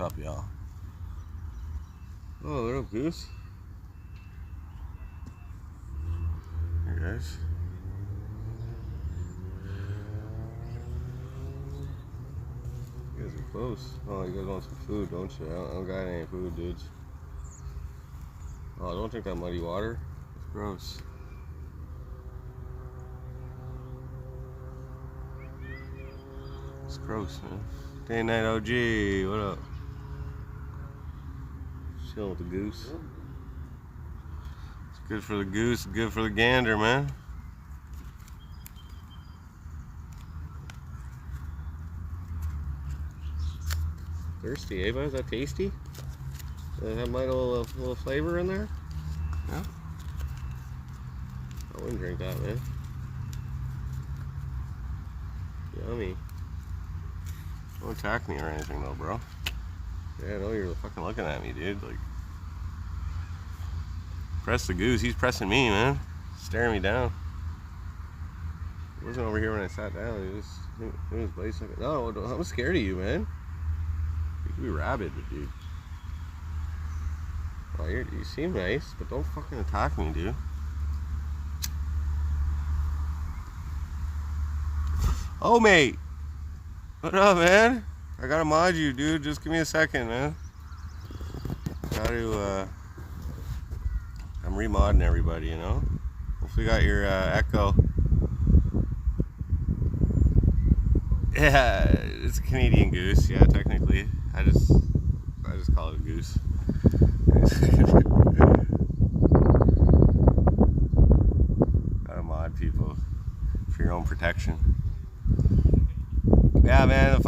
What's up, y'all? Oh, little goose. Here, guys. You guys are close. Oh, you guys want some food, don't you? I don't got any food, dudes. Oh, don't drink that muddy water. It's gross. It's gross, man. Day night OG, what up? Chilling with the goose. It's good for the goose, good for the gander, man. Thirsty, eh, bud? Is that tasty? Does it have my little flavor in there? Yeah. I wouldn't drink that, man. Yummy. Don't attack me or anything, though, bro. Yeah, I know you're fucking looking at me, dude. Like, press the goose. He's pressing me, man. Staring me down. He wasn't over here when I sat down. He was doing his place. No, I'm scared of you, man. You could be rabid, dude. Oh, you seem nice, but don't fucking attack me, dude. Oh, mate. What up, man? I gotta mod you, dude. Just give me a second, man. I'm remodding everybody, you know? Hopefully you got your echo. Yeah, it's a Canadian goose. Yeah, technically. I just call it a goose. Gotta mod people for your own protection. Yeah, man, it's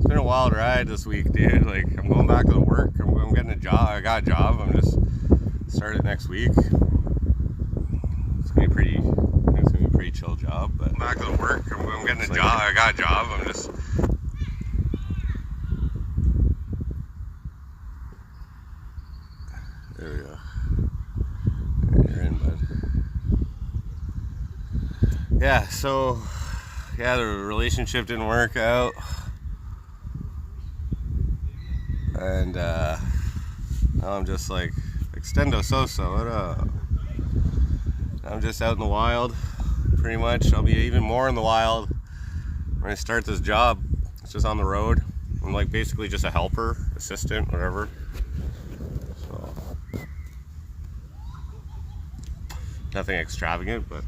been a wild ride this week, dude. Like, I'm going back to work. I'm getting a job. I got a job. I'm just started next week. It's gonna be a pretty chill job. But back to work. I'm getting a job. I got a job. I'm just. There we go. There, you're in, bud. Yeah. So. Yeah, the relationship didn't work out, and now I'm just like extendo so. What up? I'm just out in the wild, pretty much. I'll be even more in the wild when I start this job. It's just on the road. I'm like basically just a helper, assistant, whatever. So nothing extravagant, but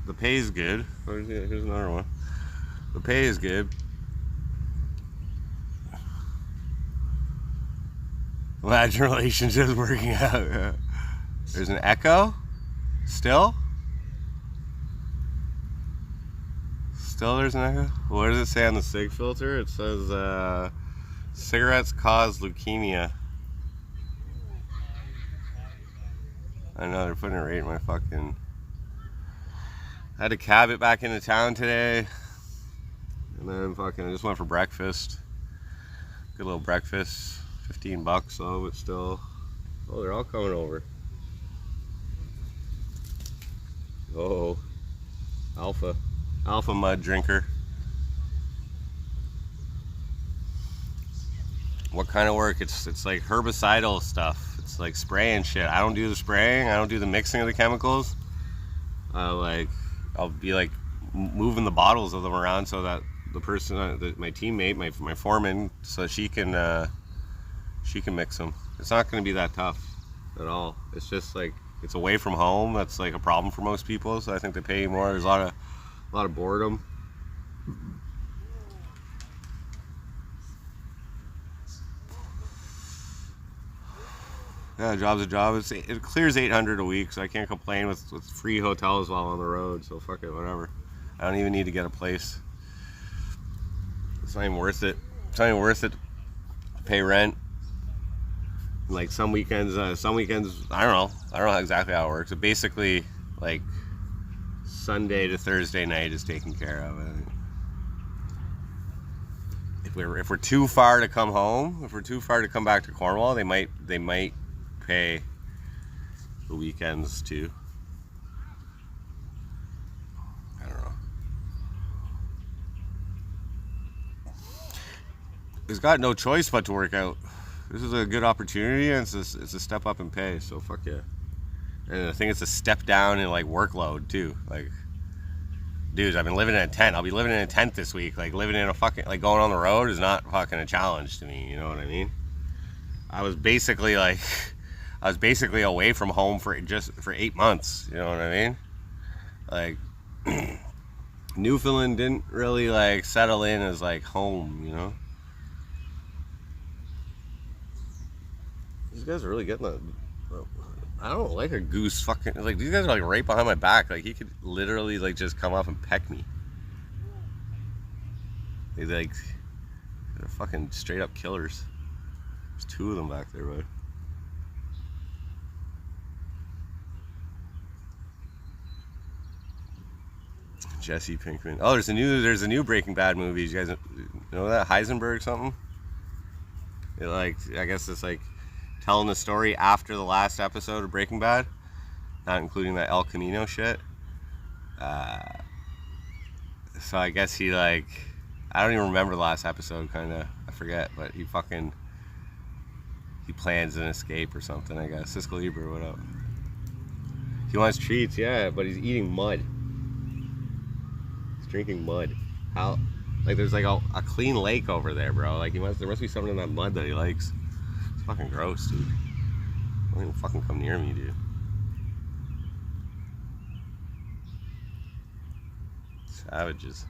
the pay is good. Here's another one. The pay is good. Imagine relationships working out. There's an echo. Still there's an echo. What does it say on the cig filter? It says cigarettes cause leukemia. I know they're putting it right in my fucking. I had to cab it back into town today, and then I just went for breakfast. Good little breakfast, $15 though, but still. Oh, they're all coming over. Oh, alpha mud drinker. What kind of work? It's like herbicidal stuff. It's like spraying shit. I don't do the spraying. I don't do the mixing of the chemicals. I'll be like moving the bottles of them around so that the person, my teammate, my foreman, so she can mix them. It's not going to be that tough at all. It's just like it's away from home. That's like a problem for most people. So I think they pay more. There's a lot of boredom. Yeah, job's a job. It clears $800 a week, so I can't complain with free hotels while on the road. So fuck it, whatever. I don't even need to get a place. It's not even worth it. It's not even worth it to pay rent. Like some weekends, I don't know exactly how it works. But basically, like Sunday to Thursday night is taken care of. If we're too far to come home, if we're too far to come back to Cornwall, they might pay the weekends too. I don't know. he's got no choice but to work out. This is a good opportunity, and it's a step up in pay. So fuck yeah. And I think it's a step down in like workload too. Like, dudes, I've been living in a tent. I'll be living in a tent this week. Like living in a fucking, like going on the road is not fucking a challenge to me. You know what I mean? I was basically away from home for 8 months. You know what I mean? Like, Newfoundland didn't really like settle in as like home. You know? These guys are really getting that. I don't like a goose fucking, like, these guys are like right behind my back. Like, he could literally like just come up and peck me. They're fucking straight up killers. There's 2 of them back there, bud. Jesse Pinkman. Oh, there's a new Breaking Bad movie. You guys know that? Heisenberg something? I guess it's like telling the story after the last episode of Breaking Bad, not including that El Camino shit. So I guess he I don't even remember the last episode, kinda. I forget, but he plans an escape or something, I guess. Cisco Lieber, what up? He wants treats, yeah, but he's eating mud. He's drinking mud. How? Like, there's like a clean lake over there, bro. Like, there must be something in that mud that he likes. It's fucking gross, dude. Don't even fucking come near me, dude. Savages.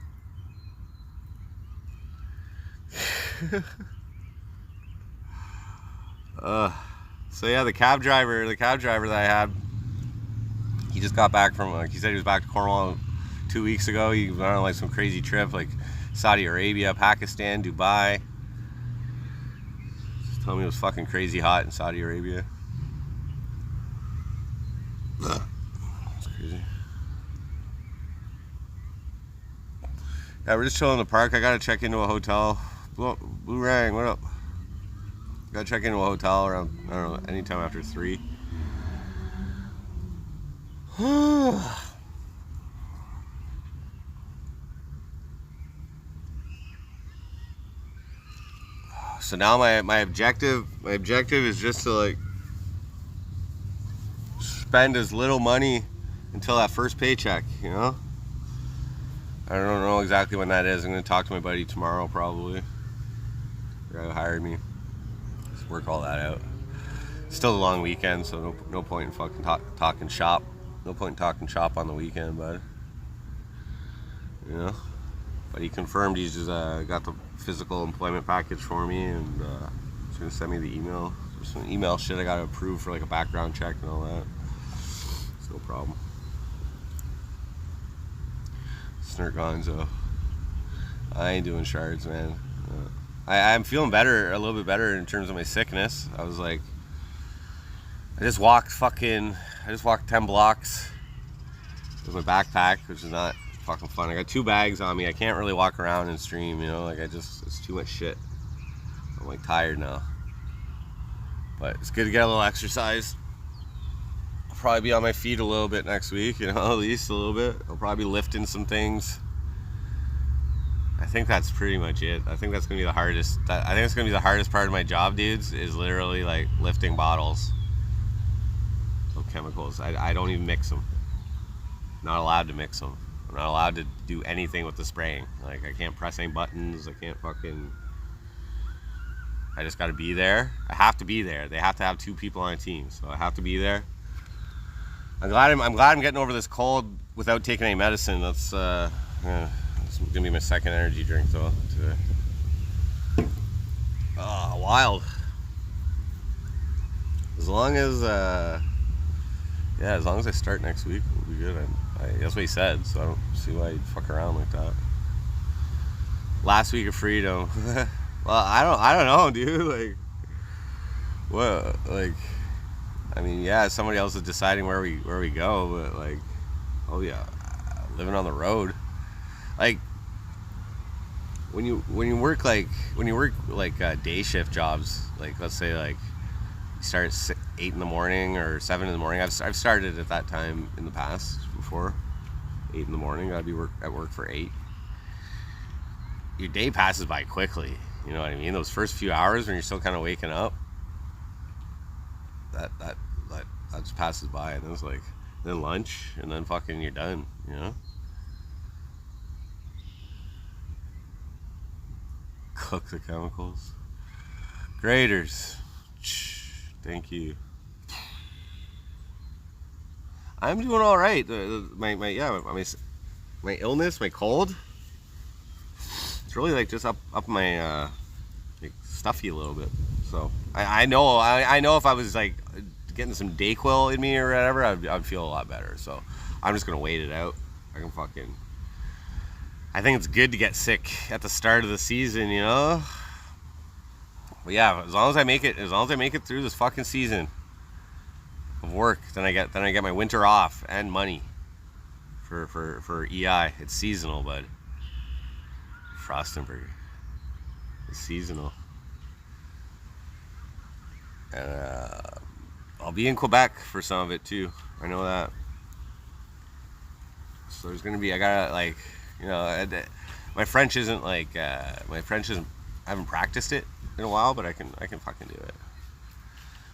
So yeah, the cab driver that I had, he just got back from, like, he said he was back to Cornwall 2 weeks ago. He went on like some crazy trip, like Saudi Arabia, Pakistan, Dubai. Just told me it was fucking crazy hot in Saudi Arabia. It's crazy. Yeah, we're just chilling in the park. I gotta check into a hotel. Blue Rang, what up? Gotta check into a hotel around, I don't know, anytime after 3. So now my objective is just to like spend as little money until that first paycheck, you know? I don't know exactly when that is. I'm gonna talk to my buddy tomorrow probably. The guy who hired me. Just work all that out. Still a long weekend, so no point in fucking talking shop. No point in talking shop on the weekend, bud. You know? But he confirmed he's just got the physical employment package for me, and he's gonna send me the email. There's some email shit I gotta approve for like a background check and all that. It's no problem. Snurk Gonzo. I ain't doing shards, man. I'm feeling better, a little bit better in terms of my sickness. I was like, I just walked 10 blocks with my backpack, which is not fucking fun. I got 2 bags on me. I can't really walk around and stream, you know, like it's too much shit. I'm like tired now. But it's good to get a little exercise. I'll probably be on my feet a little bit next week, you know, at least a little bit. I'll probably be lifting some things. I think that's pretty much it. I think that's gonna be the hardest. I think it's gonna be the hardest part of my job, dudes, is literally like lifting bottles of chemicals. I don't even mix them. Not allowed to mix them. I'm not allowed to do anything with the spraying. Like, I can't press any buttons. I can't fucking. I just gotta be there. I have to be there. They have to have 2 people on a team, so I have to be there. I'm glad I'm getting over this cold without taking any medicine. That's it's gonna be my second energy drink though today. Oh, wild. As long as as long as I start next week, we'll be good. That's what he said, so I don't see why he'd fuck around like that. Last week of freedom. Well, I don't know, dude. Like, what? Like, I mean, yeah, somebody else is deciding where we go, but like, oh yeah, living on the road. Like, when you work day shift jobs, like let's say like you start at 8 in the morning or 7 in the morning. I've started at that time in the past before. 8 in the morning, gotta be at work for 8. Your day passes by quickly. You know what I mean? Those first few hours when you're still kind of waking up, that just passes by, and then it's like, then lunch, and then fucking you're done, you know? Cook the chemicals. Graders. Thank you. I'm doing all right. My illness, my cold. It's really like just up my like stuffy a little bit. So I know if I was like getting some Dayquil in me or whatever, I'd feel a lot better. So I'm just gonna wait it out. I think it's good to get sick at the start of the season, you know. But yeah, as long as I make it through this fucking season of work, then I get my winter off and money for EI. It's seasonal, bud. Frostenberg. It's seasonal. And I'll be in Quebec for some of it too. I know that. So there's gonna be, I gotta like, you know, my French isn't like, I haven't practiced it in a while, but I can fucking do it.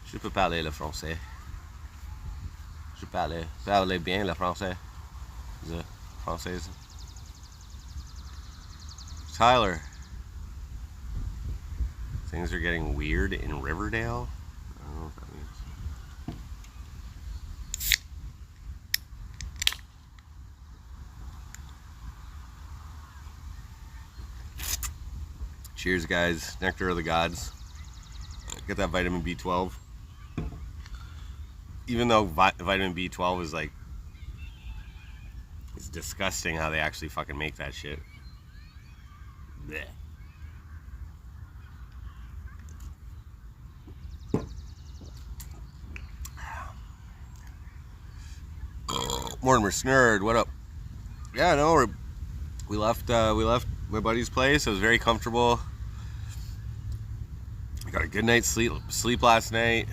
Je peux parler le français. Je parle bien le français. The française. Tyler. Things are getting weird in Riverdale. I don't know what that means. Cheers, guys. Nectar of the gods. Get that vitamin B12. Even though vitamin B12 is like, it's disgusting how they actually fucking make that shit. Blech. Mortimer Snurd, what up? Yeah, no, we left my buddy's place. It was very comfortable. I got a good night's sleep last night.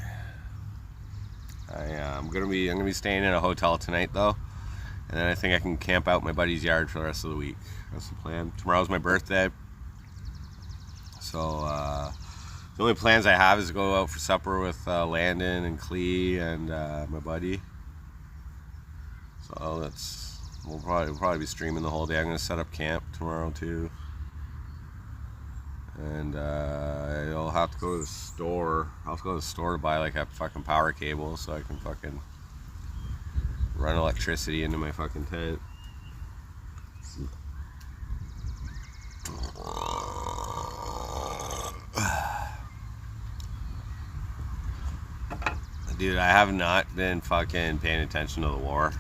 I'm gonna be staying in a hotel tonight though, and then I think I can camp out my buddy's yard for the rest of the week. That's the plan. Tomorrow's my birthday, so the only plans I have is to go out for supper with Landon and Clee and my buddy. So we'll probably be streaming the whole day. I'm gonna set up camp tomorrow too, and I'll have to go to the store. I'll have to go to the store to buy like a fucking power cable so I can fucking run electricity into my fucking tent. Dude, I have not been fucking paying attention to the war.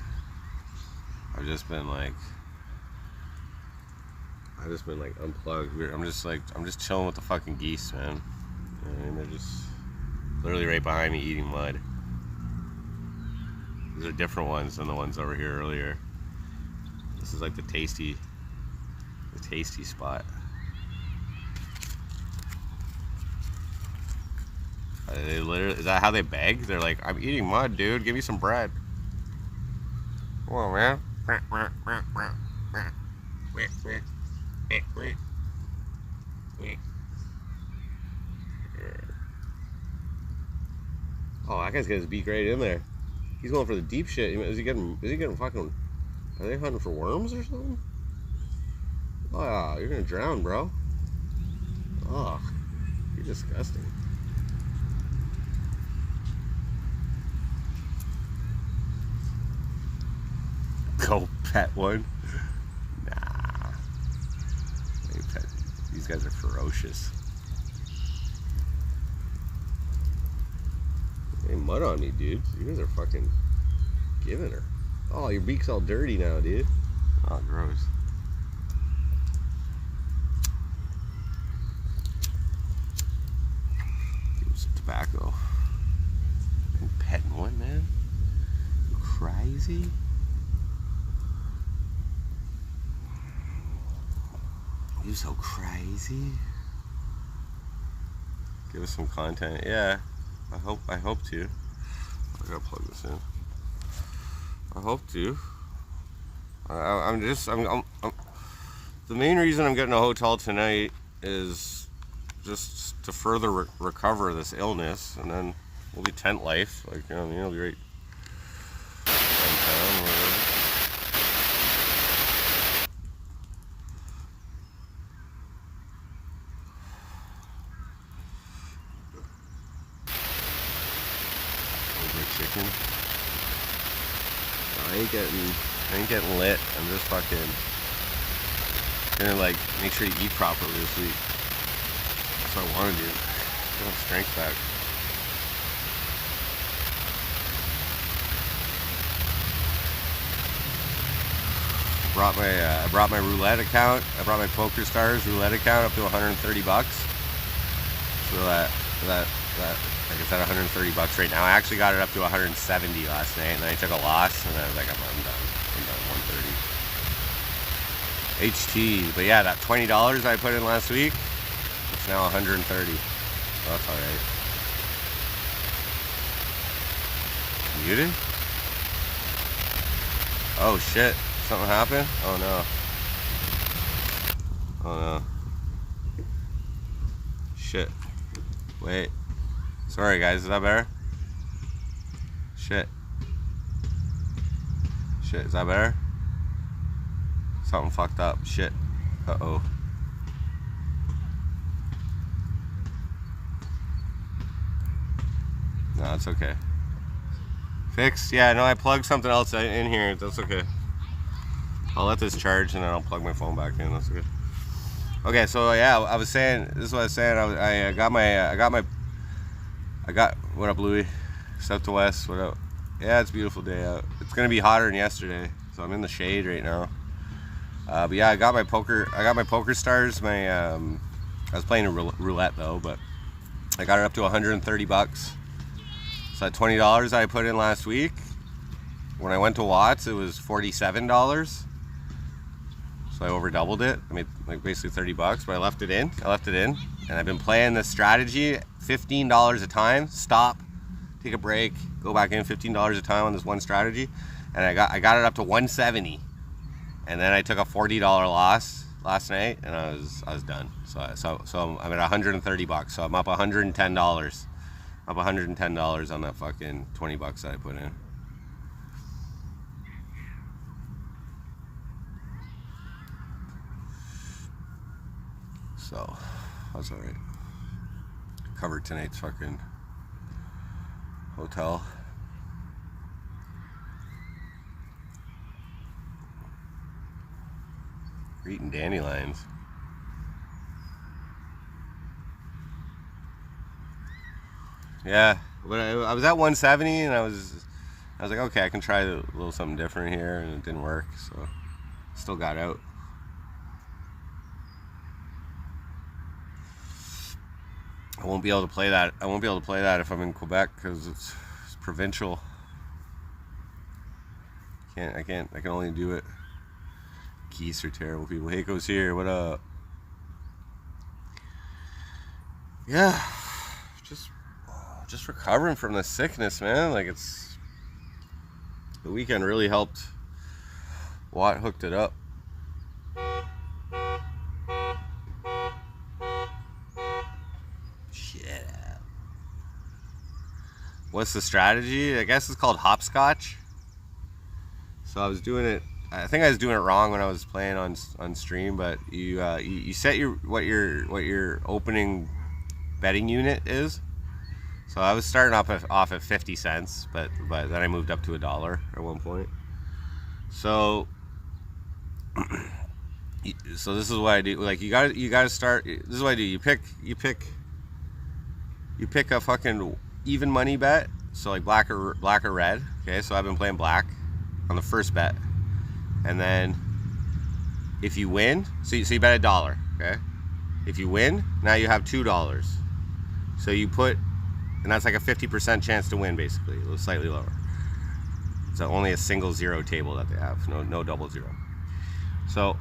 I've just been like unplugged. I'm just chilling with the fucking geese, man. And they're just literally right behind me eating mud. These are different ones than the ones over here earlier. This is like the tasty spot. They literally, is that how they beg? They're like, I'm eating mud, dude. Give me some bread. Come on, man. Oh, that guy's got his beak right in there. He's going for the deep shit. Is he getting fucking, are they hunting for worms or something? Oh, you're gonna drown, bro. Oh, you're disgusting. Go pet one. Nah. These guys are ferocious. Hey, mud on me, dude. You guys are fucking giving her. Oh, your beak's all dirty now, dude. Oh, gross. Give him some tobacco. I'm petting one, man. You crazy? You so crazy. Give us some content. Yeah, I hope to. I gotta plug this in. I hope to. The main reason I'm getting a hotel tonight is just to further recover this illness, and then we'll be tent life. Like, you know, it'll be right downtown or whatever. Chicken. No, I ain't getting lit. I'm just fucking gonna like make sure you eat properly this week. That's what I want to do. Get my strength back. I brought my roulette account. I brought my PokerStars roulette account up to $130. So that like it's at $130 right now. I actually got it up to $170 last night, and then I took a loss, and I was like, I'm done. I'm done. $130. HT, but yeah, that $20 I put in last week, it's now $130. So that's all right. Muted? Oh shit! Something happened? Oh no! Oh no! Shit! Wait. Sorry guys, is that better? Shit. Shit, is that better? Something fucked up. Shit. Uh-oh. No, it's okay. Fixed? Yeah, no, I plugged something else in here. That's okay. I'll let this charge and then I'll plug my phone back in. That's good. Okay, so yeah, I was saying, this is what I was saying. I got, what up, Louis? South to west, what up? Yeah, it's a beautiful day out. It's gonna be hotter than yesterday, so I'm in the shade right now. But yeah, I got my PokerStars. I was playing a roulette though, but I got it up to $130. So that $20 I put in last week, when I went to Watts, it was $47. So I over doubled it. I made like basically $30, but I left it in. And I've been playing this strategy, $15 a time. Stop, take a break, go back in, $15 a time on this one strategy, and I got it up to $170. And then I took a $40 loss last night, and I was done. So I'm at $130. So I'm up $110. Up $110 on that fucking $20 that I put in. So that's all right. Covered tonight's fucking hotel. We're eating dandelions. Yeah, but I was at 170, and I was like, okay, I can try a little something different here, and it didn't work, so still got out. I won't be able to play that. If I'm in Quebec, because it's provincial. I can only do it. Geese are terrible people. Heiko's here. What up? Yeah, just recovering from the sickness, man. Like, it's the weekend really helped. Watt hooked it up. Shit. What's the strategy? I guess it's called hopscotch. So I was doing it. I think I was doing it wrong when I was playing on stream, but you set what your opening betting unit is. So I was starting off at 50 cents, but then I moved up to $1 at one point. So this is what I do. Like, you gotta start. This is what I do. You pick a fucking even money bet. So like black or red. Okay, so I've been playing black on the first bet, and then if you win, so you bet $1. Okay, if you win, now you have $2. So you put. And that's like a 50% chance to win, basically. A little slightly lower. It's only a single zero table that they have, no double zero. So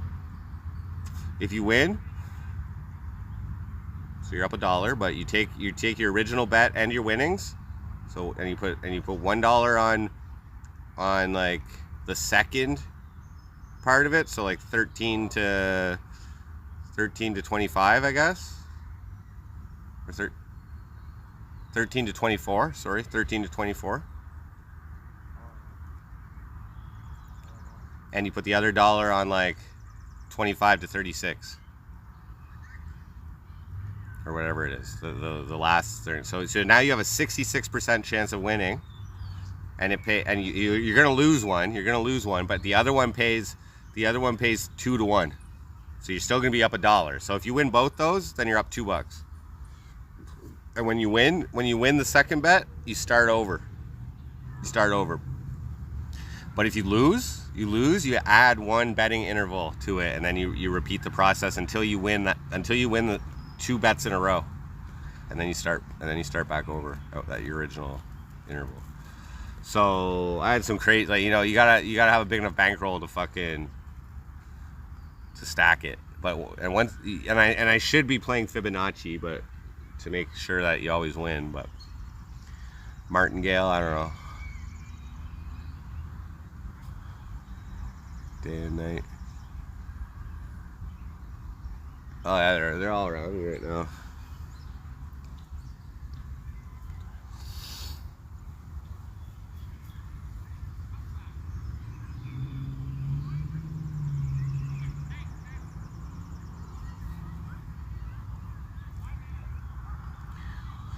if you win, so you're up $1, but you take your original bet and your winnings. So and you put $1 on like the second part of it. So like 13 to 25, I guess. or 13 to 24. Sorry, 13 to 24. And you put the other dollar on like 25 to 36. Or whatever it is, the last third. So now you have a 66% chance of winning, and you're gonna lose one. You're gonna lose one, but the other one pays 2 to 1. So you're still gonna be up $1. So if you win both those, then you're up $2. And when you win the second bet, you start over. But if you lose, you add one betting interval to it, and then you repeat the process until you win the 2 bets in a row. And then you start back over at your original interval. So I had some crazy, like, you know, you gotta have a big enough bankroll to stack it. And I should be playing Fibonacci, but to make sure that you always win. But Martingale, I don't know. Day and night. Oh yeah, they're all around me right now.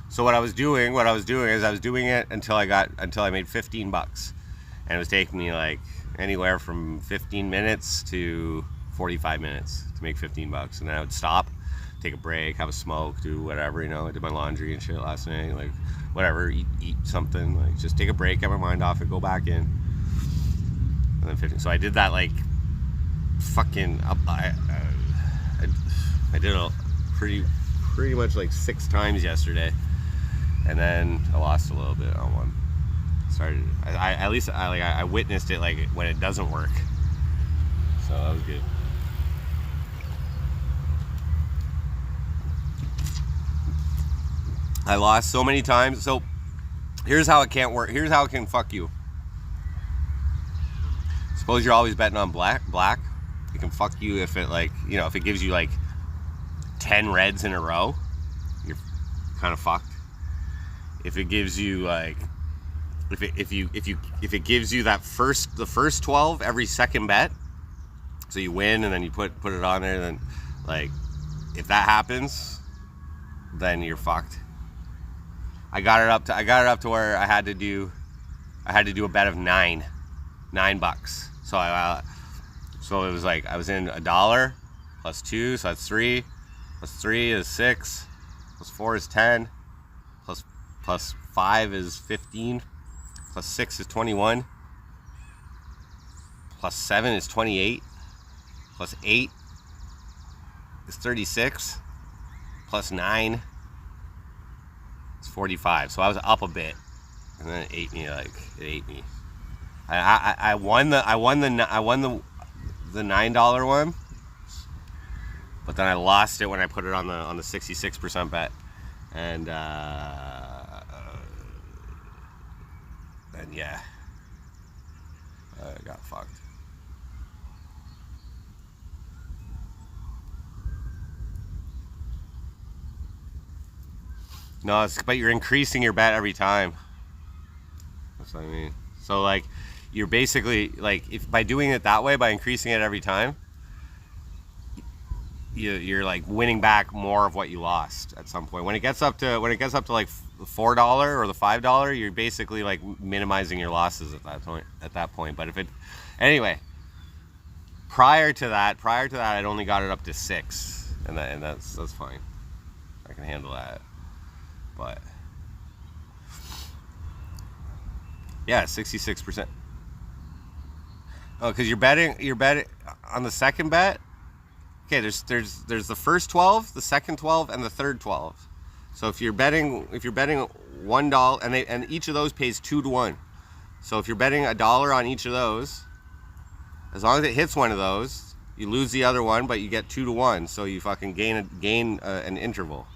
So what I was doing is I was doing it until I made $15, and it was taking me like anywhere from 15 minutes to 45 minutes to make $15, and then I would stop, take a break, have a smoke, do whatever, you know. I did my laundry and shit last night, like whatever, eat something, like just take a break, get my mind off it, go back in, and then 15. So I did that like fucking I did it pretty much like 6 times yesterday. And then I lost a little bit on one. I witnessed it like when it doesn't work. So that was good. I lost so many times. So here's how it can't work. Here's how it can fuck you. Suppose you're always betting on black. It can fuck you if it, like, you know, if it gives you like 10 reds in a row, you're kind of fucked. If it gives you like, if it gives you the first 12 every second bet, so you win and then you put it on there, then like if that happens, then you're fucked. I got it up to where I had to do a bet of $9. So it was like I was in $1 plus 2, so that's 3, plus 3 is 6, plus 4 is 10, plus 5 is 15, plus 6 is 21, plus 7 is 28, plus 8 is 36, plus 9 is 45. So I was up a bit, and then it ate me. I won the $9 one, but then I lost it when I put it on the 66% bet, and yeah, I got fucked. No, but you're increasing your bet every time. That's what I mean. So like, you're basically like, if by doing it that way, by increasing it every time, you're like winning back more of what you lost at some point. When it gets up to like the $4 or the $5, you're basically like minimizing your losses at that point. But anyway, prior to that, I'd only got it up to 6, and that's fine. I can handle that. But yeah, 66%. Oh, because you're betting on the second bet. Okay, there's the first 12, the second 12, and the third 12. So if you're betting $1, and each of those pays 2 to 1. So if you're betting $1 on each of those, as long as it hits one of those, you lose the other one, but you get 2 to 1. So you fucking gain an interval.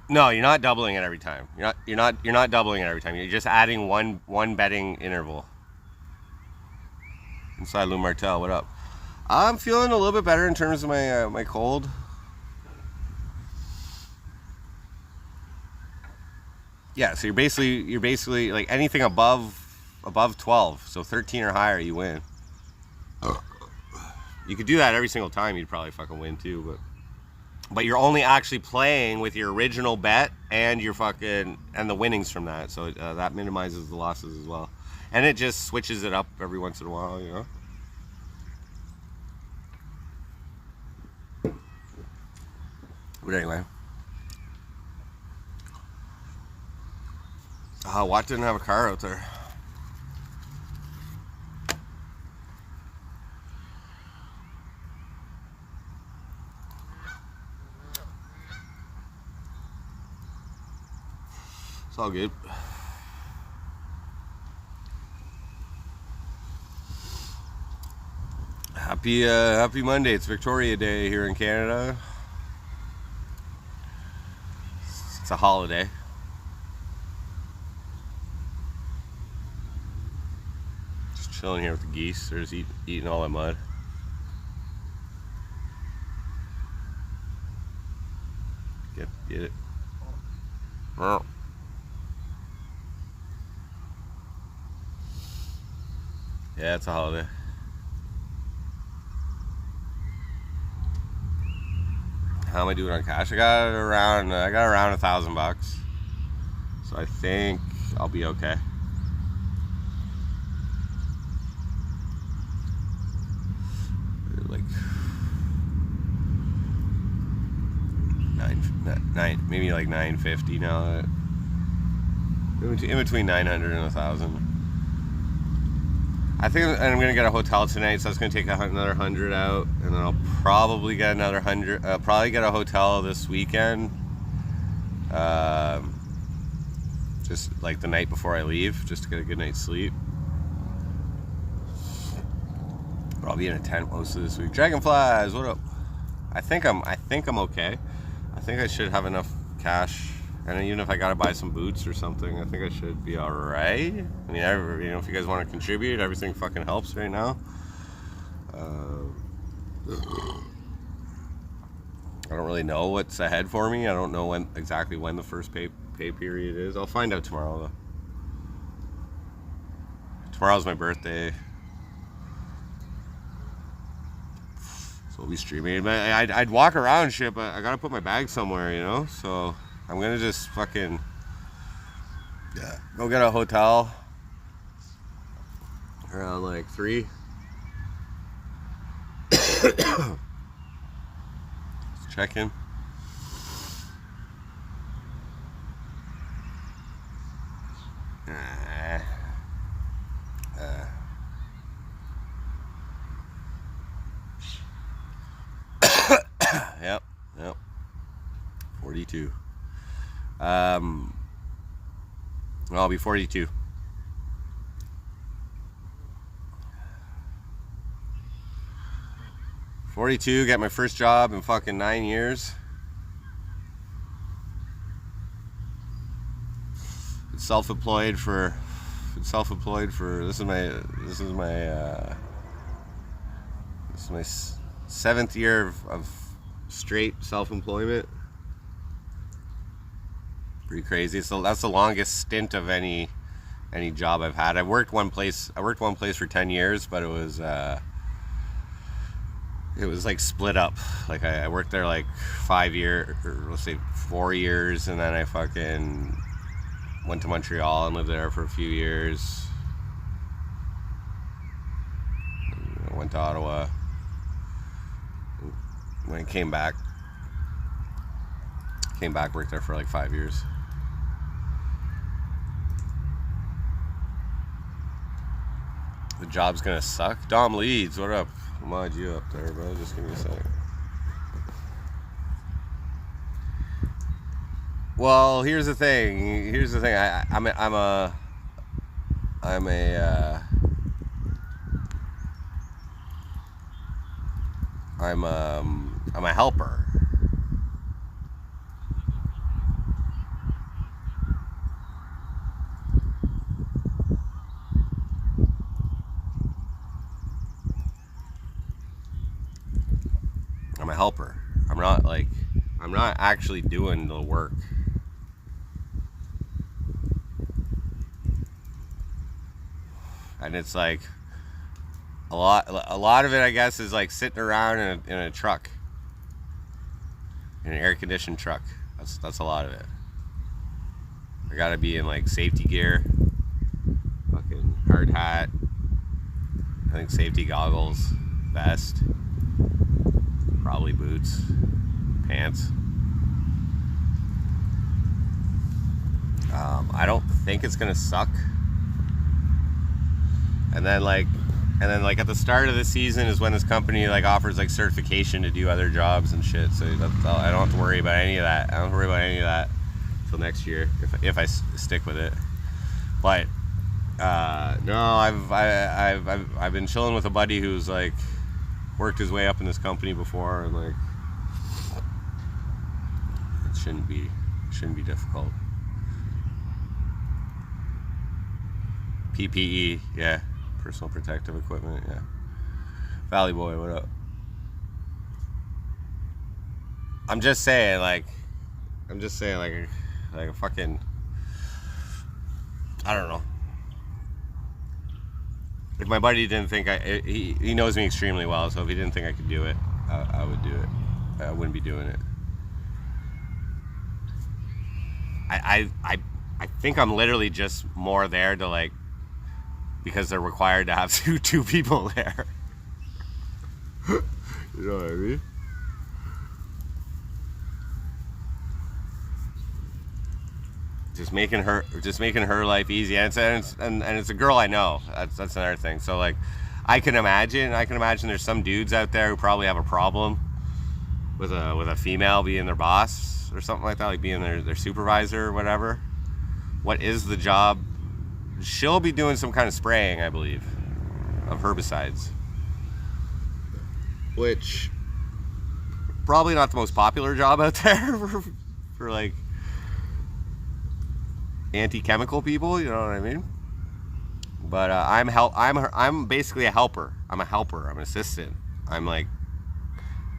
No, you're not doubling it every time. You're not doubling it every time. You're just adding one betting interval. Inside Lou Martel, what up? I'm feeling a little bit better in terms of my my cold. Yeah, so you're basically like anything above 12, so 13 or higher, you win. You could do that every single time, you'd probably fucking win too, but you're only actually playing with your original bet and your fucking and the winnings from that, so that minimizes the losses as well, and it just switches it up every once in a while, you know. But anyway, Watt didn't have a car out there. It's all good. Happy Monday. It's Victoria Day here in Canada. It's a holiday. Just chilling here with the geese. They're just eating all that mud. Get it. Oh. Yeah, it's a holiday. How am I doing on cash? I got around $1,000, so I think I'll be okay. Like maybe like 950 now. In between 900 and 1,000. I think I'm gonna get a hotel tonight, so that's gonna take another 100 out, and then I'll probably get another 100. Probably get a hotel this weekend, just like the night before I leave, just to get a good night's sleep. But I'll be in a tent most of this week. Dragonflies, what up? I think I'm okay. I think I should have enough cash. And even if I gotta buy some boots or something, I think I should be all right. I mean, if you guys want to contribute, everything fucking helps right now. I don't really know what's ahead for me. I don't know exactly when the first pay period is. I'll find out tomorrow though. Tomorrow's my birthday, so we'll be streaming. I'd walk around shit, but I gotta put my bag somewhere, you know. So I'm gonna just fucking go get a hotel around like 3. Let's check in. Yep. 42. I'll be 42. Get my first job in fucking 9 years. Been self-employed for this is my 7th year of straight self-employment. Pretty crazy. So that's the longest stint of any job I've had. I worked one place for 10 years, but it was like split up. Like I worked there like 5 years, or let's say 4 years, and then I fucking went to Montreal and lived there for a few years. I went to Ottawa. When I came back, worked there for like 5 years. The job's gonna suck. Dom Leeds, what up? I'll mod you up there, bro. Just give me a sec. Well, here's the thing. I'm a helper. helper. I'm not actually doing the work. And it's like a lot of it, I guess, is like sitting around in a truck, in an air-conditioned truck. That's a lot of it. I gotta be in like safety gear, fucking hard hat, I think safety goggles, vest, probably boots, pants. I don't think it's gonna suck. And then like at the start of the season is when this company like offers like certification to do other jobs and shit. So I don't have to worry about any of that. I don't have to worry about any of that till next year if I stick with it. But no, I've been chilling with a buddy who's like worked his way up in this company before, and like it shouldn't be difficult. PPE, yeah. Personal protective equipment, yeah. Valley Boy, what up? I'm just saying, like a fucking, I don't know. If my buddy didn't think he knows me extremely well, so if he didn't think I could do it, I would do it. I wouldn't be doing it. I think I'm literally just more there to like, because they're required to have two people there. You know what I mean? Just making her life easy, and it's a girl I know. That's another thing. So like, I can imagine there's some dudes out there who probably have a problem with a female being their boss or something like that, like being their supervisor or whatever. What is the job? She'll be doing some kind of spraying, I believe, of herbicides, which probably not the most popular job out there for like anti-chemical people, you know what I mean? But I'm basically a helper. I'm an assistant. I'm like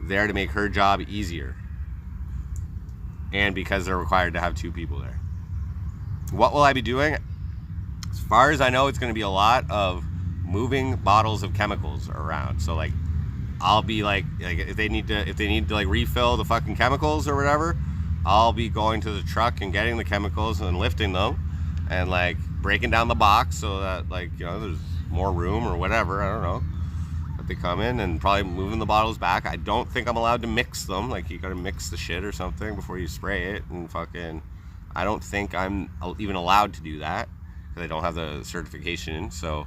there to make her job easier, and because they're required to have two people there. What will I be doing? As far as I know, it's going to be a lot of moving bottles of chemicals around. So like, I'll be like if they need to like refill the fucking chemicals or whatever, I'll be going to the truck and getting the chemicals and lifting them, and like breaking down the box so that like, you know, there's more room or whatever. I don't know. But they come in and probably moving the bottles back. I don't think I'm allowed to mix them. Like, you got to mix the shit or something before you spray it, and fucking, I don't think I'm even allowed to do that. I don't have the certification, so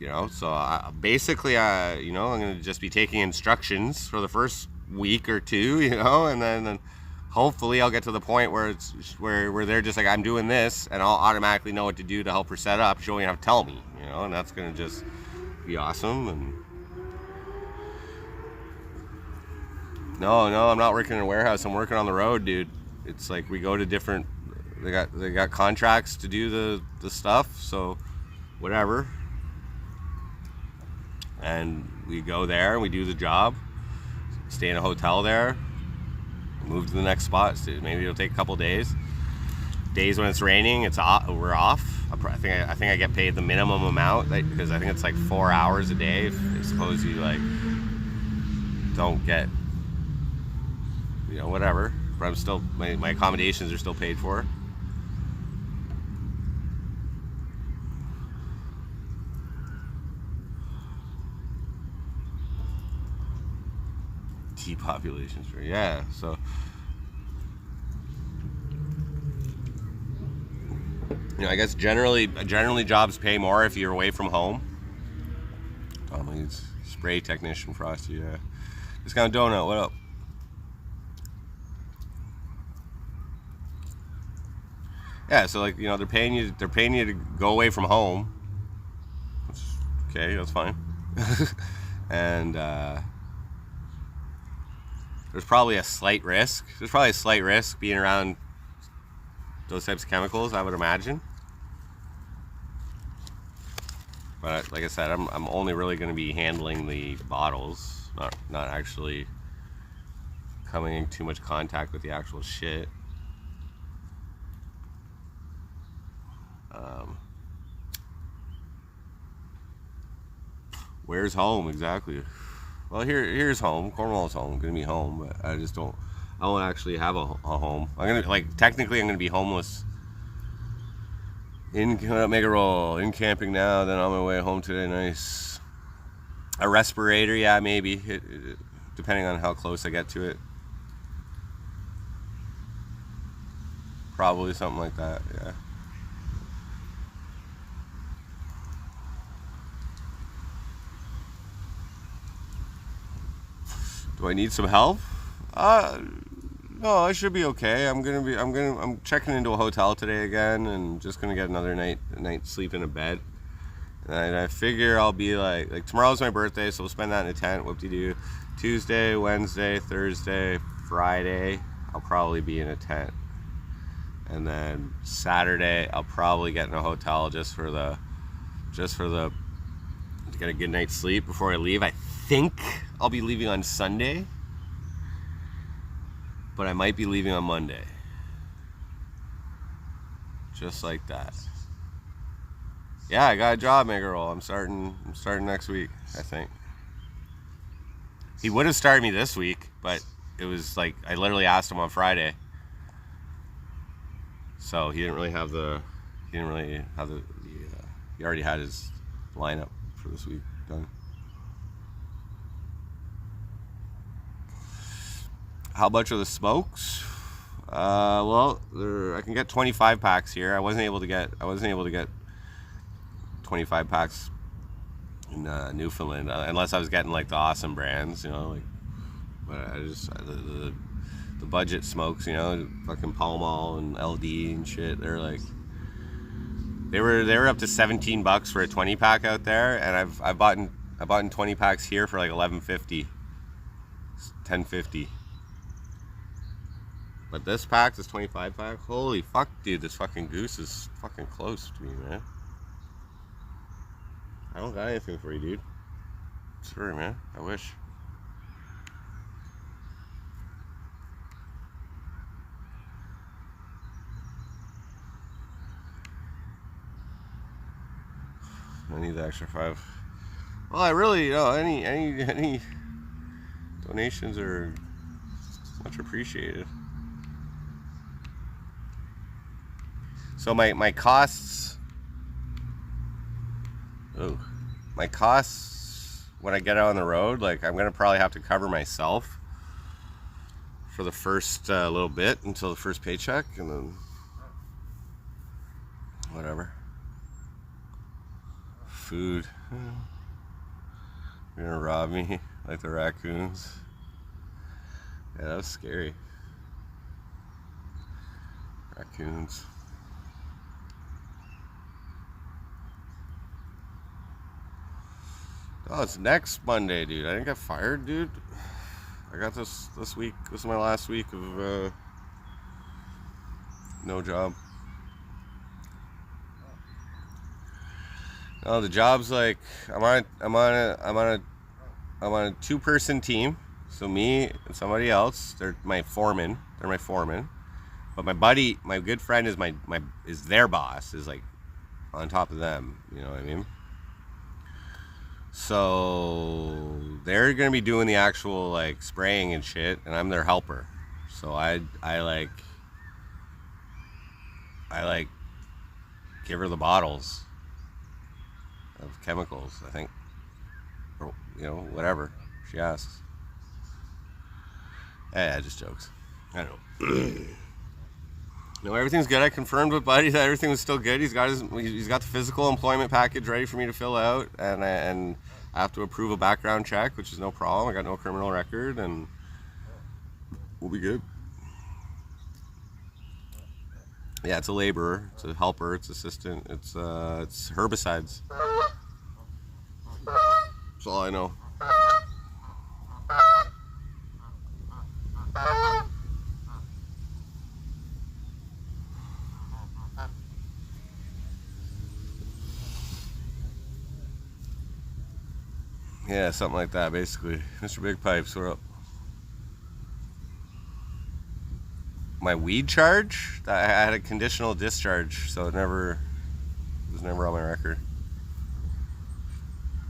you know. So basically, you know, I'm gonna just be taking instructions for the first week or two, you know, and then hopefully I'll get to the point where where they're just like, I'm doing this, and I'll automatically know what to do to help her set up. She won't even have to tell me, you know, and that's gonna just be awesome. And no, I'm not working in a warehouse. I'm working on the road, dude. It's like we go to different. They got contracts to do the stuff, so whatever. And we go there and we do the job, stay in a hotel there, move to the next spot. So maybe it'll take a couple days. Days when it's raining, we're off. I think I get paid the minimum amount, because I think it's like 4 hours a day. I suppose you like don't get, you know, whatever. But I'm still, my accommodations are still paid for. Depopulation's free, yeah. So, you know, I guess generally jobs pay more if you're away from home. Tommy's spray technician, Frosty, yeah. Discount Donut, what up? Yeah, so like, you know, they're paying you to go away from home. Okay, that's fine. And there's probably a slight risk. There's probably a slight risk being around those types of chemicals, I would imagine. But like I said, I'm only really going to be handling the bottles. not actually coming in too much contact with the actual shit. Where's home exactly? Well, here's home. Cornwall's home. I'm gonna be home, but I just don't. I won't actually have a home. I'm gonna technically I'm gonna be homeless. Make a roll. In camping now. Then on my way home today. Nice. A respirator, yeah, maybe. Depending on how close I get to it. Probably something like that. Yeah. Do I need some help? No, I should be okay. I'm checking into a hotel today again, and just gonna get another night sleep in a bed. And I figure I'll be like tomorrow's my birthday, so we'll spend that in a tent. Whoop-de-doo. Tuesday, Wednesday, Thursday, Friday, I'll probably be in a tent. And then Saturday, I'll probably get in a hotel just for the to get a good night's sleep before I leave. I think I'll be leaving on Sunday, but I might be leaving on Monday. Just like that. Yeah, I got a job, mega roll. I'm starting next week, I think. He would have started me this week, but it was like I literally asked him on Friday. So he already had his lineup for this week done. How much are the smokes? Well, I can get 25 packs here. I wasn't able to get 25 packs in Newfoundland unless I was getting like the awesome brands, But I just the budget smokes, fucking Pall Mall and LD and shit. They're like they were up to $17 for a 20 pack out there, and I've bought in 20 packs here for like $11.50, $10.50. But this pack, this 25 pack, holy fuck, dude, this fucking goose is fucking close to me, man. I don't got anything for you, dude. Sorry, man. I wish. I need the extra 5. Well, I really, any donations are much appreciated. So my costs. Oh, my costs when I get out on the road, like I'm gonna probably have to cover myself for the first little bit until the first paycheck, and then whatever. Food. You're gonna rob me like the raccoons. Yeah, that was scary. Raccoons. Oh, it's next Monday, dude. I didn't get fired, dude. I got this week. This is my last week of no job. No, the job's like I'm on a 2-person team. So me and somebody else. They're my foreman. But my good friend is their boss. Is like on top of them. You know what I mean? So they're gonna be doing the actual like spraying and shit, and I'm their helper. So I give her the bottles of chemicals, I think, or whatever she asks. Yeah, just jokes. I don't know. No, everything's good. I confirmed with Buddy that everything was still good. He's got the physical employment package ready for me to fill out, and I have to approve a background check, which is no problem. I got no criminal record, and we'll be good. Yeah, it's a laborer, it's a helper, it's assistant, it's herbicides. That's all I know. Yeah, something like that, basically. Mr. Big Pipes, what up? My weed charge? I had a conditional discharge, so it was never on my record.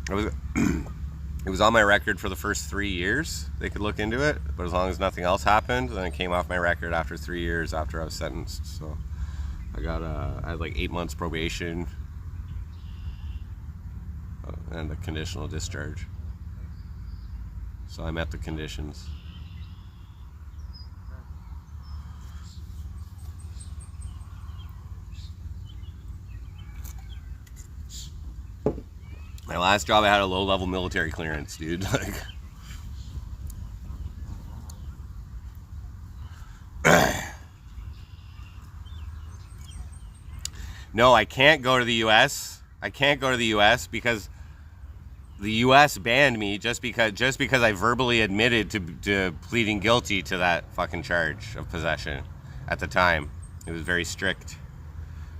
It was on my record for the first 3 years. They could look into it, but as long as nothing else happened, then it came off my record after 3 years after I was sentenced. So I had like 8 months probation and a conditional discharge. So I met the conditions. My last job, I had a low-level military clearance, dude. Like, no, I can't go to the U.S. I can't go to the U.S. because the U.S. banned me just because I verbally admitted to pleading guilty to that fucking charge of possession at the time. It was very strict.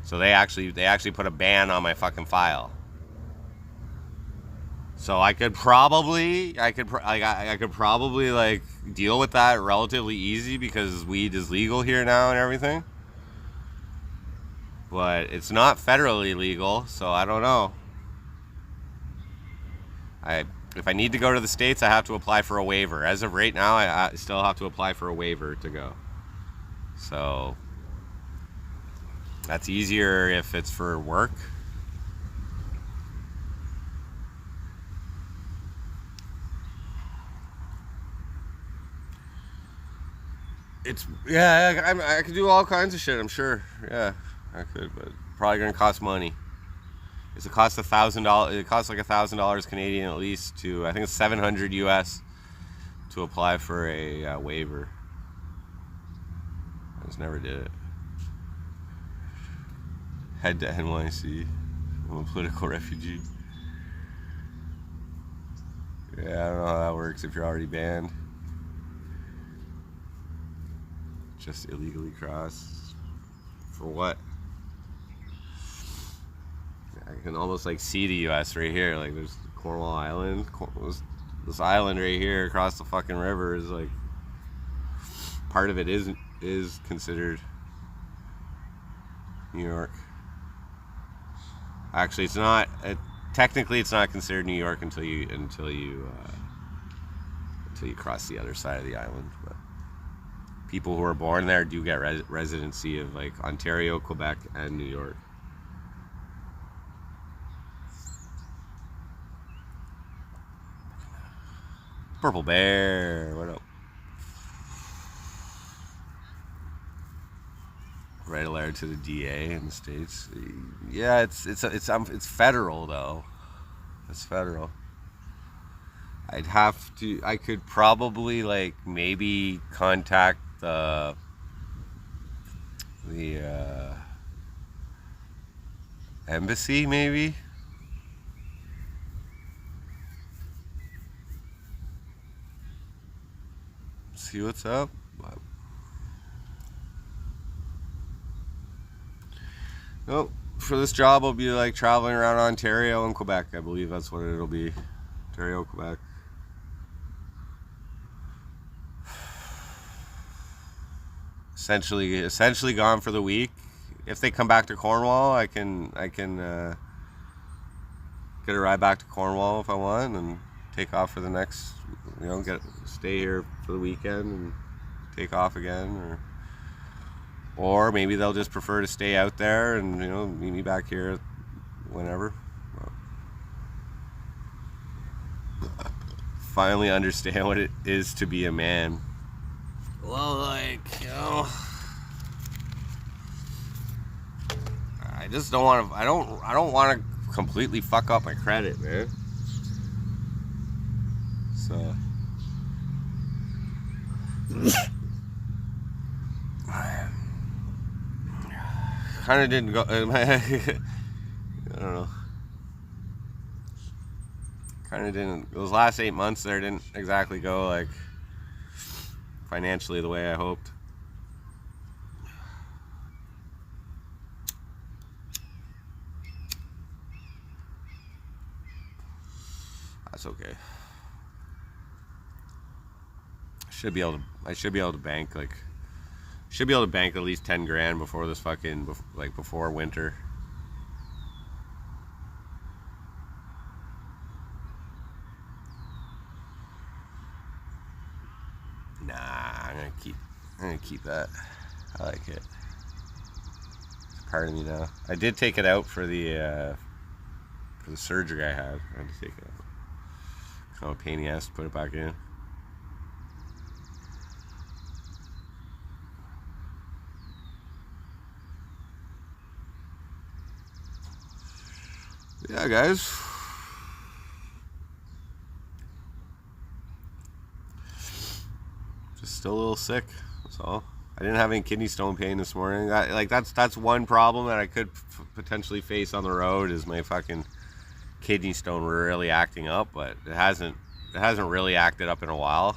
So they actually put a ban on my fucking file. So I could probably like deal with that relatively easy because weed is legal here now and everything. But it's not federally legal, so I don't know. If I need to go to the States, I have to apply for a waiver. As of right now, I still have to apply for a waiver to go. So that's easier if it's for work. I could do all kinds of shit, I'm sure. Yeah, I could, but probably gonna cost money. It costs $1,000. It costs like $1,000 Canadian at least I think it's $700 US to apply for a waiver. I just never did it. Head to NYC. I'm a political refugee. Yeah, I don't know how that works if you're already banned. Just illegally cross. For what? I can almost like see the U.S. right here. Like there's Cornwall Island. This island right here across the fucking river is like part of it is considered New York. Actually, it's not. Technically, it's not considered New York until you cross the other side of the island. But people who are born there do get residency of like Ontario, Quebec, and New York. Purple Bear, what up? Write a letter to the DA in the States. Yeah, it's federal though. It's federal. I could probably like maybe contact the embassy maybe. See what's up. Nope. For this job, I'll be like traveling around Ontario and Quebec. I believe that's what it'll be. Ontario, Quebec. Essentially gone for the week. If they come back to Cornwall, I can get a ride back to Cornwall if I want and take off for the next, stay here for the weekend and take off again, or maybe they'll just prefer to stay out there and meet me back here whenever. Finally understand what it is to be a man. Well, I just don't want to. I don't want to completely fuck up my credit, man. So. Kind of didn't go. I don't know. Kind of didn't. Those last 8 months there didn't exactly go like financially the way I hoped. it's okay. I should be able to bank like. Should be able to bank at least 10 grand before this fucking before winter. Nah, I'm gonna keep that. I like it. It's part of me now. I did take it out for the surgery I had. I had to take it out. Kind of a pain in the ass to put it back in. Yeah, guys. Just still a little sick. That's all. I didn't have any kidney stone pain this morning. That's one problem that I could potentially face on the road is my fucking kidney stone really acting up, but it hasn't really acted up in a while.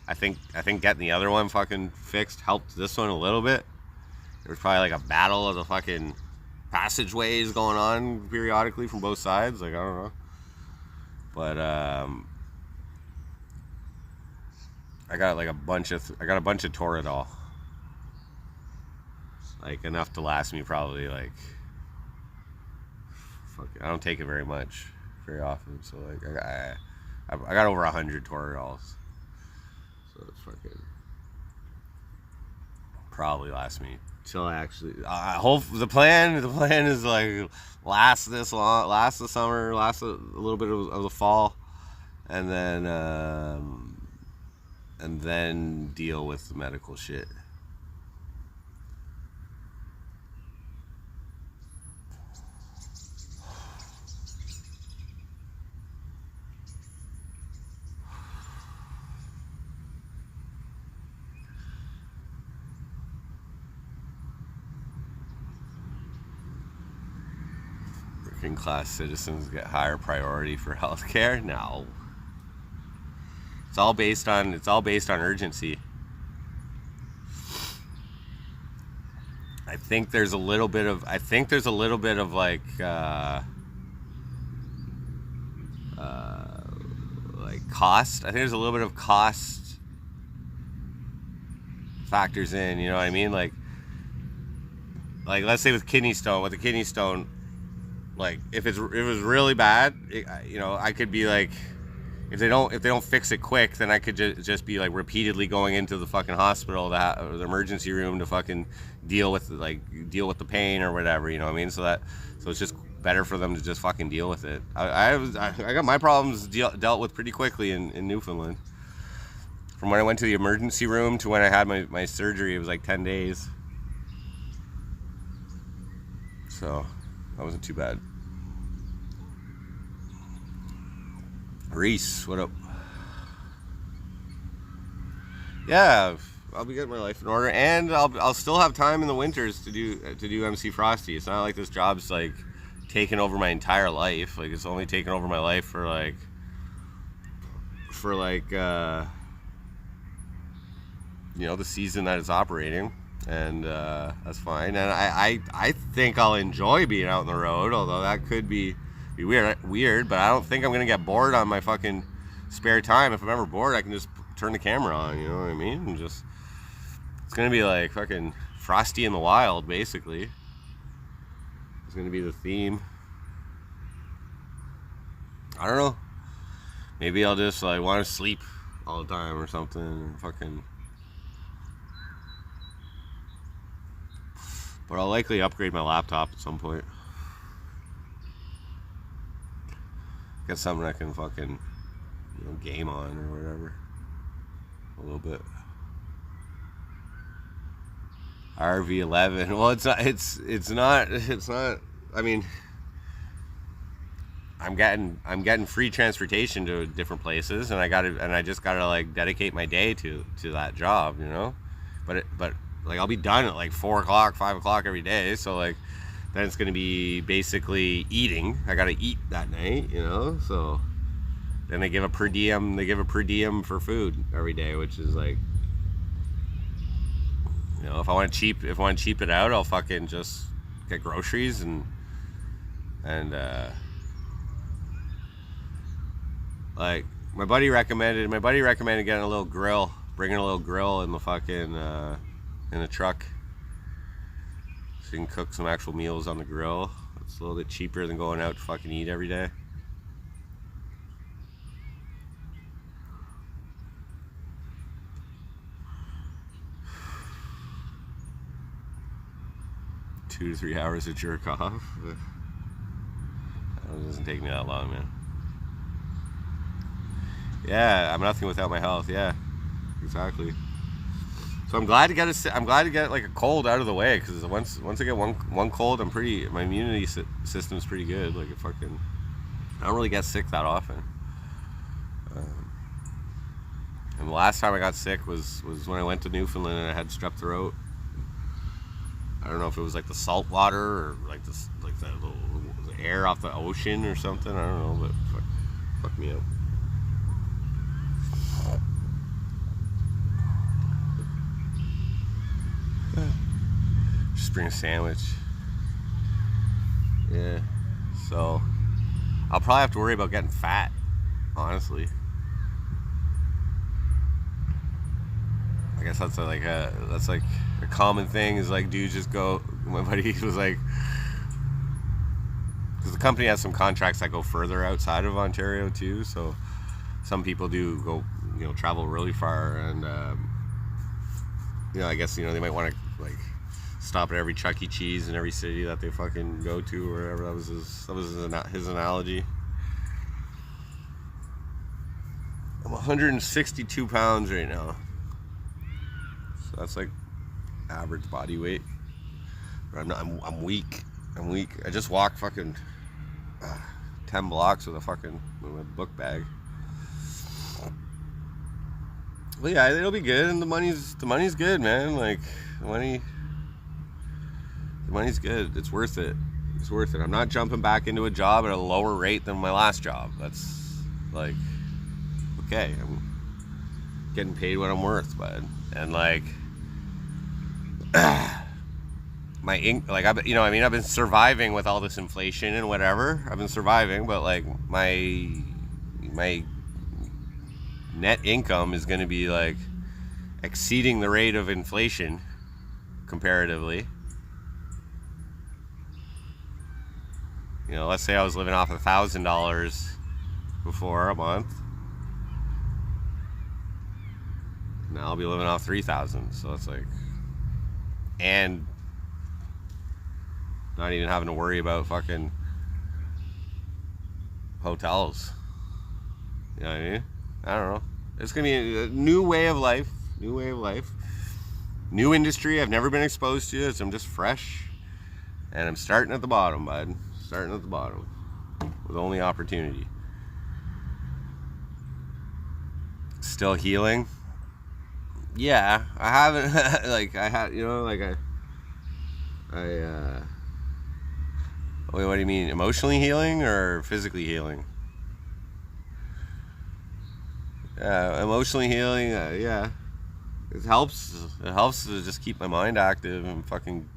I think getting the other one fucking fixed helped this one a little bit. There was probably like a battle of the fucking passageways going on periodically from both sides. Like, I don't know. But I got a bunch of Toradol. Like enough to last me probably like I don't take it very often, so like I got over 100 Toradols. So it's fucking probably last me till I actually. I hope the plan is like last the summer, last a little bit of the fall, and then deal with the medical shit. Working class citizens get higher priority for healthcare? No. It's all based on urgency. I think there's a little bit of like cost. I think there's a little bit of cost factors in, you know what I mean? Like let's say with the kidney stone, like if it was really bad, I could be like, if they don't fix it quick, then I could just be like repeatedly going into the fucking hospital, or the emergency room to fucking deal with the pain or whatever, you know what I mean? So it's just better for them to just fucking deal with it. I got my problems dealt with pretty quickly in Newfoundland. From when I went to the emergency room to when I had my surgery, it was like 10 days. So that wasn't too bad. Reese, what up? Yeah, I'll be getting my life in order, and I'll still have time in the winters to do MC Frosty. It's not like this job's like taken over my entire life. Like, it's only taken over my life for the season that it's operating, and that's fine. And I think I'll enjoy being out on the road, although that could be weird, but I don't think I'm gonna get bored on my fucking spare time. If I'm ever bored, I can just turn the camera on, you know what I mean? And just, it's gonna be like fucking Frosty in the Wild, basically. It's gonna be the theme. I don't know. Maybe I'll just like want to sleep all the time or something, and fucking. But I'll likely upgrade my laptop at some point. Get something I can fucking, game on or whatever. A little bit. RV11. Well, it's not. I mean, I'm getting free transportation to different places, and I just gotta like dedicate my day to that job, But like I'll be done at like 4 o'clock, 5 o'clock every day. So like, then it's gonna be basically eating. I gotta eat that night, So then they give a per diem. They give a per diem for food every day, which is like, if I want to cheap it out, I'll fucking just get groceries and Like my buddy recommended getting a little grill, bringing a little grill in the fucking in a truck, so you can cook some actual meals on the grill. It's a little bit cheaper than going out to fucking eat every day. Two to 3 hours to jerk off. It doesn't take me that long, man. Yeah, I'm nothing without my health. Yeah, exactly. So I'm glad to get like a cold out of the way, because once I get one cold, my immunity system's pretty good. Like I don't really get sick that often. And the last time I got sick was when I went to Newfoundland and I had strep throat. I don't know if it was like the salt water or like the air off the ocean or something. I don't know, but fuck me up. Just bring a sandwich. Yeah. So I'll probably have to worry about getting fat, honestly. I guess that's like a common thing, is like dudes just go. My buddy was like, because the company has some contracts that go further outside of Ontario too, so some people do go, travel really far, and I guess they might want to like stop at every Chuck E. Cheese in every city that they fucking go to, or whatever. That was his analogy. I'm 162 pounds right now. So that's like average body weight. But I'm weak. I'm weak. I just walked fucking 10 blocks with a book bag. But yeah, it'll be good, and the money's good, man. Like the money's good. It's worth it. It's worth it. I'm not jumping back into a job at a lower rate than my last job. That's like okay. I'm getting paid what I'm worth, bud. And like I've been surviving with all this inflation and whatever. I've been surviving, but like my net income is going to be like exceeding the rate of inflation comparatively. Let's say I was living off $1,000 before a month. Now I'll be living off $3,000. So it's like, and not even having to worry about fucking hotels. You know what I mean? I don't know. It's gonna be a new way of life. New industry I've never been exposed to. So I'm just fresh, and I'm starting at the bottom, bud. Starting at the bottom with only opportunity. Still healing. Yeah, I haven't like I had wait, what do you mean? Emotionally healing or physically healing? Yeah, emotionally healing. Yeah, it helps. It helps to just keep my mind active and fucking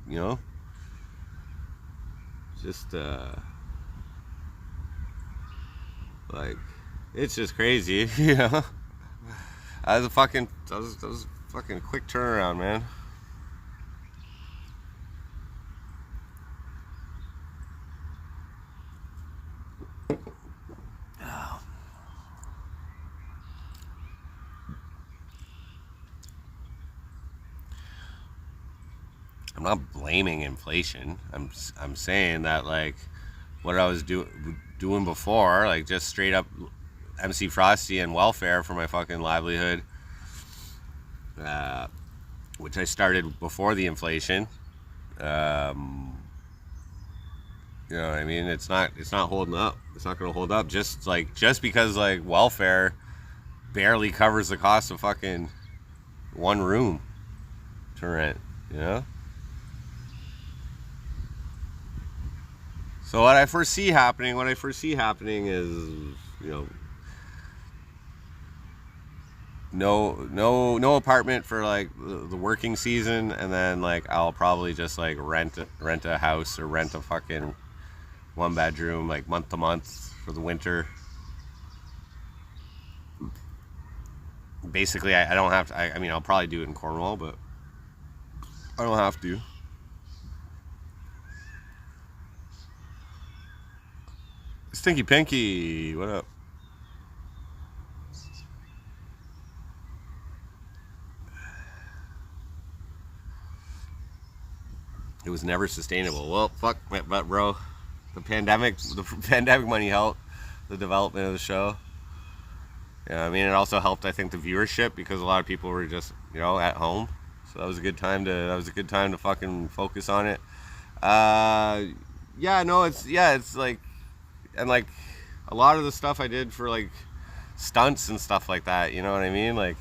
just like it's just crazy, That was a fucking quick turnaround, man. I'm not blaming inflation. I'm saying that like what I was doing before, like just straight up MC Frosty and welfare for my fucking livelihood, which I started before the inflation. You know what I mean? It's not holding up. It's not going to hold up just because like welfare barely covers the cost of fucking one room to rent, So what I foresee happening is, no apartment for like the working season, and then like I'll probably just like rent a house or rent a fucking one bedroom like month to month for the winter. basically I don't have to. I mean, I'll probably do it in Cornwall, but I don't have to. Stinky Pinky, what up? It was never sustainable. Well, fuck, but bro, the pandemic money helped the development of the show. Yeah, I mean, it also helped, I think, the viewership because a lot of people were just, at home. So that was a good time to fucking focus on it. It's like, and like a lot of the stuff I did for like stunts and stuff like that, you know what I mean? Like,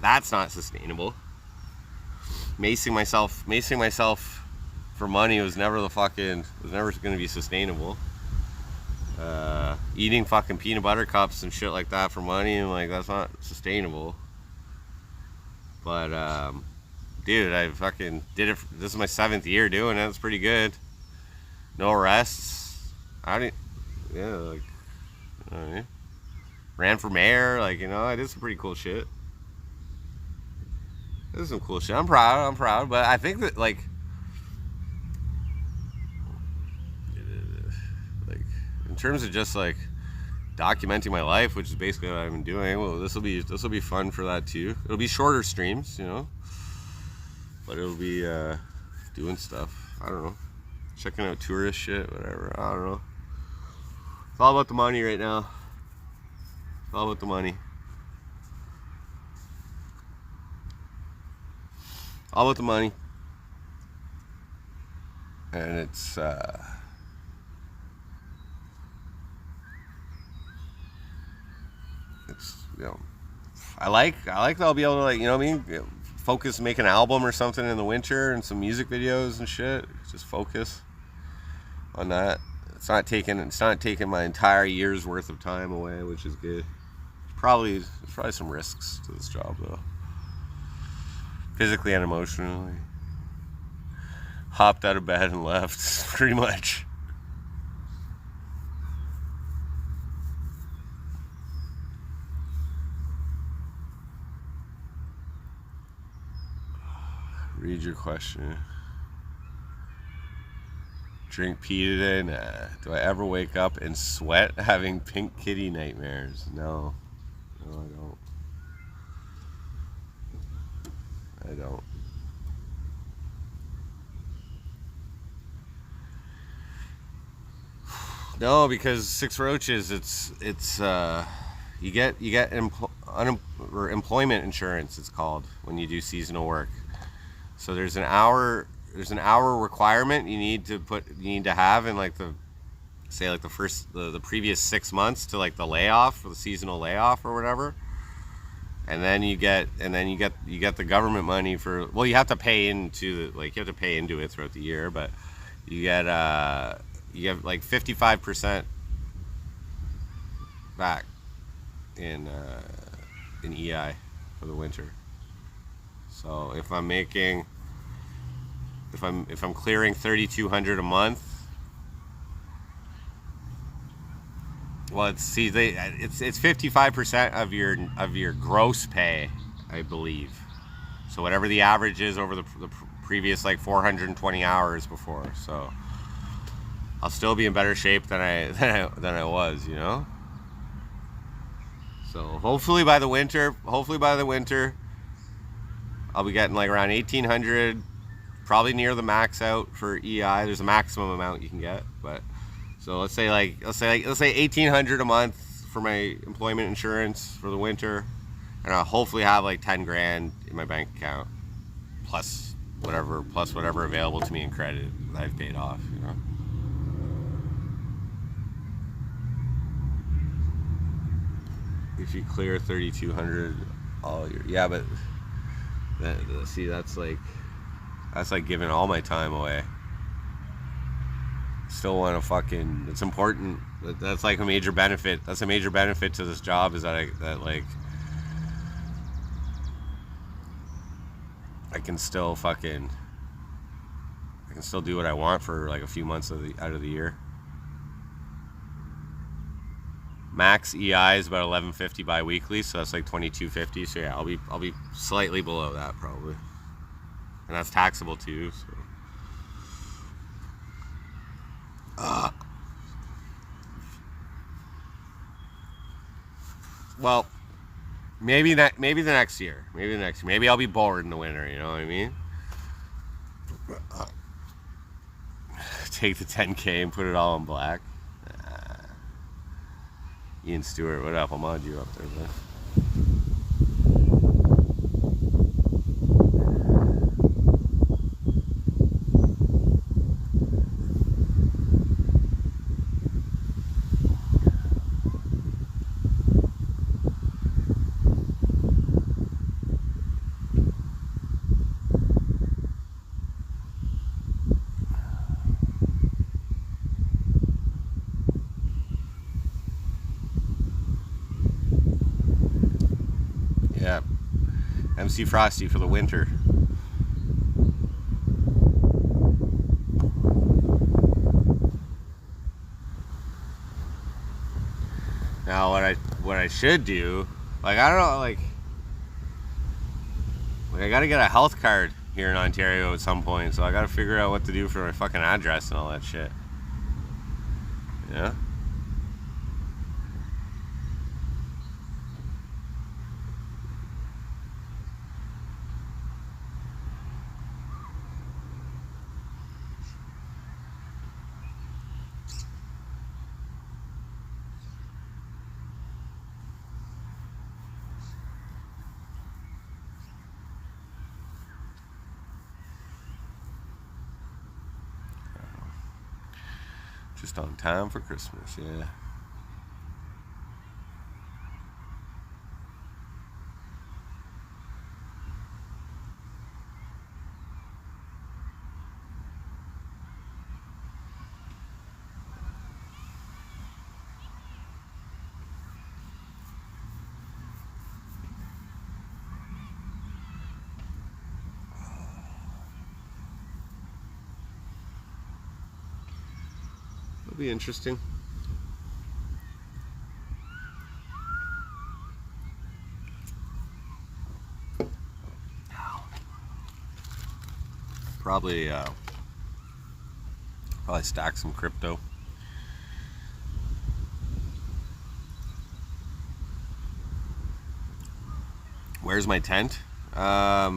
that's not sustainable. Macing myself for money was never going to be sustainable. Eating fucking peanut butter cups and shit like that for money, and like, that's not sustainable. But dude, I fucking did it. This is my 7th year doing it. It's pretty good. No arrests. I didn't. Yeah, like, you know what I mean? Ran for mayor. Like, I did some pretty cool shit. This is some cool shit. I'm proud, but I think that like in terms of just like documenting my life, which is basically what I've been doing. Well, this will be fun for that too. It'll be shorter streams, but it'll be doing stuff. I don't know, checking out tourist shit, whatever. I don't know. It's all about the money right now. It's all about the money. All about the money. And it's I like that I'll be able to, like, focus, make an album or something in the winter and some music videos and shit. Just focus on that. It's not taking my entire year's worth of time away, which is good. There's probably some risks to this job though. Physically and emotionally. Hopped out of bed and left, pretty much. Read your question. Drink pee today? Nah. Do I ever wake up and sweat having pink kitty nightmares? No. No, I don't. No, because 6 roaches, it's you get employment insurance, it's called, when you do seasonal work. So there's an hour requirement you need to have in like the previous 6 months to like the layoff or the seasonal layoff or whatever. And then you get the government money for, well, you have to pay into it throughout the year, but you get like 55% back in EI for the winter. So if I'm clearing $3,200 a month, well, it's 55% of your gross pay, I believe. So whatever the average is over the previous like 420 hours before. So I'll still be in better shape than I was, So hopefully by the winter, I'll be getting like around 1,800, probably near the max out for EI. There's a maximum amount you can get, but so let's say 1,800 a month for my employment insurance for the winter, and I'll hopefully have like 10 grand in my bank account, plus whatever available to me in credit that I've paid off, If you clear 3,200 all year, yeah, but that's like giving all my time away. Still want to fucking, it's important. That's like a major benefit. That's a major benefit to this job, is that I can still do what I want for like a few months out of the year. Max EI is about 1150 bi-weekly, so that's like 2250. So yeah, I'll be slightly below that probably, and that's taxable too. So. Well, maybe the next year. Maybe I'll be bored in the winter. You know what I mean? Take the 10K and put it all in black. Ian Stewart, what up? I'll mod you up there, man. Yeah. MC Frosty for the winter. Now what I should do, like I don't know, like I gotta get a health card here in Ontario at some point, so I gotta figure out what to do for my fucking address and all that shit. Yeah. Just on time for Christmas, yeah. It'll be interesting. Probably stack some crypto. Where's my tent? I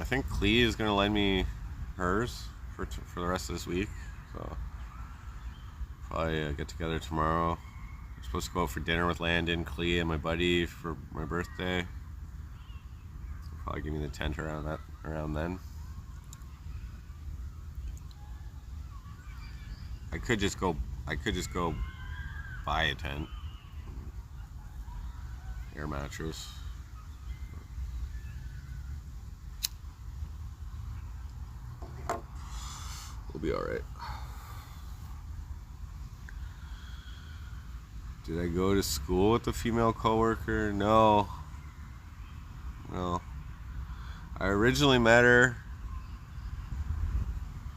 think Clee is gonna lend me hers for the rest of this week. So probably get together tomorrow. We're supposed to go out for dinner with Landon, Clee, and my buddy for my birthday. So probably give me the tent around then. I could just go buy a tent, air mattress. We'll be all right. Did I go to school with the female coworker? No. I originally met her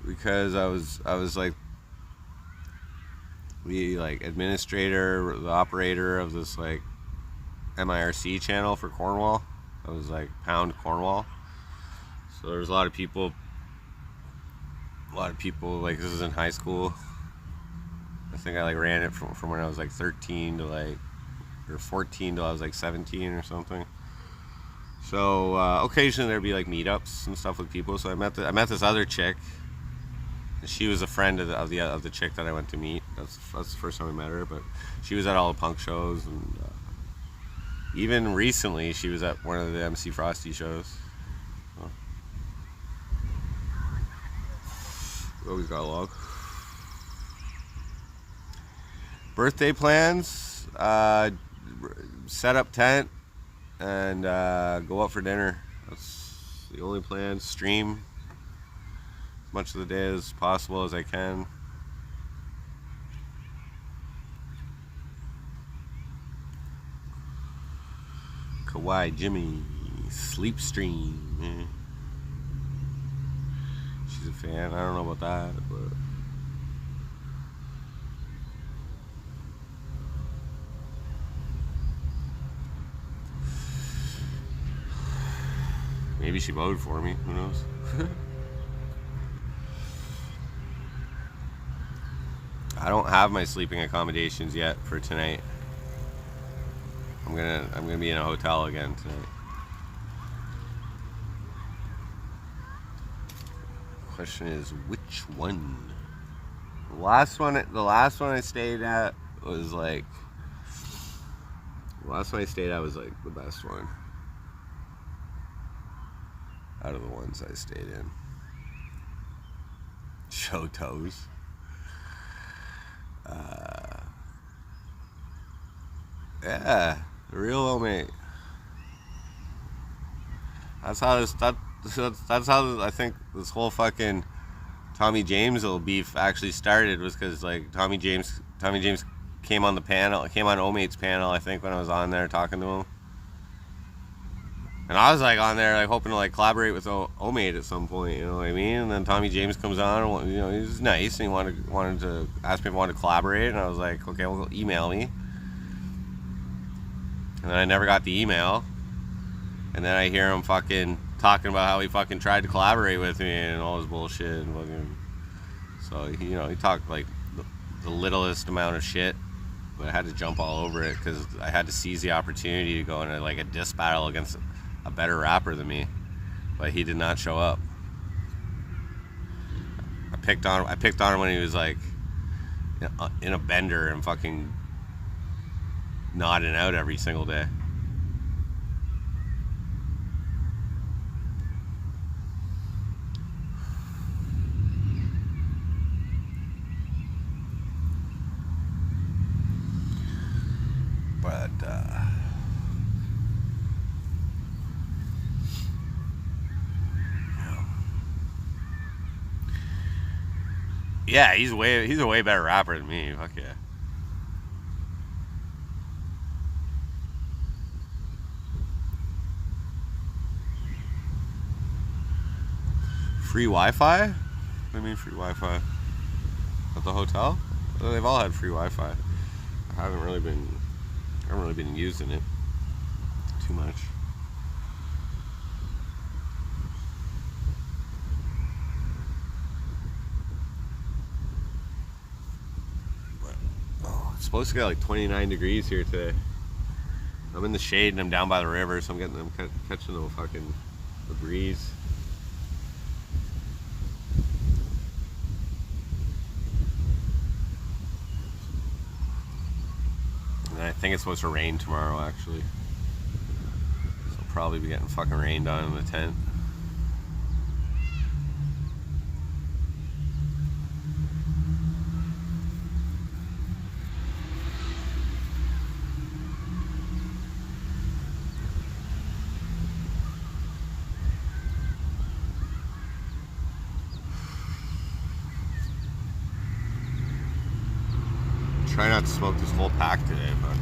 because I was like the administrator, the operator of this like MIRC channel for Cornwall. I was like Pound Cornwall. So there's a lot of people like, this is in high school. I think I like ran it from when I was like 13 to or 14 till I was like 17 or something. So occasionally there'd be like meetups and stuff with people. So I met this other chick. She was a friend of the chick that I went to meet. That's the first time I met her. But she was at all the punk shows, and even recently she was at one of the MC Frosty shows. So. We always got along. Birthday plans: set up tent and go out for dinner. That's the only plan. Stream as much of the day as possible as I can. Kawaii Jimmy, sleep stream. Man. She's a fan. I don't know about that, but Maybe she voted for me. Who knows? I don't have my sleeping accommodations yet for tonight. I'm gonna be in a hotel again tonight. Question is, which one? The last one I stayed at was like. The last one I stayed at was like the best one out of the ones I stayed in. Shotos. Yeah, the real old mate. That's how I think this whole fucking Tommy James little beef actually started, was because like Tommy James came on O-Mate's panel, I think, when I was on there talking to him. And I was like on there like hoping to like collaborate with O-Mate at some point, you know what I mean? And then Tommy James comes on, and, you know, he was nice and he wanted to ask me if I wanted to collaborate, and I was like, okay, well, email me. And then I never got the email. And then I hear him fucking talking about how he fucking tried to collaborate with me and all this bullshit. And fucking, so he talked like the littlest amount of shit, but I had to jump all over it because I had to seize the opportunity to go into like a diss battle against a better rapper than me. But he did not show up. I picked on him when he was like in a bender and fucking nodding out every single day. But yeah, he's a way better rapper than me. Fuck yeah. Free Wi-Fi? What do you mean free Wi-Fi? At the hotel? They've all had free Wi-Fi. I haven't really been using it too much. But, it's supposed to get like 29 degrees here today. I'm in the shade and I'm down by the river, so I'm catching the breeze. I think it's supposed to rain tomorrow, actually. So I'll probably be getting fucking rained on in the tent. Try not to smoke this whole pack today, but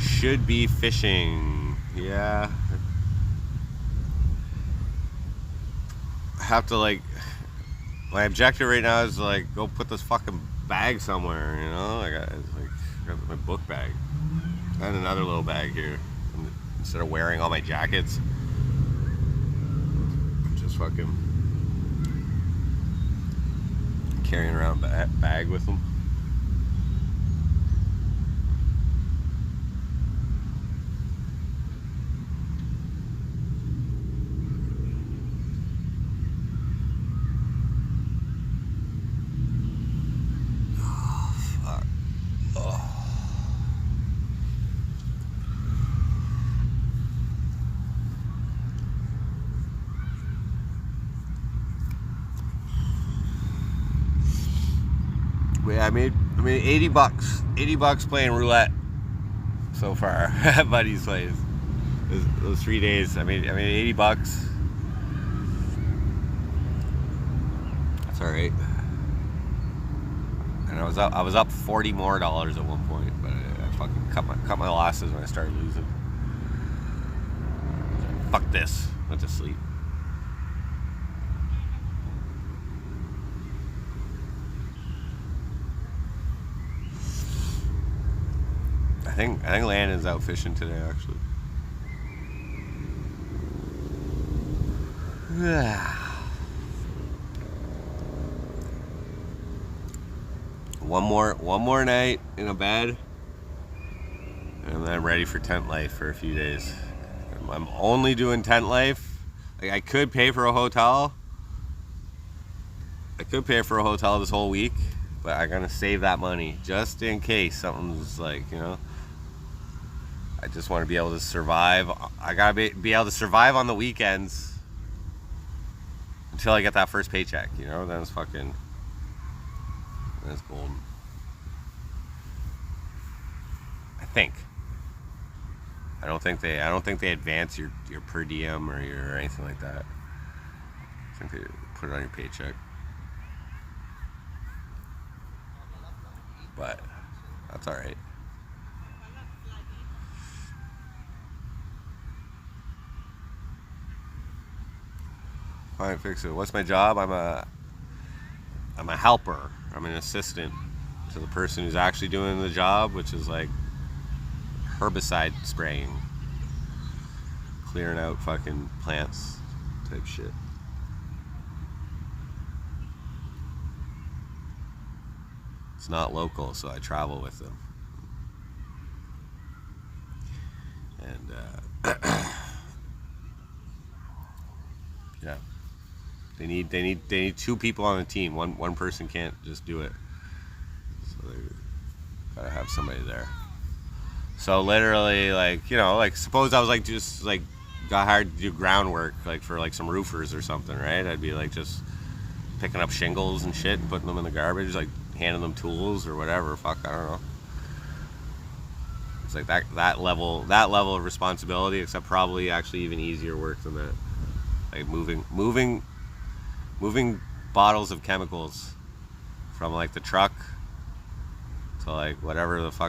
should be fishing. Yeah, I have to like. My objective right now is to like go put this fucking bag somewhere. You know, I got my book bag and another little bag here. Instead of wearing all my jackets, fucking carrying around a bag with them. Oh, fuck. Oh. Yeah, I made $80 playing roulette so far at Buddy's place. Those 3 days, I made $80. That's all right. And I was up $40 more at one point, but I fucking cut my losses when I started losing. Fuck this. Went to sleep. I think Landon's out fishing today, actually. One more night in a bed, and then I'm ready for tent life for a few days. I'm only doing tent life. Like, I could pay for a hotel. I could pay for a hotel this whole week, but I'm gonna save that money just in case something's like, I just want to be able to survive. I gotta be able to survive on the weekends until I get that first paycheck. Then it's fucking, then it's golden. I think. I don't think they advance your per diem or anything like that. I think they put it on your paycheck. But that's all right. Fine, fix it. What's my job? I'm a helper. I'm an assistant to the person who's actually doing the job, which is like herbicide spraying, clearing out fucking plants type shit. It's not local, so I travel with them. And yeah, they need two people on the team. One person can't just do it, so they gotta have somebody there. So literally, like suppose I was just got hired to do groundwork, for some roofers or something, right? I'd be just picking up shingles and shit and putting them in the garbage, handing them tools or whatever. Fuck, I don't know. It's like that level of responsibility, except probably actually even easier work than that. Like moving bottles of chemicals from the truck to whatever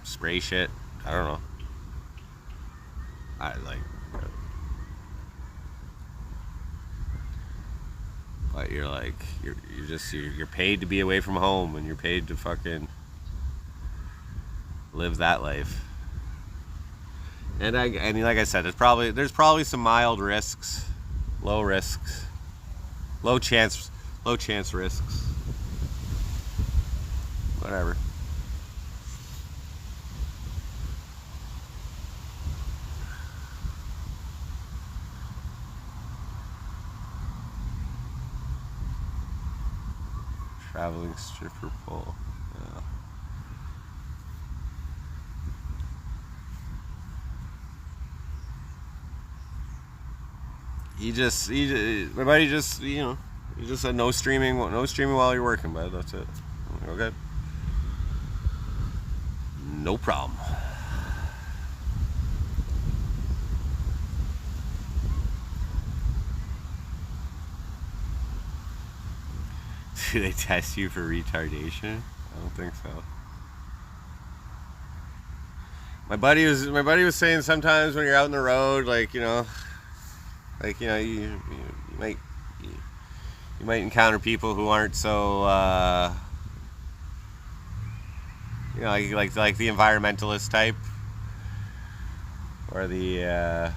spray shit. I don't know. But you're paid to be away from home, and you're paid to fucking live that life. And like I said, there's probably some mild risks, low risks, low chance risks. Whatever. Traveling stripper pole. Yeah. My buddy just said no streaming while you're working, bud. That's it. Okay. No problem. Do they test you for retardation? I don't think so. My buddy was saying sometimes when you're out on the road, you might encounter people who aren't so like the environmentalist type, or the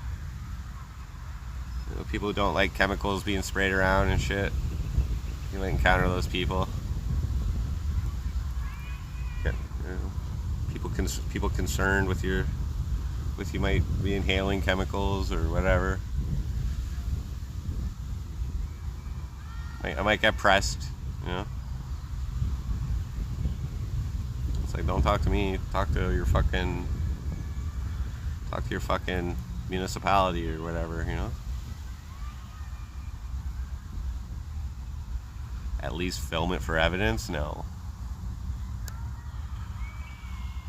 people who don't like chemicals being sprayed around and shit. You might encounter those people. People concerned with you might be inhaling chemicals or whatever. I might get pressed, It's like, don't talk to me. Talk to your fucking municipality or whatever, At least film it for evidence? No.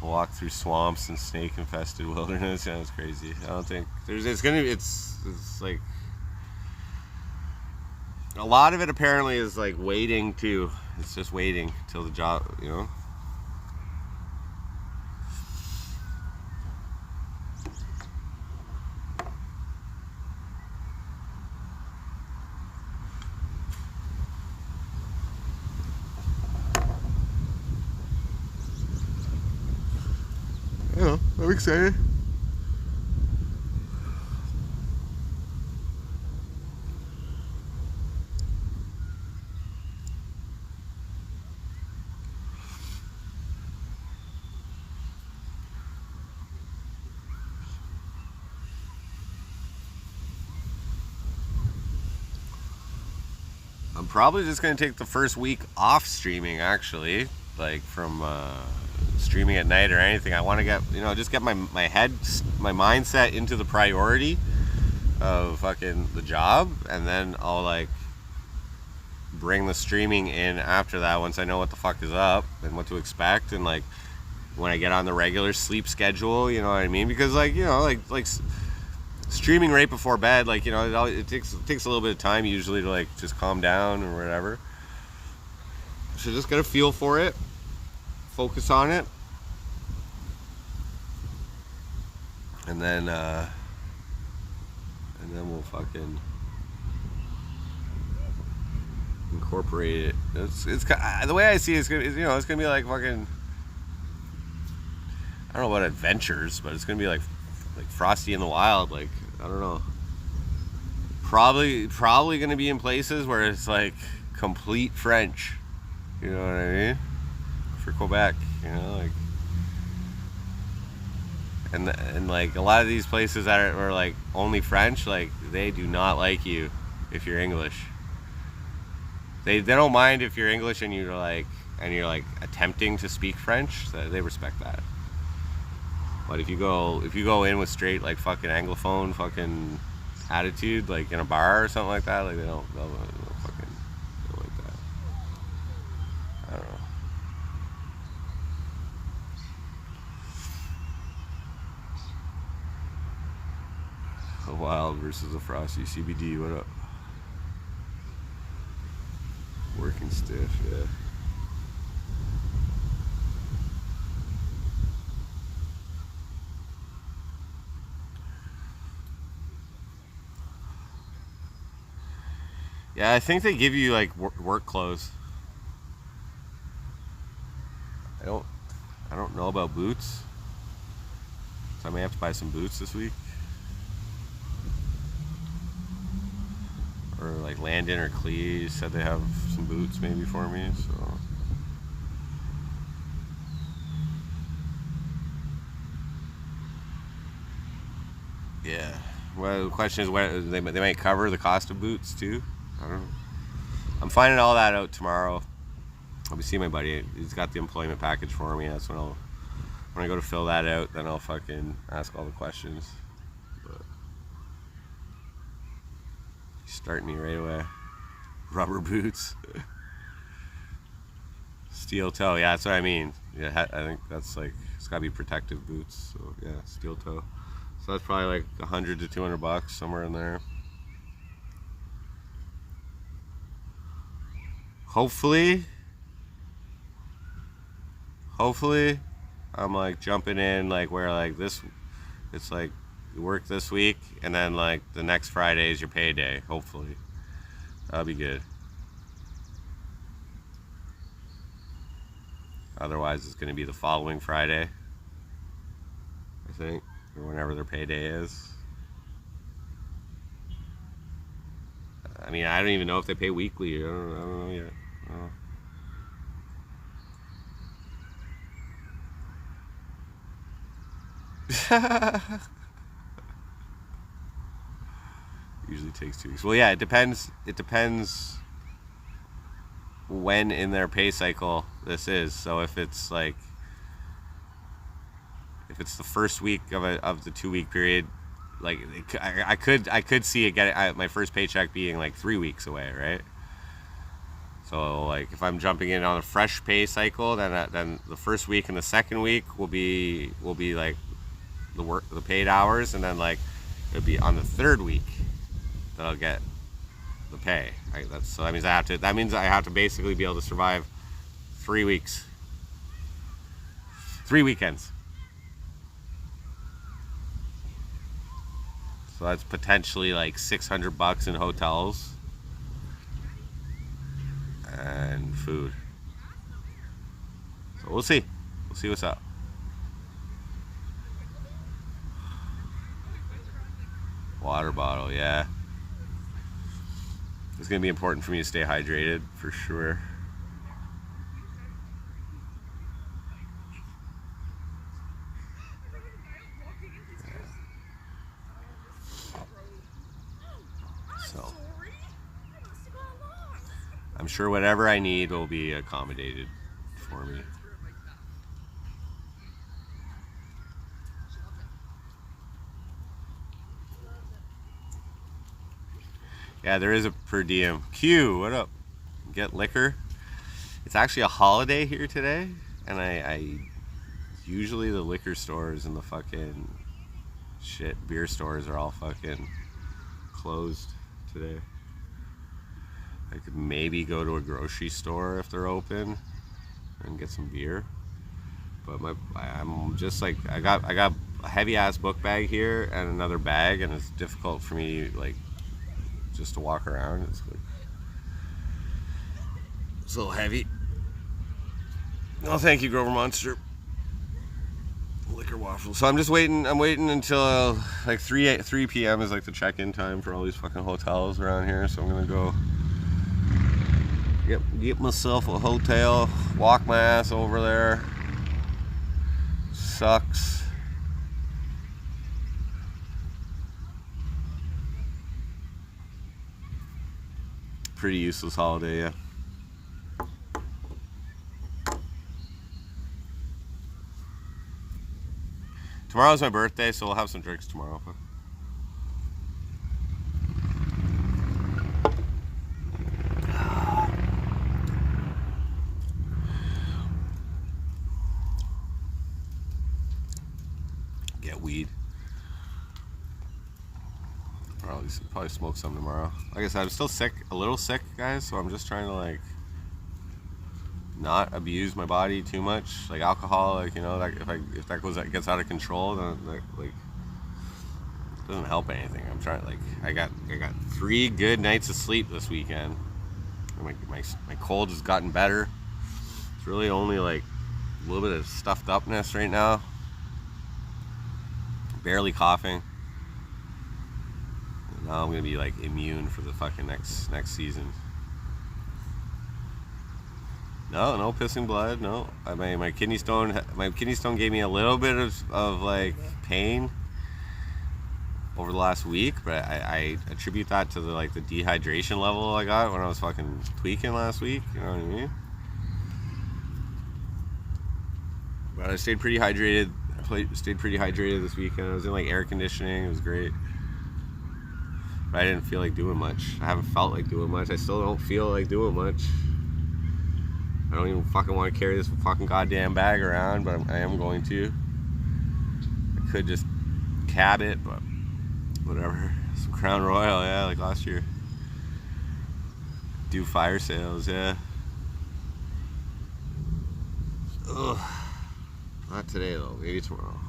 Walk through swamps and snake-infested wilderness. Sounds crazy. I don't think it's like a lot of it apparently is waiting too. It's just waiting till the job, I don't know, I'm excited. I'm probably just gonna take the first week off streaming, actually, like from streaming at night or anything. I want to get, just get my mindset into the priority of fucking the job, and then I'll like bring the streaming in after that once I know what the fuck is up and what to expect, and like when I get on the regular sleep schedule, you know what I mean? Because like streaming right before bed, like it takes a little bit of time usually to like just calm down or whatever. So just get a feel for it, focus on it, and then we'll fucking incorporate it. It's the way I see it, it's gonna be like fucking, I don't know about adventures, but it's gonna be like Frosty in the Wild. Like, I don't know. Probably gonna be in places where it's like complete French. You know what I mean? For Quebec, like, and like a lot of these places that are like only French, like they do not like you if you're English. They don't mind if you're English and you're like attempting to speak French. They respect that. But if you go in with straight like fucking Anglophone fucking attitude, like in a bar or something like that, like they'll fucking go like that. I don't know. A Wild versus a Frosty. CBD, what up? Working stiff, yeah. Yeah, I think they give you like work clothes. I don't know about boots, so I may have to buy some boots this week. Or like Landon or Clee said they have some boots maybe for me, so. Yeah. Well, the question is whether they might cover the cost of boots too. I don't know. I'm finding all that out tomorrow. I'll be seeing my buddy. He's got the employment package for me. That's when I go to fill that out, then I'll fucking ask all the questions. But he's starting me right away. Rubber boots. Steel toe. Yeah, that's what I mean. Yeah, I think that's like, it's gotta be protective boots. So yeah, steel toe. So that's probably like $100 to $200, somewhere in there. Hopefully, I'm like jumping in like where like this, it's like you work this week and then like the next Friday is your payday. Hopefully, that'll be good. Otherwise, it's going to be the following Friday, I think, or whenever their payday is. I mean, I don't even know if they pay weekly. I don't know yet. Usually takes 2 weeks. Well, yeah, it depends. It depends when in their pay cycle this is. So if it's the first week of the 2 week period, like I could see it my first paycheck being like 3 weeks away, right? So like if I'm jumping in on a fresh pay cycle, then the first week and the second week will be like the paid hours, and then like it'll be on the third week that I'll get the pay. Right? So that means I have to basically be able to survive 3 weeks, 3 weekends. So that's potentially like $600 in hotels and food. So we'll see. We'll see what's up. Water bottle, yeah. It's gonna be important for me to stay hydrated for sure. So I'm sure whatever I need will be accommodated for me. Yeah, there is a per diem. Q, what up? Get liquor. It's actually a holiday here today, and I usually the liquor stores and the fucking shit beer stores are all fucking closed today. I could maybe go to a grocery store if they're open and get some beer, but I'm just like I got a heavy ass book bag here and another bag, and it's difficult for me like just to walk around. It's a little heavy. Oh, thank you, Grover Monster. Liquor waffle. So I'm just waiting. I'm waiting until like 3 p.m. is like the check-in time for all these fucking hotels around here. So I'm gonna go get myself a hotel. Walk my ass over there. Sucks. Pretty useless holiday, yeah. Tomorrow's my birthday, so we'll have some drinks tomorrow. Get weed. Probably smoke some tomorrow. Like I said, I'm still sick, a little sick, guys, so I'm just trying to like not abuse my body too much, like alcohol. Like, you know, like if that gets out of control, then like it doesn't help anything. I'm trying, like I got 3 good nights of sleep this weekend. My cold has gotten better. It's really only like a little bit of stuffed upness right now. Barely coughing. And now I'm gonna be like immune for the fucking next season. No pissing blood. No, my kidney stone gave me a little bit of like pain over the last week, but I attribute that to the dehydration level I got when I was fucking tweaking last week. You know what I mean? But I stayed pretty hydrated. Stayed pretty hydrated this weekend. I was in like air conditioning. It was great. But I didn't feel like doing much. I haven't felt like doing much. I still don't feel like doing much. I don't even fucking want to carry this fucking goddamn bag around, but I am going to. I could just cab it, but whatever. Some Crown Royal, yeah, like last year. Do fire sales, yeah. Ugh. Not today though, maybe tomorrow.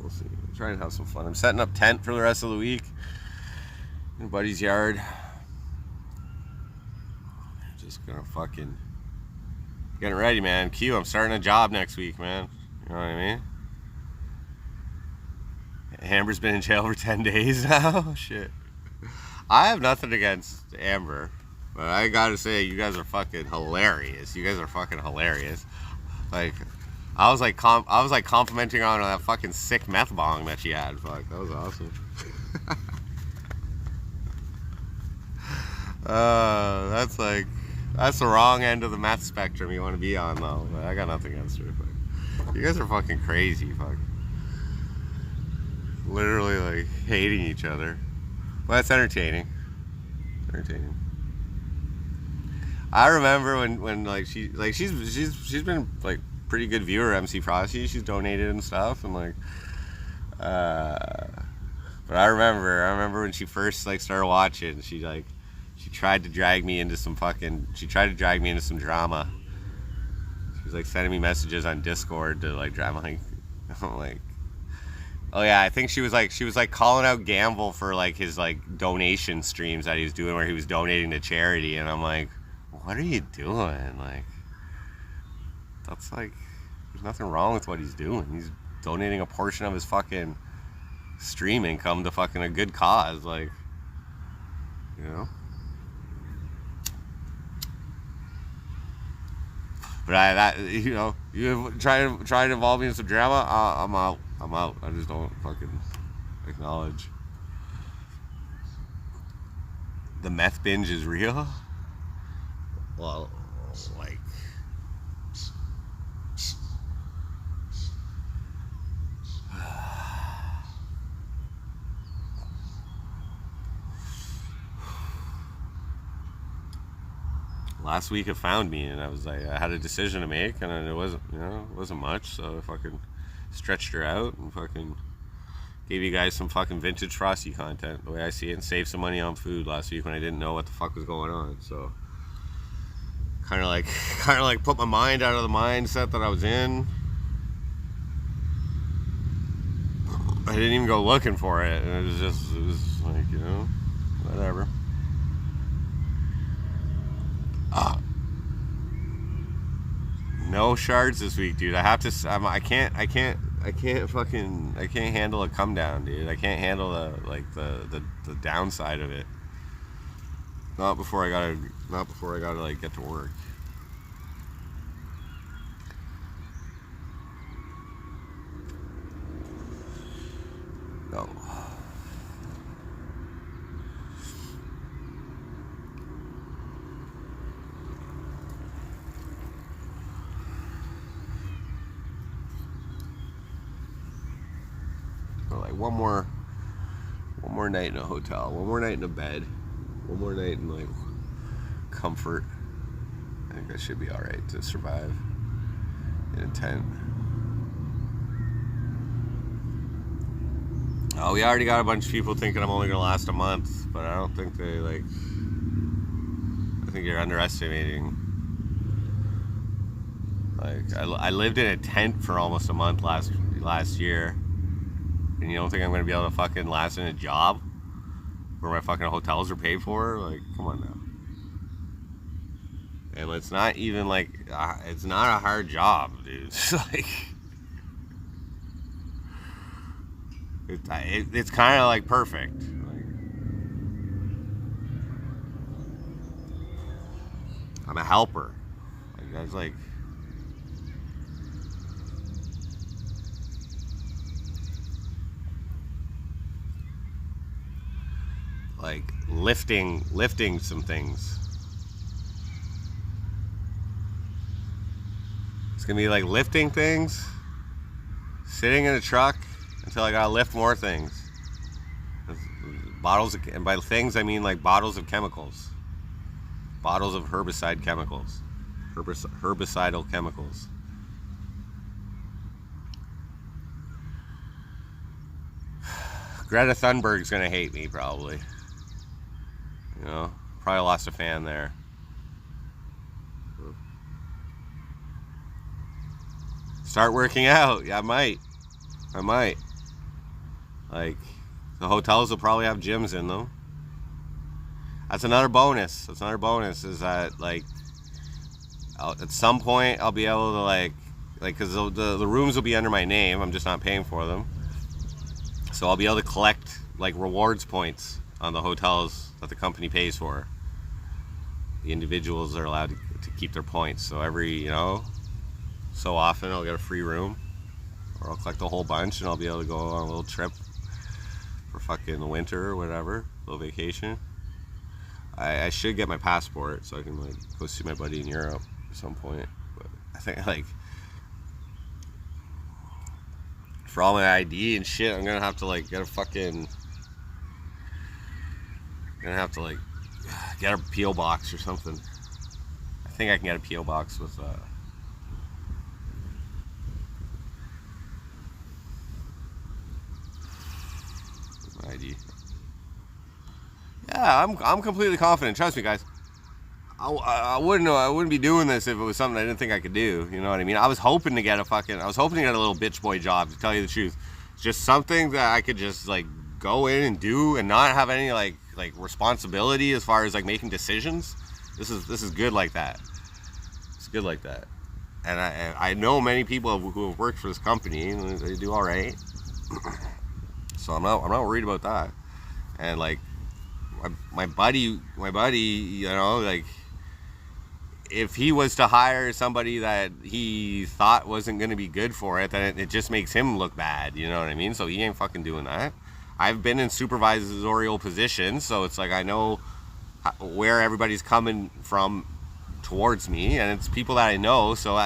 We'll see. I'm trying to have some fun. I'm setting up tent for the rest of the week in a buddy's yard. Just gonna fucking getting ready, man. Q, I'm starting a job next week, man. You know what I mean? Amber's been in jail for 10 days now. Shit. I have nothing against Amber, but I gotta say, you guys are fucking hilarious. You guys are fucking hilarious. Like, I was like complimenting her on that fucking sick meth bong that she had. Fuck, that was awesome. That's the wrong end of the meth spectrum you want to be on, though. But I got nothing against her. Fuck. You guys are fucking crazy. Fuck. Literally like hating each other. Well, that's entertaining. Entertaining. I remember when like she's been like pretty good viewer, MC Frosty. She's donated and stuff, and like but I remember when she first like started watching, she tried to drag me into some drama. She was like sending me messages on Discord to like drama, like I'm like, oh yeah, I think she was like calling out Gamble for like his like donation streams that he was doing where he was donating to charity, and I'm like, what are you doing? Like, that's like, there's nothing wrong with what he's doing. He's donating a portion of his fucking stream income to fucking a good cause, like, you know. But you try to involve me in some drama. I'm out. I just don't fucking acknowledge. The meth binge is real. Well, like, last week it found me, and I was like, I had a decision to make, and it wasn't much, so I fucking stretched her out and fucking gave you guys some fucking vintage Frosty content, the way I see it, and saved some money on food last week when I didn't know what the fuck was going on. So kind of like put my mind out of the mindset that I was in. I didn't even go looking for it, and it was like, you know, whatever. No shards this week, dude. I can't handle a come down, dude. I can't handle the downside of it. Not before I gotta like get to work. No. Like one more night in a hotel, one more night in a bed, one more night in like comfort. I think I should be all right to survive in a tent. Oh, we already got a bunch of people thinking I'm only gonna last a month, but I don't think they like. I think you're underestimating. Like I lived in a tent for almost a month last year. And you don't think I'm going to be able to fucking last in a job where my fucking hotels are paid for? Like, come on now. And it's not even like, it's not a hard job, dude. It's like, it's kind of like perfect. Like, I'm a helper. Like, that's like lifting some things. It's gonna be like lifting things, sitting in a truck until I gotta lift more things. And by things I mean like bottles of chemicals, bottles of herbicide chemicals, herbicidal chemicals. Greta Thunberg's gonna hate me probably. You know, probably lost a fan there. Start working out. Yeah, I might. Like, the hotels will probably have gyms in them. That's another bonus. Is that, like, at some point I'll be able to, like, because the rooms will be under my name. I'm just not paying for them. So I'll be able to collect, like, rewards points on the hotels that the company pays for. The individuals are allowed to keep their points. So every, so often I'll get a free room, or I'll collect a whole bunch and I'll be able to go on a little trip for fucking the winter or whatever, a little vacation. I should get my passport so I can like go see my buddy in Europe at some point. But I think like for all my ID and shit, I'm gonna have to like get a P.O. box or something. I think I can get a P.O. box with my ID. Yeah, I'm completely confident. Trust me, guys. I wouldn't be doing this if it was something I didn't think I could do. You know what I mean? I was hoping to get a little bitch boy job, to tell you the truth. Just something that I could just like go in and do and not have any like responsibility as far as like making decisions. This is good like that. It's good like that. And I know many people who have worked for this company and they do all right. So I'm not worried about that. And like my buddy, you know, like if he was to hire somebody that he thought wasn't going to be good for it, then it just makes him look bad. You know what I mean? So he ain't fucking doing that. I've been in supervisorial positions, so it's like I know where everybody's coming from towards me, and it's people that I know. So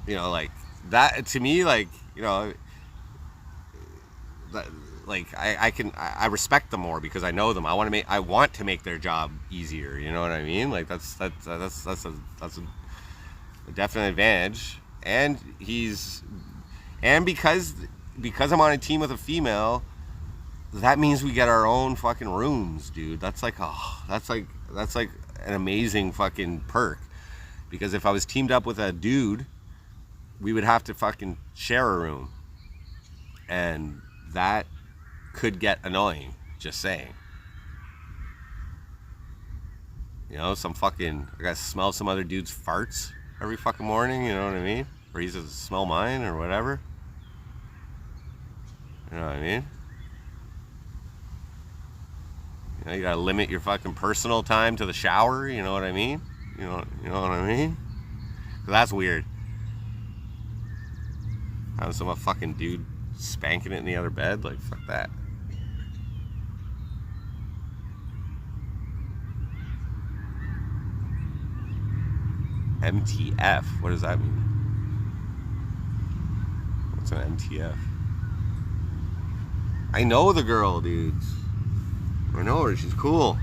you know, like that to me, like, you know, that, like I respect them more because I know them. I want to make their job easier. You know what I mean? Like that's a definite advantage. And because I'm on a team with a female, that means we get our own fucking rooms, dude. That's like an amazing fucking perk. Because if I was teamed up with a dude, we would have to fucking share a room, and that could get annoying, just saying. You know, I gotta smell some other dude's farts every fucking morning, you know what I mean? Or he's to smell mine or whatever. You know what I mean? You know, you gotta limit your fucking personal time to the shower, you know what I mean? You know what I mean? 'Cause that's weird. Having some fucking dude spanking it in the other bed, like, fuck that. MTF? What does that mean? What's an MTF? I know the girl, dudes. I know her. She's cool.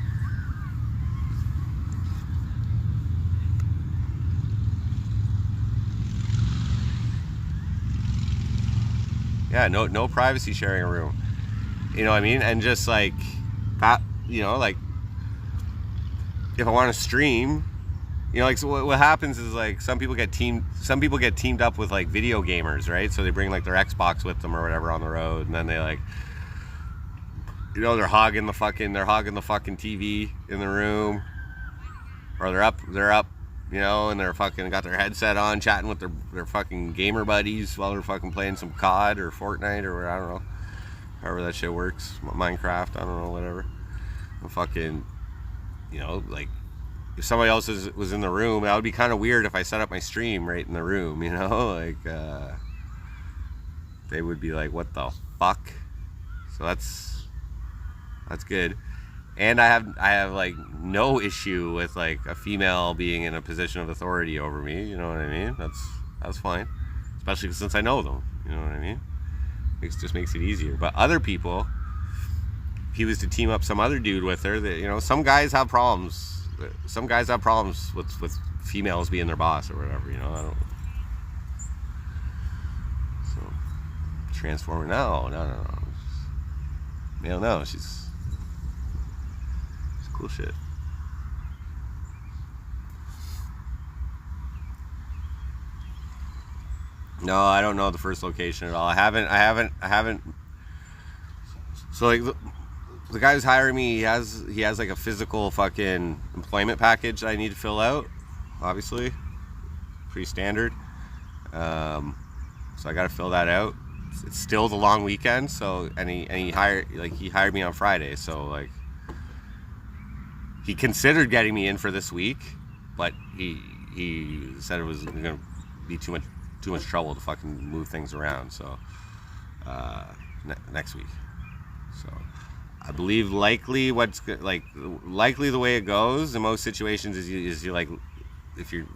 Yeah, no privacy sharing a room. You know what I mean? And just like that, you know, like if I want to stream, you know, like so what happens is like some people get teamed up with like video gamers, right? So they bring like their Xbox with them or whatever on the road, and then they like, you know, they're hogging the fucking TV in the room, or they're up, you know, and they're fucking got their headset on, chatting with their fucking gamer buddies while they're fucking playing some COD or Fortnite or I don't know, however that shit works, Minecraft, I don't know, whatever. And fucking, you know, like if somebody else was in the room, that would be kind of weird if I set up my stream right in the room, you know, like they would be like, what the fuck? So that's good. And I have like no issue with like a female being in a position of authority over me, you know what I mean? That's fine, especially since I know them, you know what I mean? It just makes it easier. But other people, if he was to team up some other dude with her, that, you know, some guys have problems with females being their boss or whatever, you know. I don't. So Transformer, no. No, she's cool shit. No, I don't know the first location at all. I haven't. So like the guy who's hiring me, he has like a physical fucking employment package that I need to fill out. Obviously, pretty standard. So I got to fill that out. It's still the long weekend, so and he hired me on Friday, so like he considered getting me in for this week, but he said it was gonna be too much trouble to fucking move things around. So next week. So I believe likely the way it goes in most situations is you like, if you're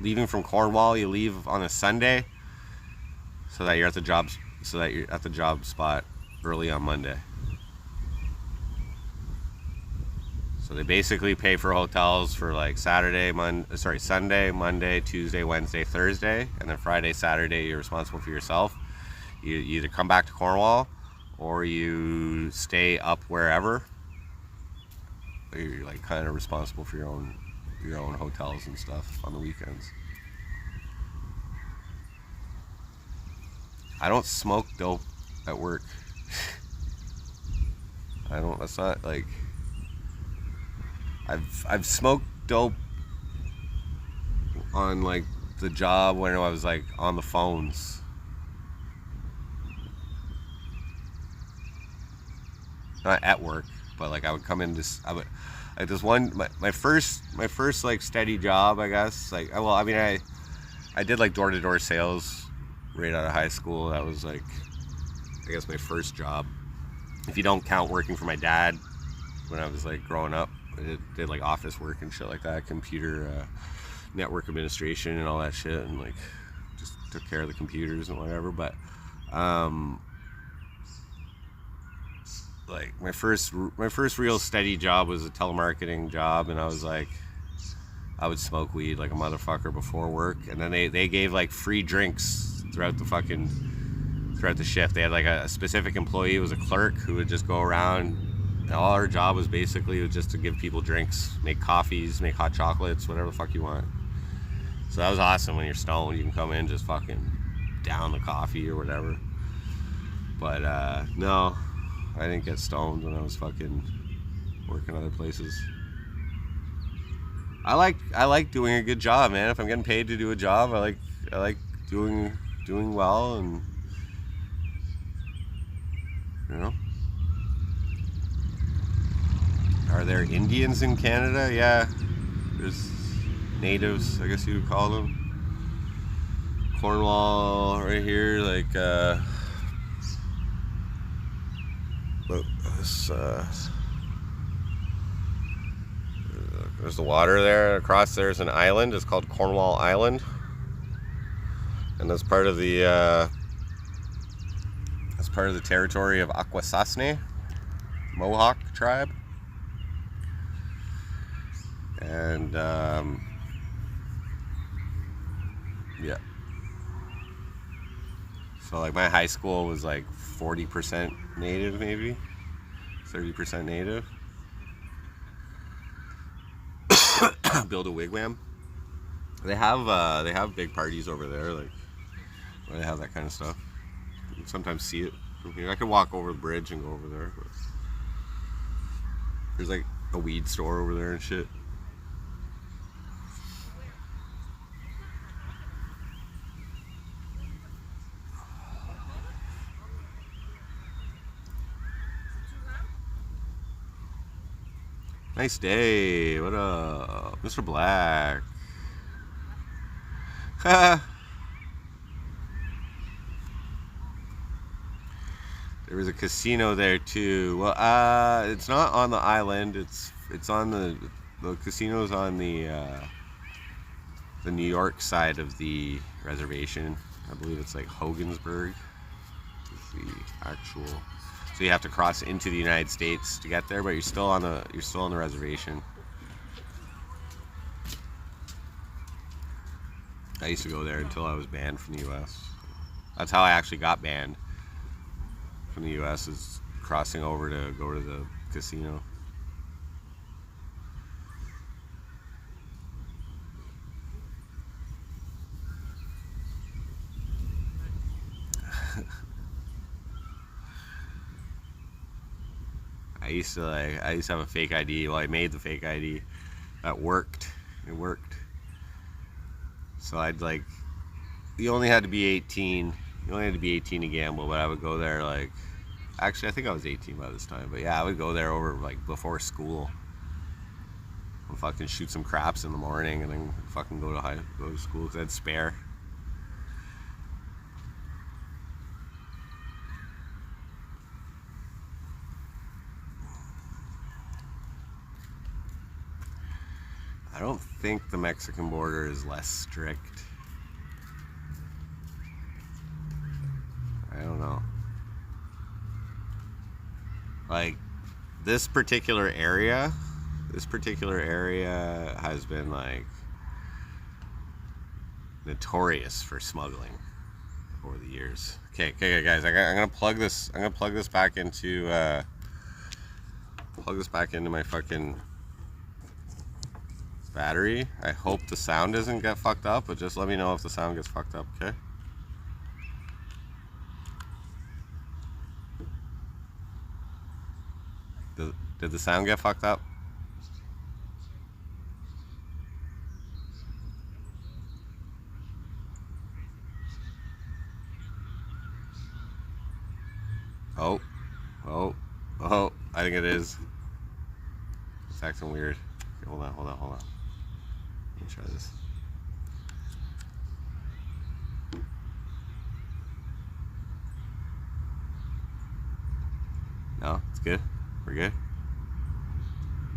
leaving from Cornwall, you leave on a Sunday so that you're at the job spot early on Monday. So they basically pay for hotels for like Sunday, Monday, Tuesday, Wednesday, Thursday, and then Friday, Saturday you're responsible for yourself. You either come back to Cornwall or you stay up wherever. Or you're like kind of responsible for your own hotels and stuff on the weekends. I don't smoke dope at work. That's not like, I've smoked dope on like the job when I was like on the phones. not at work, but like I would come in this, I would like this one my first like steady job, I guess. Like, well, I mean, I did like door-to-door sales right out of high school. That was like, I guess, my first job, if you don't count working for my dad when I was like growing up. I did like office work and shit like that, computer network administration and all that shit, and like just took care of the computers and whatever. But like my first real steady job was a telemarketing job, and I was like, I would smoke weed like a motherfucker before work, and then they gave like free drinks throughout the shift. They had like a specific employee, was a clerk, who would just go around, and all our job was basically just to give people drinks, make coffees, make hot chocolates, whatever the fuck you want. So that was awesome. When you're stoned, you can come in, just fucking down the coffee or whatever. But no, I didn't get stoned when I was fucking working other places. I like doing a good job, man. If I'm getting paid to do a job, I like doing well, and you know. Are there Indians in Canada? Yeah, there's natives, I guess you would call them. Cornwall right here, like there's the water there. Across there's an island. It's called Cornwall Island, and that's part of the territory of Akwesasne Mohawk tribe. And yeah, so like my high school was like 40% native, maybe 30% native. Build a wigwam. They have big parties over there, like where they have that kind of stuff. You can sometimes see it from here. I could walk over the bridge and go over there, but there's like a weed store over there and shit. Nice day. What up, Mr. Black? There was a casino there too. Well, it's not on the island. It's on the casino's on the New York side of the reservation. I believe it's like Hogansburg is the actual. So you have to cross into the United States to get there, but you're still on the reservation. I used to go there until I was banned from the U.S. That's how I actually got banned from the U.S. is crossing over to go to the casino. I used to have a fake ID. Well, I made the fake ID. That worked. It worked. So I'd like, you only had to be 18. You only had to be 18 to gamble, but I would go there like, actually I think I was 18 by this time, but yeah, I would go there over like before school. And fucking shoot some craps in the morning and then fucking go to school because I'd spare. I don't think the Mexican border is less strict. I don't know. Like, this particular area has been like notorious for smuggling over the years. Okay, guys, I'm gonna plug this back into my fucking battery. I hope the sound doesn't get fucked up, but just let me know if the sound gets fucked up, okay? Did the sound get fucked up? Oh, I think it is. It's acting weird. Okay, hold on. Let me try this. No, it's good. We're good.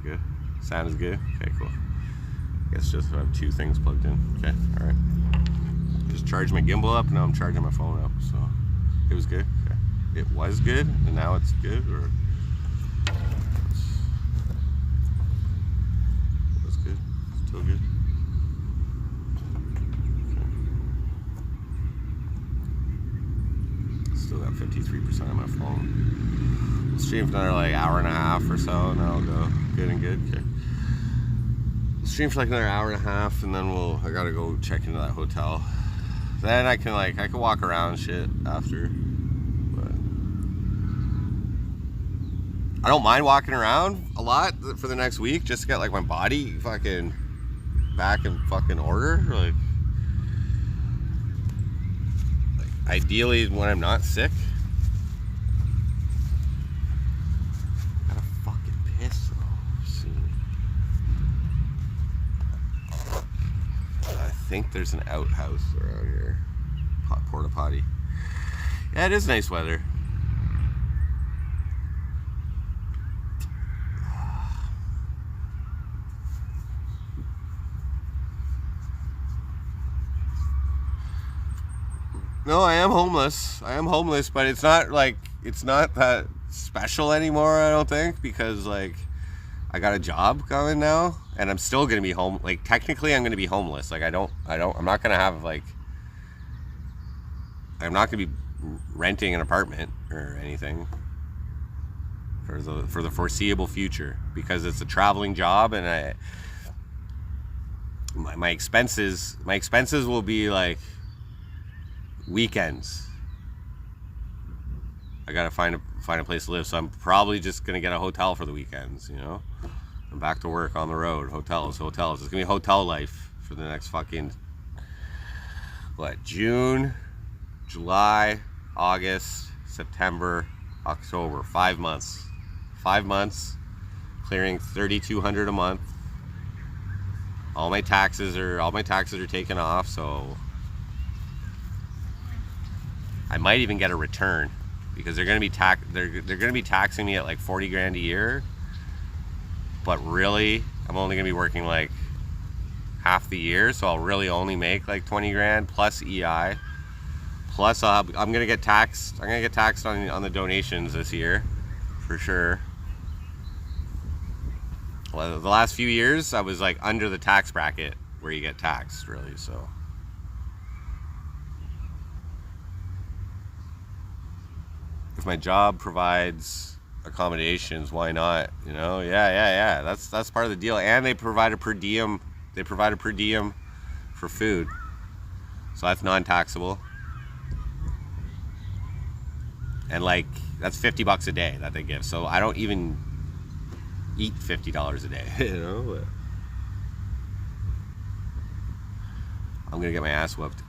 Good. Sound is good. Okay, cool. I guess just have two things plugged in. Okay, all right. Just charged my gimbal up. Now I'm charging my phone up. So it was good. Okay. It was good, and now it's good, or it was good. Still good. Okay. Still got 53% on my phone. We'll stream for another like hour and a half or so, and I'll go good and good. Okay. We'll stream for like another hour and a half, and then I gotta go check into that hotel. Then I can walk around shit after. But I don't mind walking around a lot for the next week, just to get like my body fucking back in fucking order. Like ideally when I'm not sick. I gotta fucking piss though. I think there's an outhouse around here. Porta potty. Yeah, it is nice weather. No, I am homeless. But it's not that special anymore, I don't think, because like I got a job going now, and I'm still gonna be home. Like technically, I'm gonna be homeless. Like I'm not gonna have like, I'm not gonna be renting an apartment or anything for the foreseeable future, because it's a traveling job, and my expenses will be like weekends. I gotta find a place to live, so I'm probably just gonna get a hotel for the weekends, you know. I'm back to work on the road, hotels. It's gonna be hotel life for the next fucking June, July, August, September, October. 5 months. 5 months, clearing $3,200 a month. All my taxes are taken off, so I might even get a return, because they're gonna be taxing me at like 40 grand a year. But really, I'm only gonna be working like half the year, so I'll really only make like 20 grand plus EI. Plus, I'm gonna get taxed. I'm gonna get taxed on the donations this year, for sure. Well, the last few years, I was like under the tax bracket where you get taxed, really. So. If my job provides accommodations, why not? You know, yeah. That's part of the deal. And they provide a per diem. They provide a per diem for food, so that's non-taxable. And like that's $50 a day that they give. So I don't even eat $50 a day. You know, but I'm gonna get my ass whooped.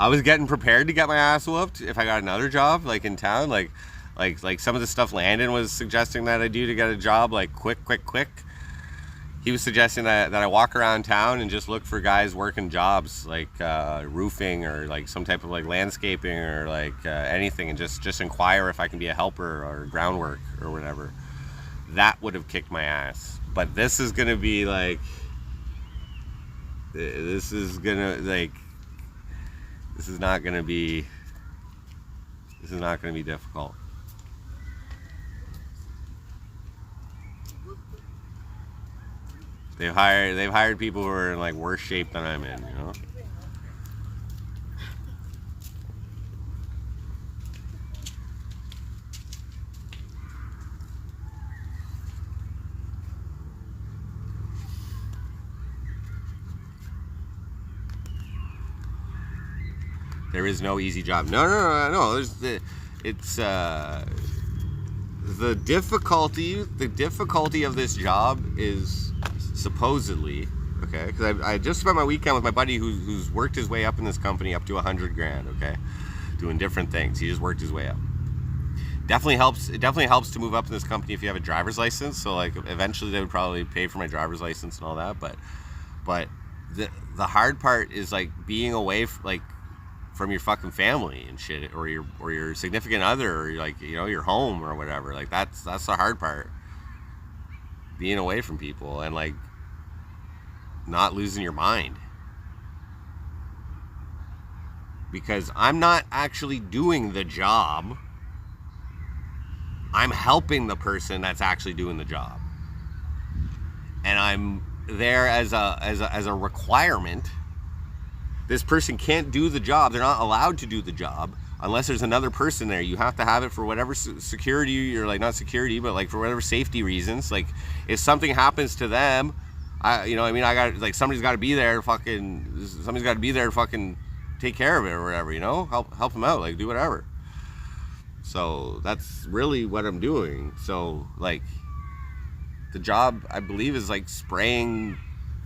I was getting prepared to get my ass whooped if I got another job, like in town, like some of the stuff Landon was suggesting that I do to get a job, like quick. He was suggesting that I walk around town and just look for guys working jobs, like roofing or like some type of like landscaping or like anything, and just inquire if I can be a helper or groundwork or whatever. That would have kicked my ass. But this is gonna be like, this is not gonna be difficult. They've hired people who are in like worse shape than I'm in, you know. There is no easy job. No. It's the difficulty of this job is supposedly, okay, because I just spent my weekend with my buddy who's worked his way up in this company up to 100 grand, okay, doing different things. He just worked his way up. definitely helps. It definitely helps to move up in this company if you have a driver's license. So like eventually they would probably pay for my driver's license and all that. But the hard part is like being away from your fucking family and shit, or your significant other, or like, you know, your home or whatever. Like that's the hard part. Being away from people and like not losing your mind. Because I'm not actually doing the job. I'm helping the person that's actually doing the job. And I'm there as a requirement. This person can't do the job. They're not allowed to do the job unless there's another person there. You have to have it for whatever security, or like not security, but like for whatever safety reasons. Like if something happens to them, I got like somebody's got to be there to fucking take care of it or whatever, you know, help them out, like do whatever. So that's really what I'm doing. So like the job, I believe, is like spraying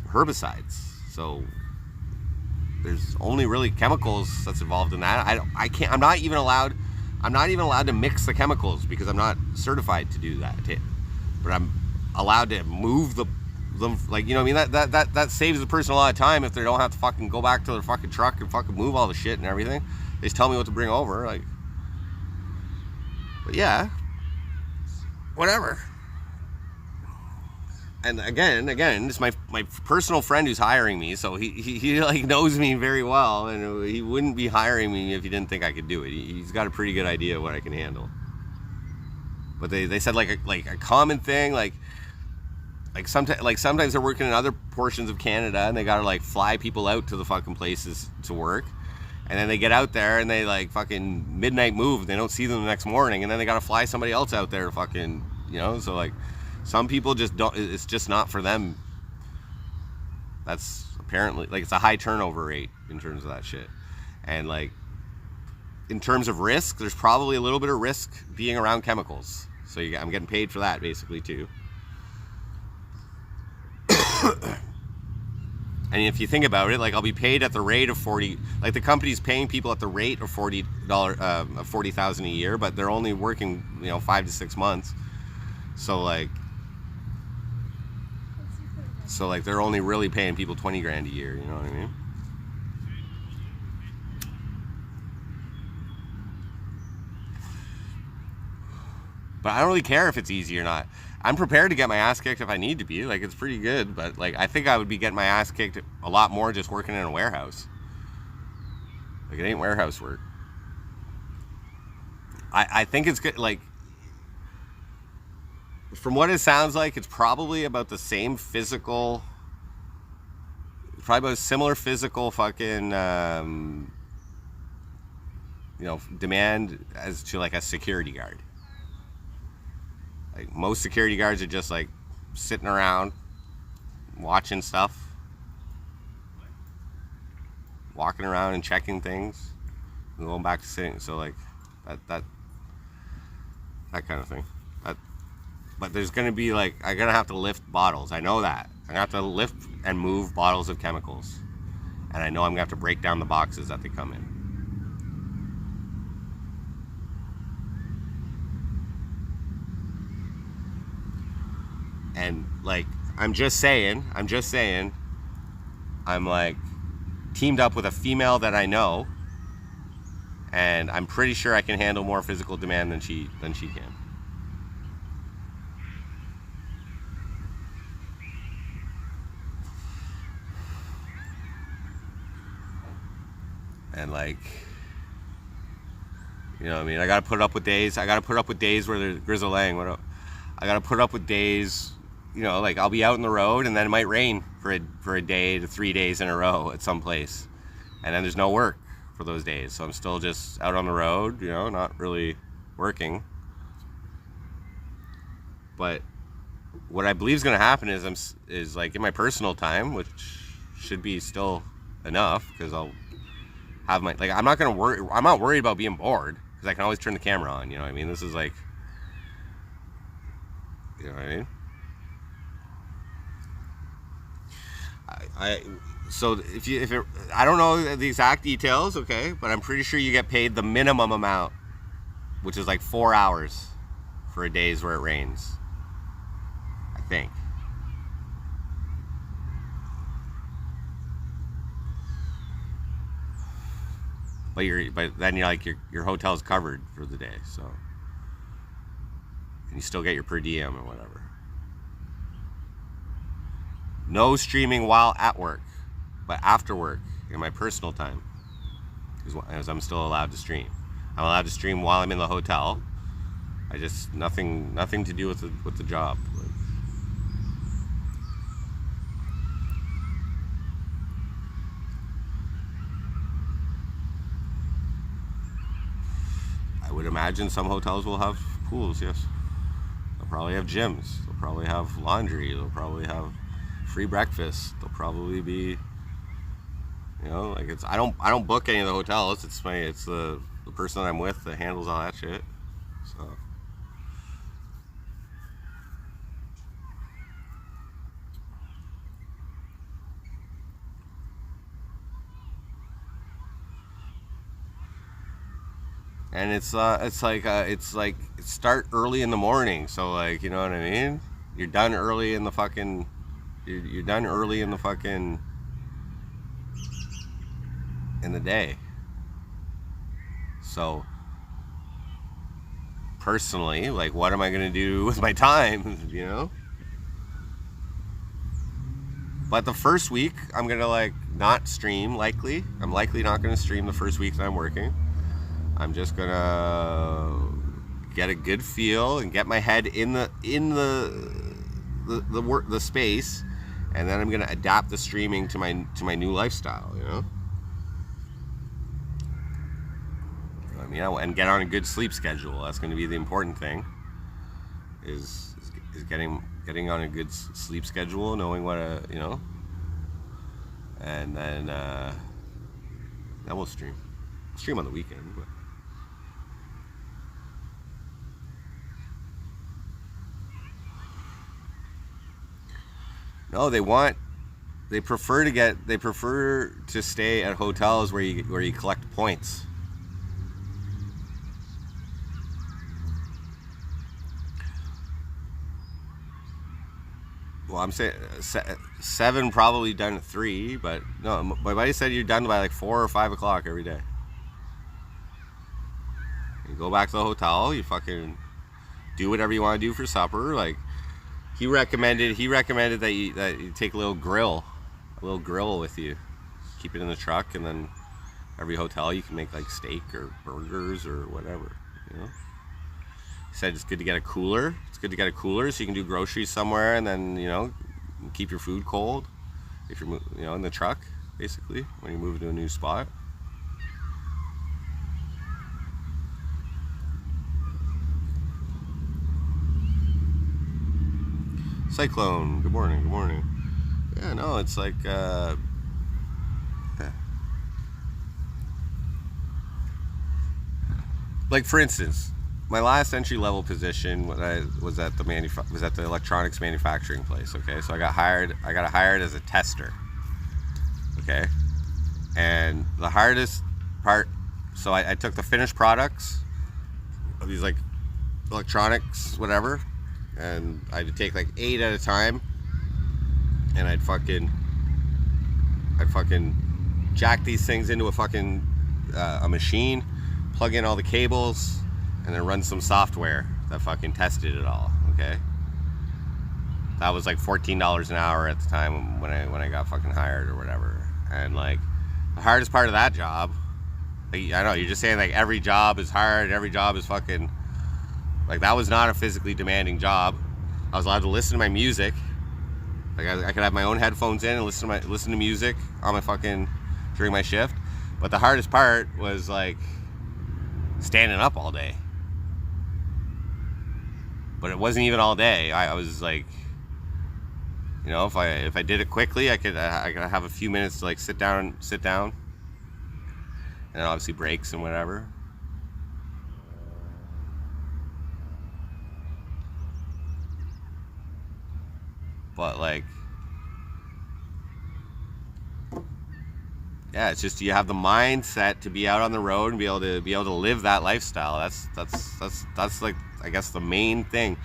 herbicides. So there's only really chemicals that's involved in that. I'm not even allowed to mix the chemicals because I'm not certified to do that. But I'm allowed to move them, like, you know what I mean? That saves the person a lot of time if they don't have to fucking go back to their fucking truck and fucking move all the shit and everything. They just tell me what to bring over, like. But yeah, whatever. And again, it's my personal friend who's hiring me, so he like knows me very well, and he wouldn't be hiring me if he didn't think I could do it. He's got a pretty good idea of what I can handle. But they said like a common thing, like sometimes they're working in other portions of Canada and they gotta like fly people out to the fucking places to work, and then they get out there and they like fucking midnight move. They don't see them the next morning, and then they gotta fly somebody else out there to fucking, you know. So like some people just don't. It's just not for them. That's apparently like it's a high turnover rate in terms of that shit, and like in terms of risk, there's probably a little bit of risk being around chemicals. So I'm getting paid for that basically too. And if you think about it, like I'll be paid at the rate of 40, like the company's paying people at the rate of $40,000 a year, but they're only working, 5 to 6 months. So they're only really paying people 20 grand a year, you know what I mean? But I don't really care if it's easy or not. I'm prepared to get my ass kicked if I need to be. Like, it's pretty good, but like I think I would be getting my ass kicked a lot more just working in a warehouse. Like, it ain't warehouse work. I think it's good. Like, from what it sounds like, it's probably about the same physical, probably about a similar physical fucking demand as to like a security guard. Like, most security guards are just like sitting around watching stuff, walking around and checking things and going back to sitting. So like that kind of thing. But there's gonna be like, I'm gonna have to lift bottles. I know that. I'm gonna have to lift and move bottles of chemicals, and I know I'm gonna have to break down the boxes that they come in. And like, I'm just saying, I'm like teamed up with a female that I know, and I'm pretty sure I can handle more physical demand than she can. And like, you know what I mean? I gotta put up with days. Where there's grizzling. I gotta put up with days. Like, I'll be out on the road and then it might rain for a day to 3 days in a row at some place, and then there's no work for those days. So I'm still just out on the road, not really working. But what I believe is going to happen is like in my personal time, which should be still enough, because I'll have I'm not worried about being bored, because I can always turn the camera on. You know what I mean? This is like, you know what I mean? So I don't know the exact details, okay, but I'm pretty sure you get paid the minimum amount which is like 4 hours for a days where it rains, I think. But then you're like your hotel's covered for the day, so and you still get your per diem or whatever. No streaming while at work, but after work in my personal time, as I'm still allowed to stream. I'm allowed to stream while I'm in the hotel. I just nothing to do with the job. I would imagine some hotels will have pools. Yes, they'll probably have gyms. They'll probably have laundry. They'll probably have free breakfast. They'll probably be, you know, like it's. I don't book any of the hotels. It's the person that I'm with that handles all that shit. So. And it's start early in the morning, so like, you know what I mean? You're done early in the fucking you're done early in the fucking in the day. So personally, like, what am I gonna do with my time, you know? But the first week I'm gonna like not stream likely. I'm likely not gonna stream the first week that I'm working. I'm just gonna get a good feel and get my head in the space, and then I'm gonna adapt the streaming to my new lifestyle. You know, I mean, and get on a good sleep schedule. That's going to be the important thing. Is getting on a good sleep schedule, knowing what you know, and then we'll stream. We'll stream on the weekend, but. No, they prefer to stay at hotels where you collect points. Well, I'm saying 7 probably done at 3, but no, my buddy said you're done by like 4 or 5 o'clock every day. You go back to the hotel, you fucking do whatever you want to do for supper, like. He recommended that you take a little grill with you. Keep it in the truck, and then every hotel you can make like steak or burgers or whatever. You know. He said it's good to get a cooler. It's good to get a cooler so you can do groceries somewhere, and then you know keep your food cold if you're in the truck basically when you move to a new spot. Cyclone, good morning, good morning. Yeah, no, it's like, like for instance, my last entry level position was at the electronics manufacturing place. Okay, so I got hired as a tester. Okay, and the hardest part, so I took the finished products of these like electronics, whatever. And I'd take like 8 at a time, and I'd fucking jack these things into a machine, plug in all the cables, and then run some software that fucking tested it all. Okay, that was like $14 an hour at the time when I got fucking hired or whatever. And like the hardest part of that job, like, I know you're just saying like every job is hard, every job is fucking. Like, that was not a physically demanding job. I was allowed to listen to my music. Like, I could have my own headphones in and listen to music on my fucking during my shift. But the hardest part was like standing up all day. But it wasn't even all day. I was like, you know, if I did it quickly, I could have a few minutes to like sit down, and then obviously breaks and whatever. But like, yeah, it's just you have the mindset to be out on the road and be able to live that lifestyle. That's like, I guess, the main thing.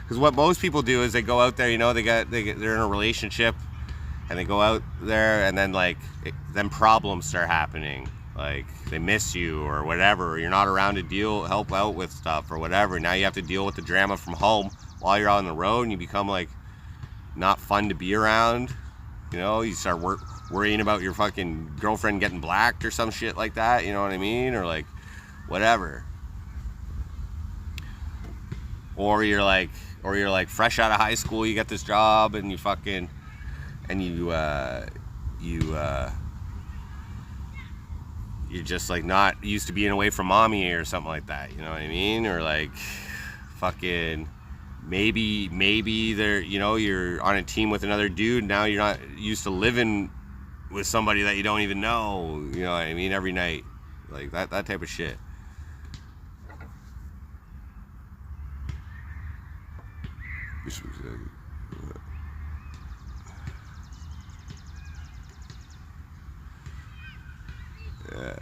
Because what most people do is they go out there, you know, they're in a relationship, and they go out there, and then then problems start happening. Like they miss you or whatever, or you're not around to help out with stuff or whatever. Now you have to deal with the drama from home while you're on the road, and you become like not fun to be around. You know, you start worrying about your fucking girlfriend getting blacked or some shit like that. You know what I mean? Or like whatever. Or you're like fresh out of high school, you get this job, and you're just like not used to being away from mommy or something like that, you know what I mean? Or like fucking maybe there, you know, you're on a team with another dude, now you're not used to living with somebody that you don't even know, you know what I mean, every night. Like that type of shit. Yeah.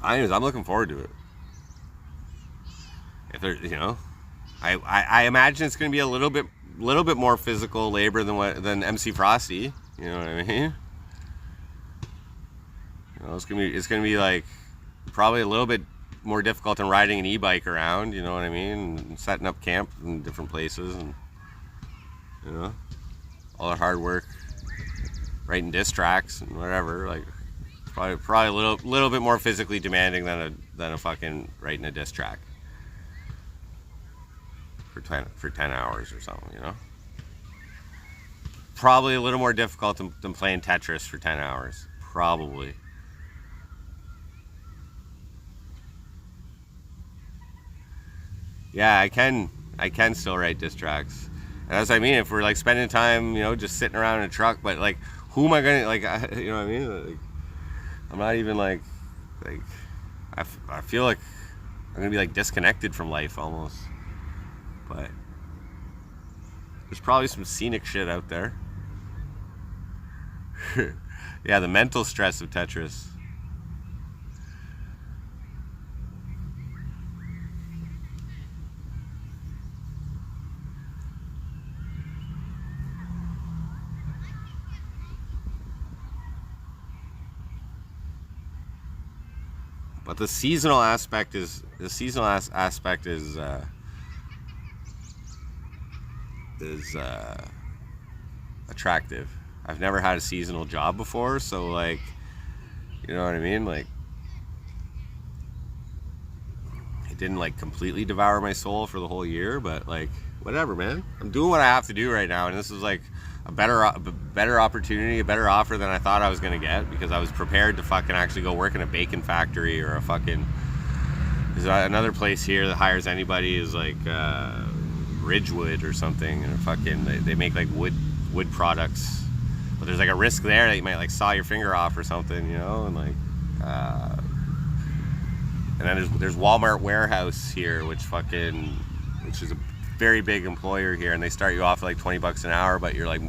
I'm looking forward to it. If there, you know, I imagine it's going to be a little bit more physical labor than MC Frosty. You know what I mean? You know, it's gonna be like probably a little bit more difficult than riding an e-bike around. You know what I mean? And setting up camp in different places, and you know, all the hard work, writing diss tracks and whatever. Like probably a little bit more physically demanding than a fucking writing a diss track for 10 hours or something, you know? Probably a little more difficult than playing Tetris for 10 hours. Probably. Yeah, I can still write diss tracks. And that's what I mean, if we're like spending time, you know, just sitting around in a truck, but like, who am I gonna, like, you know what I mean? Like, I'm not even like I feel like I'm gonna be like disconnected from life almost. But there's probably some scenic shit out there. Yeah, the mental stress of Tetris. But the seasonal aspect is attractive. I've never had a seasonal job before, so like, you know what I mean? Like, it didn't like completely devour my soul for the whole year, but like, whatever, man. I'm doing what I have to do right now, and this is like a better opportunity, a better offer than I thought I was gonna get, because I was prepared to fucking actually go work in a bacon factory or a fucking. There's another place here that hires anybody is like Ridgewood or something, and fucking they make like wood products, but there's like a risk there that you might like saw your finger off or something, you know, and like and then there's Walmart warehouse here, which is a very big employer here, and they start you off at like $20 an hour, but you're like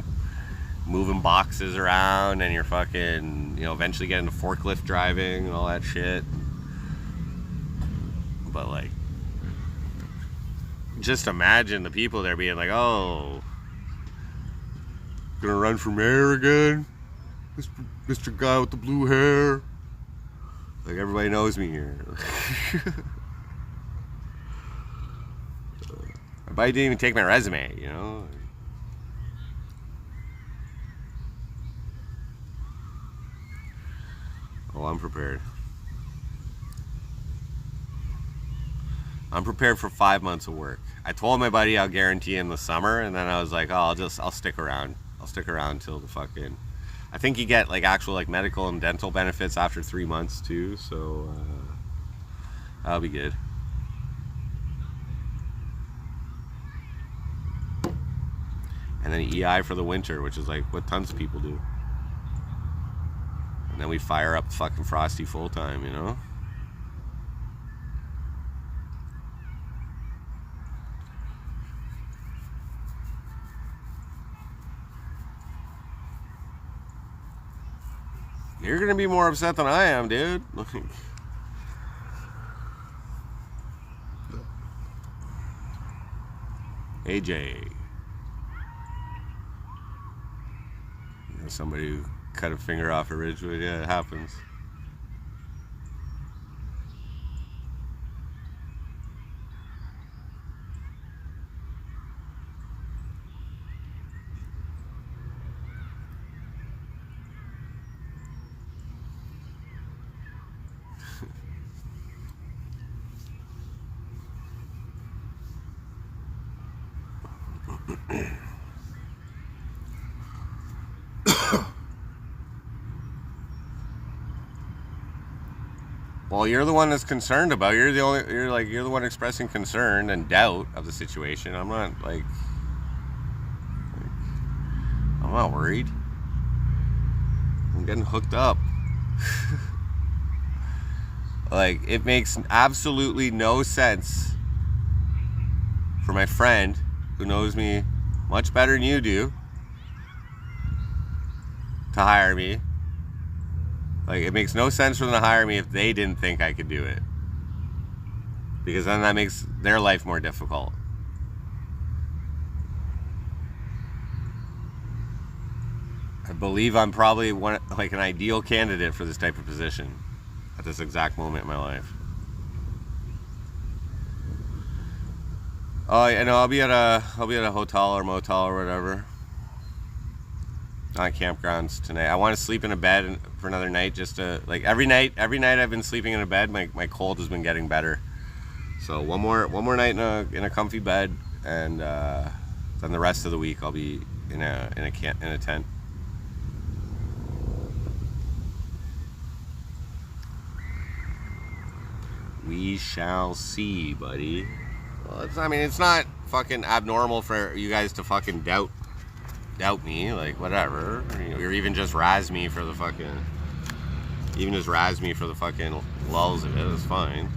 moving boxes around, and you're fucking, you know, eventually get into forklift driving and all that shit. But like, just imagine the people there being like, oh, gonna run for mayor again, Mr. Guy with the blue hair. Like, everybody knows me here. But I didn't even take my resume, you know. Oh, I'm prepared. I'm prepared for 5 months of work. I told my buddy I'll guarantee him the summer, and then I was like, oh, I'll stick around. I'll stick around till the fucking. I think you get like actual like medical and dental benefits after 3 months too, so that'll be good. And then EI for the winter, which is like what tons of people do. And then we fire up fucking Frosty full time, you know? You're gonna be more upset than I am, dude. AJ. You know, somebody who cut a finger off a Ridgewood. Yeah, it happens. Well, you're the one that's concerned about. You're the one expressing concern and doubt of the situation. I'm not I'm not worried. I'm getting hooked up. Like, it makes absolutely no sense for my friend who knows me much better than you do to hire me. Like, it makes no sense for them to hire me if they didn't think I could do it. Because then that makes their life more difficult. I believe I'm probably an ideal candidate for this type of position at this exact moment in my life. Oh, I know. I'll be at a hotel or motel or whatever. On campgrounds tonight. I want to sleep in a bed for another night, just to, like, every night I've been sleeping in a bed. My cold has been getting better. So one more night in a comfy bed, and then the rest of the week I'll be in a tent. We shall see, buddy. Well, it's not fucking abnormal for you guys to fucking doubt me, like, whatever, or even just razz me for the fucking lulls of it. It's fine.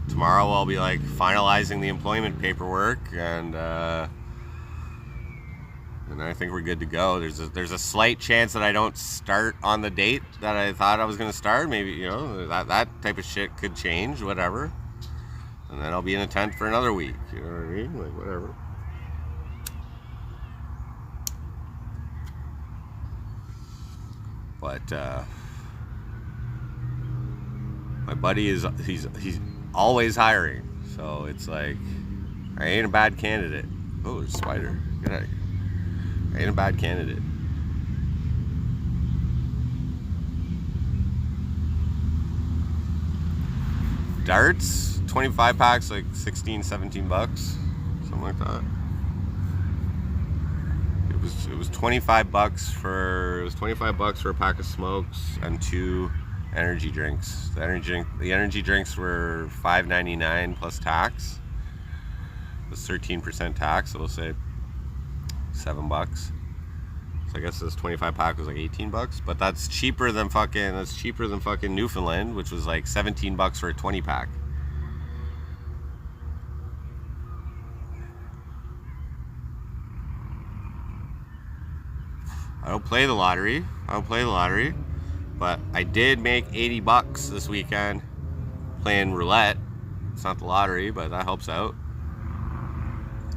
Tomorrow I'll be like finalizing the employment paperwork, and I think we're good to go. There's a slight chance that I don't start on the date that I thought I was going to start. Maybe, that type of shit could change, whatever. And then I'll be in a tent for another week. You know what I mean? Like, whatever. But my buddy he's always hiring. So it's like, I ain't a bad candidate. Oh, there's a spider. Get out of here. I ain't a bad candidate. Darts, 25 packs, like 16, 17 bucks, something like that. It was 25 bucks for a pack of smokes and 2 energy drinks. The energy drinks were $5.99 plus tax. It was 13% tax, so we'll say $7. So I guess this 25 pack was like 18 bucks, but that's cheaper than fucking Newfoundland, which was like 17 bucks for a 20 pack. I don't play the lottery, but I did make 80 bucks this weekend playing roulette. It's not the lottery, but that helps out.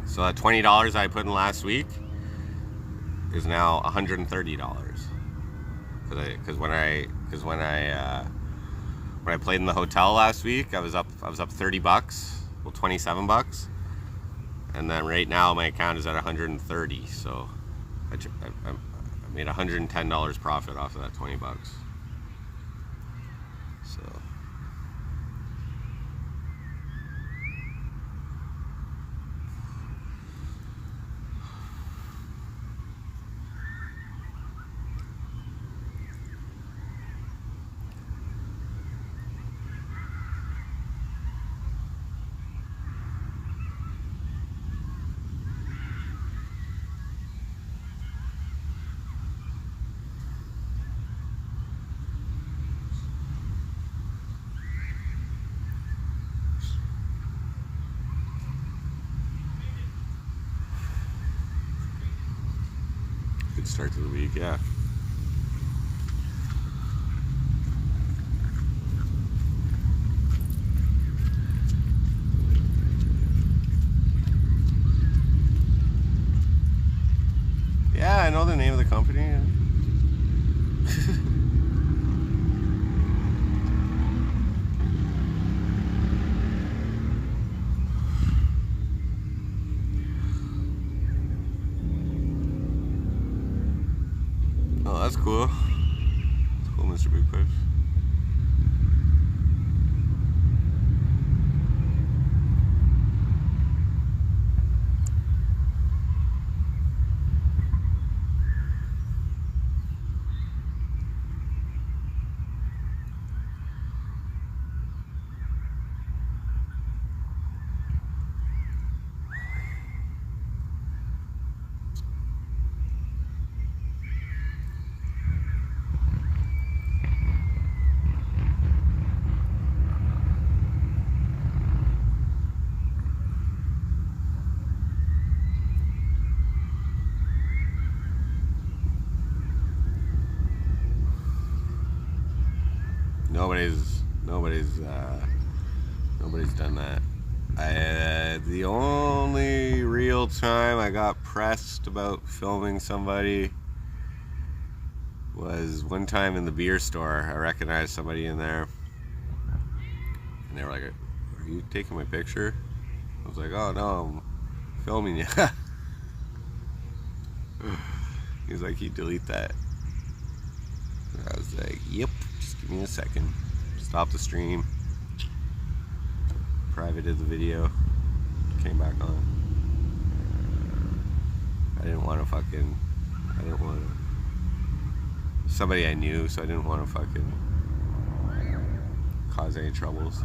So that $20 I put in last week is now $130. Because when I played in the hotel last week, I was up 30 bucks, well, 27 bucks, and then right now my account is at 130. So I made $110 profit off of that 20 bucks. So. start to the week, yeah. Yeah, I know the name of the company. Oh, that's cool. That's cool, Mr. Big Pipes. Nobody's done that. The only real time I got pressed about filming somebody was one time in the beer store. I recognized somebody in there, and they were like, "Are you taking my picture?" I was like, "Oh no, I'm filming you." He was like, "You delete that." And I was like, "Yep, just give me a second." Stop the stream. Privated the video. Came back on. I didn't want to. Somebody I knew, so I didn't want to fucking cause any troubles.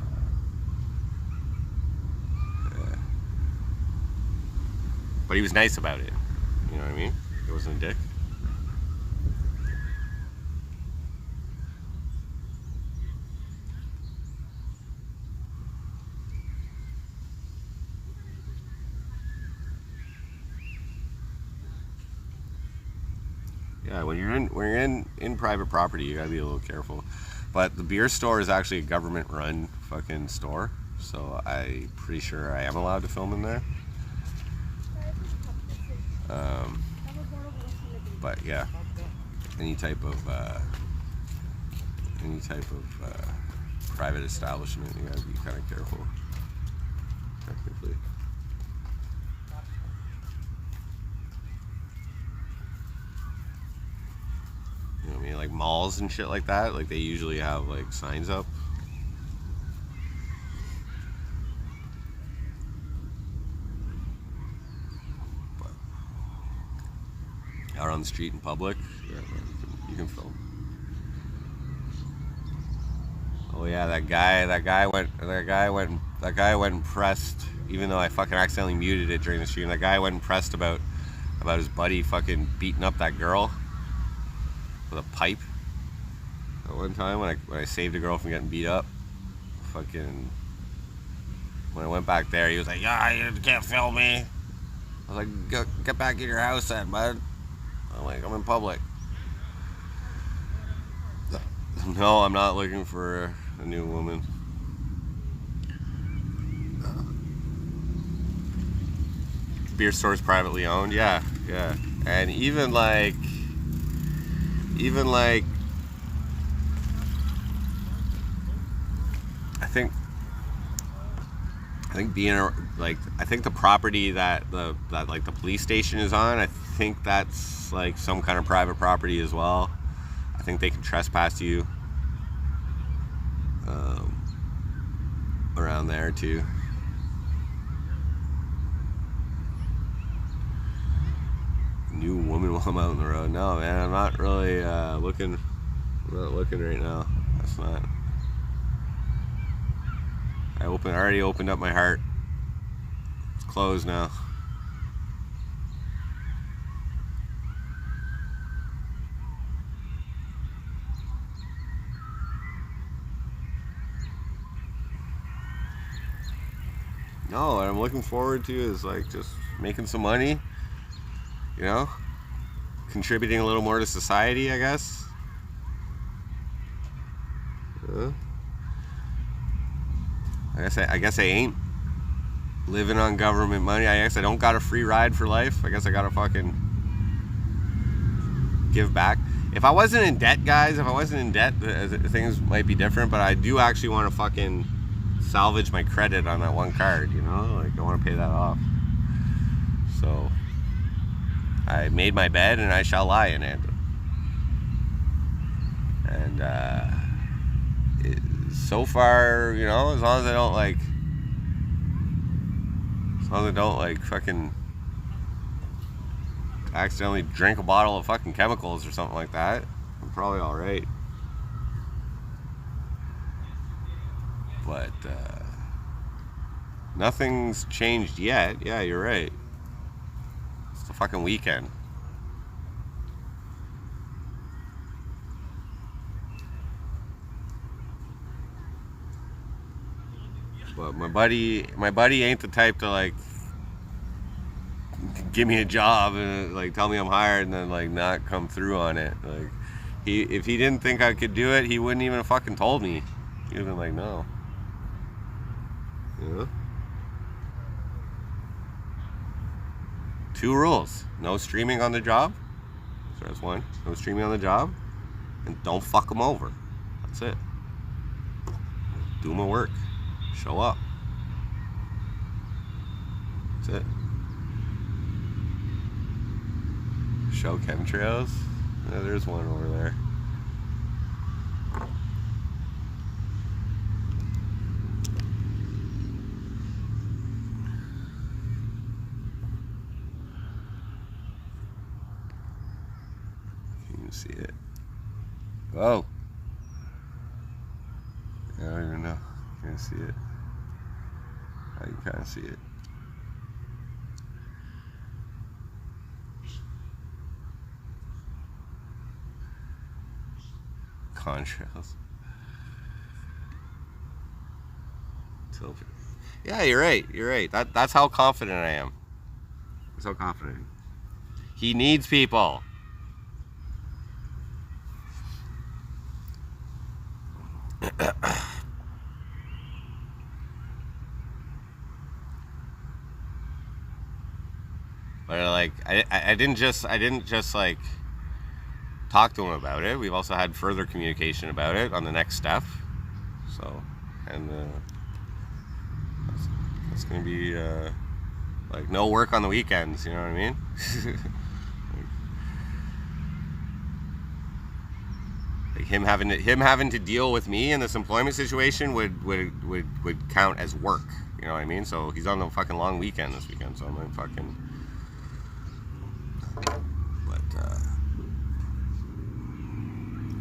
But he was nice about it. You know what I mean? He wasn't a dick. Yeah, when you're in private property, you gotta be a little careful. But the beer store is actually a government-run fucking store, so I'm pretty sure I am allowed to film in there. But yeah, any type of private establishment, you gotta be kind of careful. Technically. You know what I mean? Like malls and shit like that, like they usually have like signs up. But out on the street in public, yeah, you can film. Oh yeah, that guy went and pressed, even though I fucking accidentally muted it during the stream. That guy went and pressed about his buddy fucking beating up that girl with a pipe. At one time when I saved a girl from getting beat up, fucking when I went back there, he was like, "Yeah, you can't film me." I was like, "Get back in your house then, bud." I'm like, "I'm in public." No, I'm not looking for a new woman. Beer store's privately owned, yeah. And even like I think I think the property that like the police station is on, I think that's like some kind of private property as well. I think they can trespass you around there too. New woman while I'm out on the road. No, man, I'm not really looking. I'm not looking right now. That's not. I already opened up my heart. It's closed now. No, what I'm looking forward to is like just making some money, you know, contributing a little more to society, I guess. I guess I ain't living on government money. I guess I don't got a free ride for life. I guess I gotta fucking give back. If I wasn't in debt, guys, things might be different, but I do actually want to fucking salvage my credit on that one card, you know? Like, I want to pay that off. So, I made my bed and I shall lie in it. And, so far, you know, as long as I don't fucking accidentally drink a bottle of fucking chemicals or something like that, I'm probably alright. But nothing's changed yet. Yeah, you're right. It's the fucking weekend. But my buddy ain't the type to like give me a job and like tell me I'm hired and then like not come through on it. Like if he didn't think I could do it, he wouldn't even have fucking told me. He would have been like, no. You know? 2 rules. No streaming on the job. So that's 1. No streaming on the job. And don't fuck them over. That's it. Do my work. Show up. That's it. Show chemtrails. Yeah, there's one over there. Can you see it? Oh. I don't even know. Can't see it. I can kind of see it. Contrails. Yeah, you're right. You're right. That's how confident I am. I'm so confident. He needs people. But like I didn't just like talk to him about it. We've also had further communication about it on the next step. So, and that's gonna be like no work on the weekends. You know what I mean? Like him having to deal with me in this employment situation would count as work. You know what I mean? So he's on the fucking long weekend this weekend. So I'm like fucking.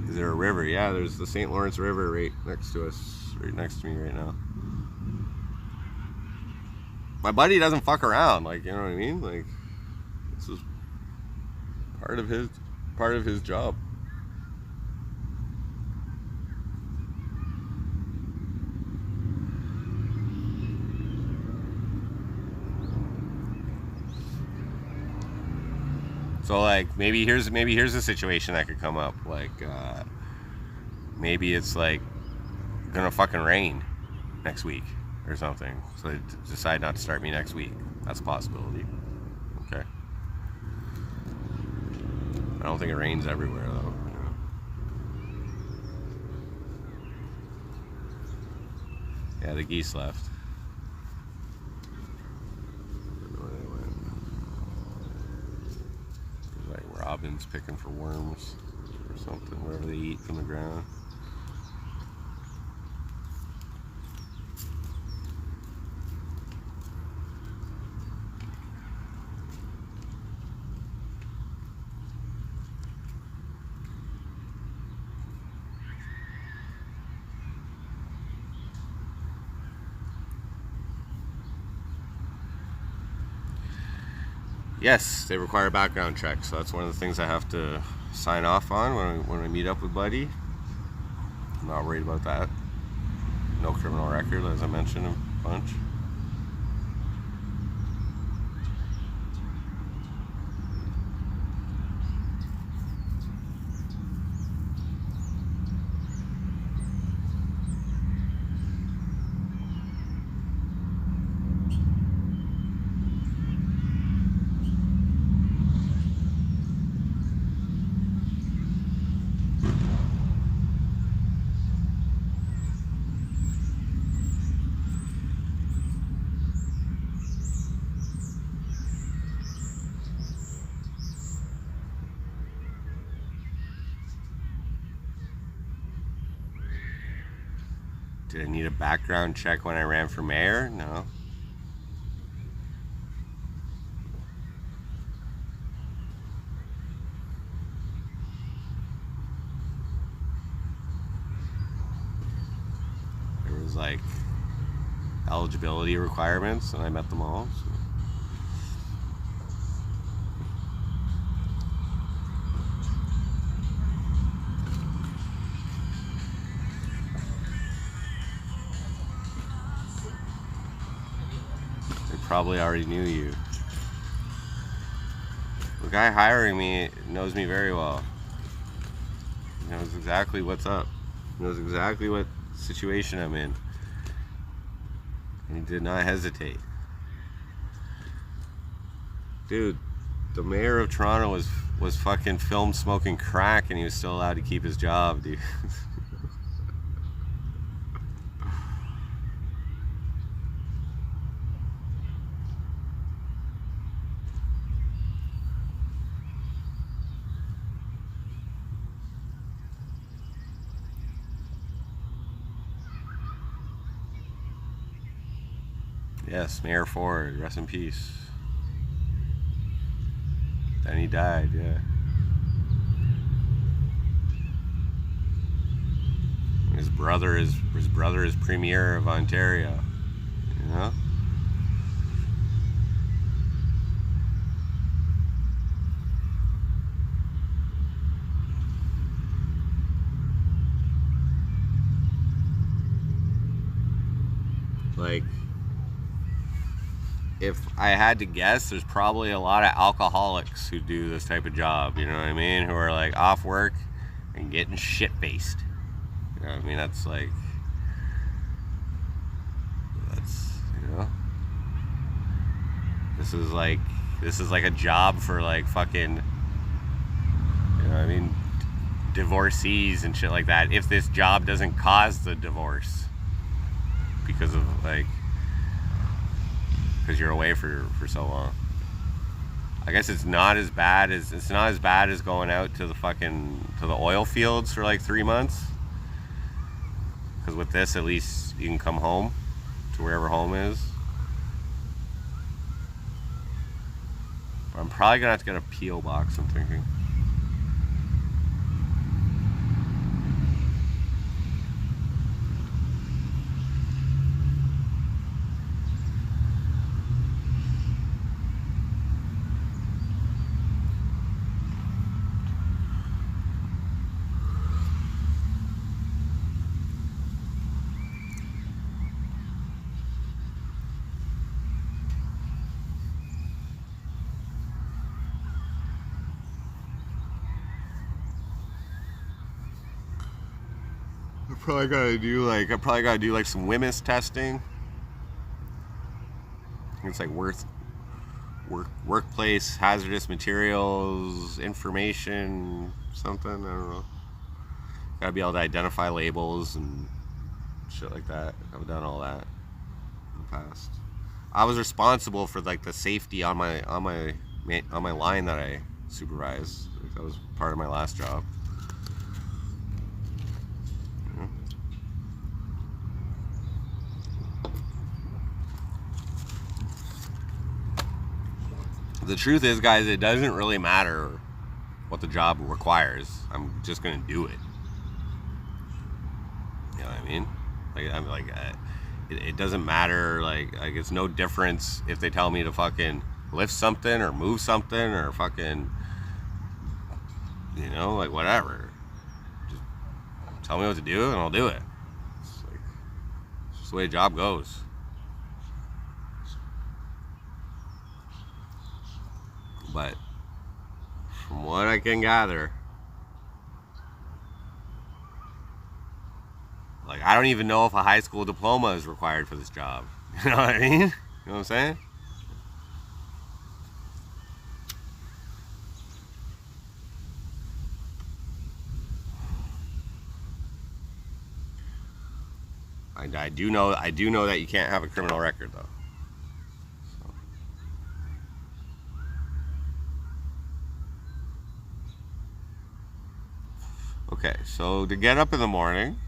Is there a river? Yeah, there's the St. Lawrence River right next to us, right next to me right now. My buddy doesn't fuck around, like, you know what I mean? Like, this is part of his job. So like maybe here's a situation that could come up. Like maybe it's like gonna fucking rain next week or something. So they decide not to start me next week. That's a possibility. Okay. I don't think it rains everywhere though. Yeah, the geese left. Robins picking for worms or something, whatever they eat from the ground. Yes, they require background checks, so that's one of the things I have to sign off on when I meet up with Buddy. I'm not worried about that. No criminal record, as I mentioned a bunch. Did I need a background check when I ran for mayor? No. There was like eligibility requirements, and I met them all. So. They probably already knew you. The guy hiring me knows me very well. He knows exactly what's up. He knows exactly what situation I'm in. And he did not hesitate. Dude, the mayor of Toronto was fucking filmed smoking crack, and he was still allowed to keep his job, dude. Yes, Mayor Ford, rest in peace. Then he died, yeah. His brother is Premier of Ontario, you know? Like, if I had to guess, there's probably a lot of alcoholics who do this type of job, you know what I mean? Who are like off work and getting shit-faced. You know what I mean? That's, you know? This is like a job for like fucking, you know what I mean? Divorcees and shit like that. If this job doesn't cause the divorce. Because of because you're away for so long. I guess it's not as bad as going out to the oil fields for like 3 months. Because with this, at least you can come home to wherever home is. But I'm probably gonna have to get a P.O. box, I'm thinking. I probably gotta do like some WMIS testing. It's like workplace hazardous materials information something. I don't know. Gotta be able to identify labels and shit like that. I've done all that in the past. I was responsible for like the safety on my line that I supervised. Like, that was part of my last job. The truth is, guys, it doesn't really matter what the job requires. I'm just gonna do it. You know what I mean? It doesn't matter. Like it's no difference if they tell me to fucking lift something or move something or fucking, you know, like whatever. Just tell me what to do and I'll do it. It's just the way a job goes. But from what I can gather, like I don't even know if a high school diploma is required for this job. You know what I mean? You know what I'm saying? I do know that you can't have a criminal record though. Okay, so to get up in the morning,